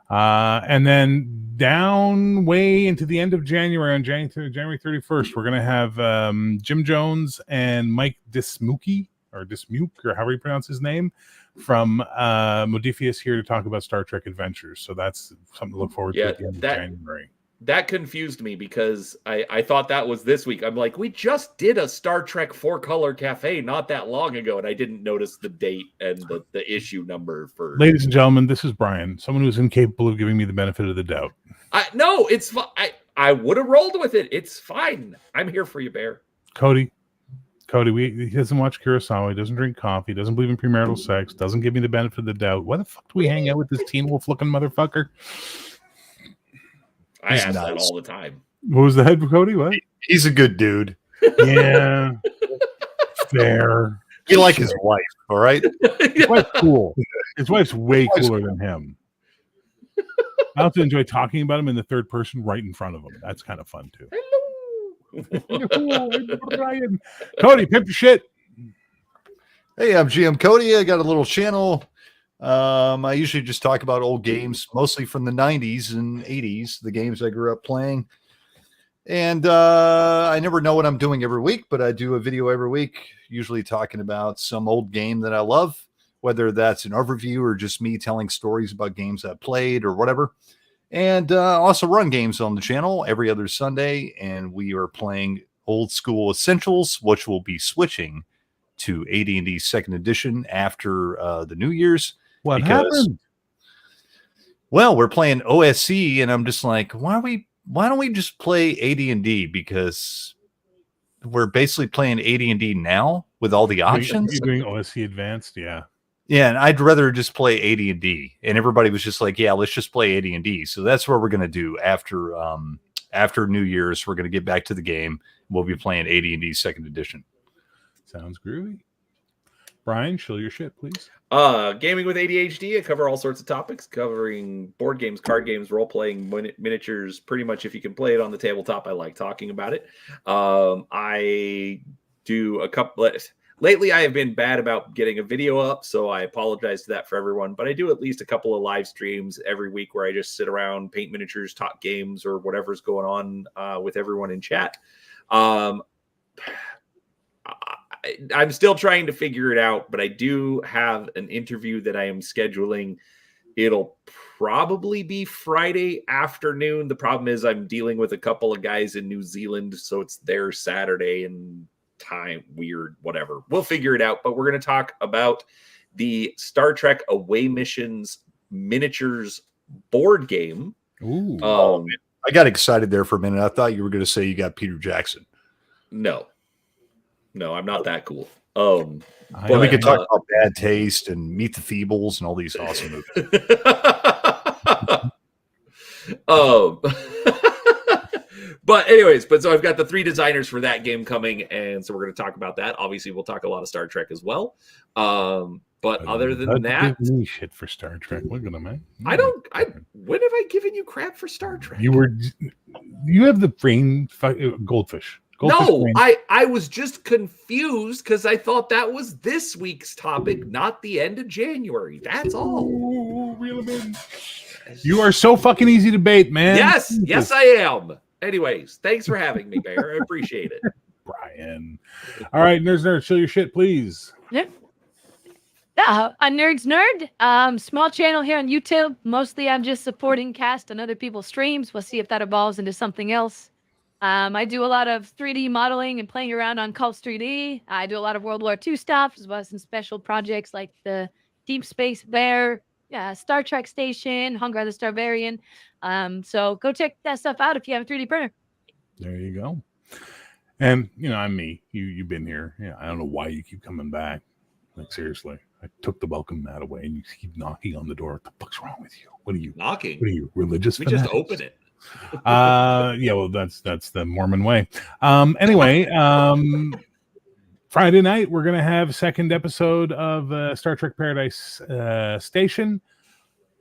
And then down way into the end of January, on January 31st, we're going to have Jim Jones and Mike Dismuke, or however you pronounce his name, from Modifius here to talk about Star Trek Adventures. So that's something to look forward to at the end of January. That confused me because I thought that was this week. I'm like, we just did a Star Trek 4-color cafe not that long ago, and I didn't notice the date and the issue number for. Ladies and gentlemen, this is Brian, someone who's incapable of giving me the benefit of the doubt. No, it's fine. I would have rolled with it. It's fine. I'm here for you, Bear. Cody, he doesn't watch Kurosawa. He doesn't drink coffee. Doesn't believe in premarital sex. Doesn't give me the benefit of the doubt. Why the fuck do we hang out with this Teen Wolf looking motherfucker? I ask that all the time. What was the head, Cody? What? He's a good dude. Yeah. Fair. You like his wife, all right? His wife's cool. His wife's way cooler than him. I also enjoy talking about him in the third person right in front of him. That's kind of fun too. Brian. Cody, pimp your shit. Hey, I'm GM Cody. I got a little channel. I usually just talk about old games, mostly from the 90s and 80s, the games I grew up playing. And I never know what I'm doing every week, but I do a video every week, usually talking about some old game that I love, whether that's an overview or just me telling stories about games I played or whatever. And also run games on the channel every other Sunday, and we are playing Old School Essentials, which will be switching to AD&D 2nd Edition after the New Year's. What happened? Well, we're playing OSC, and I'm just like, why don't we just play AD&D? Because we're basically playing AD&D now with all the options. You're doing OSC Advanced, yeah. Yeah, and I'd rather just play AD&D. And everybody was just like, yeah, let's just play AD&D. So that's what we're going to do after New Year's. We're going to get back to the game. We'll be playing AD&D 2nd Edition. Sounds groovy. Brian, show your shit, please. Gaming with ADHD. I cover all sorts of topics, covering board games, card games, role-playing, miniatures. Pretty much if you can play it on the tabletop, I like talking about it. I do a couple... Lately, I have been bad about getting a video up, so I apologize to that for everyone. But I do at least a couple of live streams every week where I just sit around, paint miniatures, talk games, or whatever's going on with everyone in chat. I'm still trying to figure it out, but I do have an interview that I am scheduling. It'll probably be Friday afternoon. The problem is I'm dealing with a couple of guys in New Zealand, so it's their Saturday and time weird, whatever. We'll figure it out, but we're going to talk about the Star Trek Away Missions miniatures board game. Ooh. I got excited there for a minute. I thought you were going to say you got Peter Jackson. No, I'm not that cool. But we could talk about Bad Taste and Meet the Feebles and all these awesome movies. But anyways, so I've got the 3 designers for that game coming, and so we're going to talk about that. Obviously, we'll talk a lot of Star Trek as well. But other than that, give me shit for Star Trek. Look at them, man. When have I given you crap for Star Trek? You have the brain goldfish. No, I was just confused because I thought that was this week's topic, not the end of January. That's all. Ooh, reel 'em in. You are so fucking easy to bait, man. Yes, I am. Anyways, thanks for having me, Bear. I appreciate it. Brian. All right, Nerds, show your shit, please. Yep. A Nerd's Nerd. Small channel here on YouTube. Mostly I'm just supporting cast on other people's streams. We'll see if that evolves into something else. I do a lot of 3D modeling and playing around on Cults 3D. I do a lot of World War II stuff, as well as some special projects like the Deep Space Bear, Star Trek Station, Hunger the Starvarian. So go check that stuff out if you have a 3D printer. There you go. And I'm me. You've been here. Yeah, I don't know why you keep coming back. Like seriously, I took the welcome mat away, and you keep knocking on the door. What the fuck's wrong with you? What are you knocking? What are you, religious? We fanatics? just open it. Yeah, well, that's the Mormon way. Anyway, Friday night we're gonna have a second episode of Star Trek Paradise Station.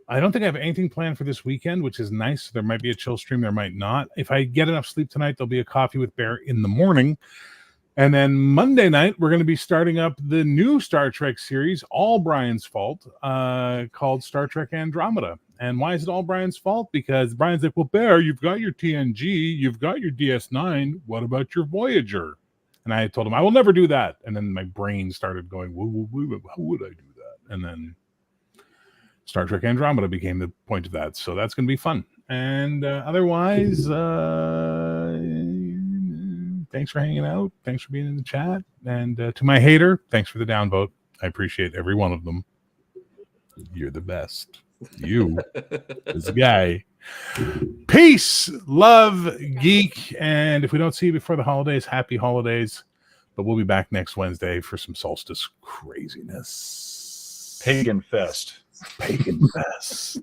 I don't think I have anything planned for this weekend, which is nice. There might be a chill stream, there might not. If I get enough sleep tonight, there'll be a coffee with Bear in the morning. And then Monday night, we're going to be starting up the new Star Trek series, all Brian's fault, called Star Trek Andromeda. And why is it all Brian's fault? Because Brian's like, well, Bear, you've got your TNG, you've got your DS9. What about your Voyager? And I told him, I will never do that. And then my brain started going, how would I do that? And then Star Trek Andromeda became the point of that. So that's going to be fun. And otherwise, thanks for hanging out. Thanks for being in the chat. And to my hater, thanks for the downvote. I appreciate every one of them. You're the best. You, this guy. Peace, love, geek. And if we don't see you before the holidays, happy holidays. But we'll be back next Wednesday for some solstice craziness. Pagan Fest. Pagan Fest.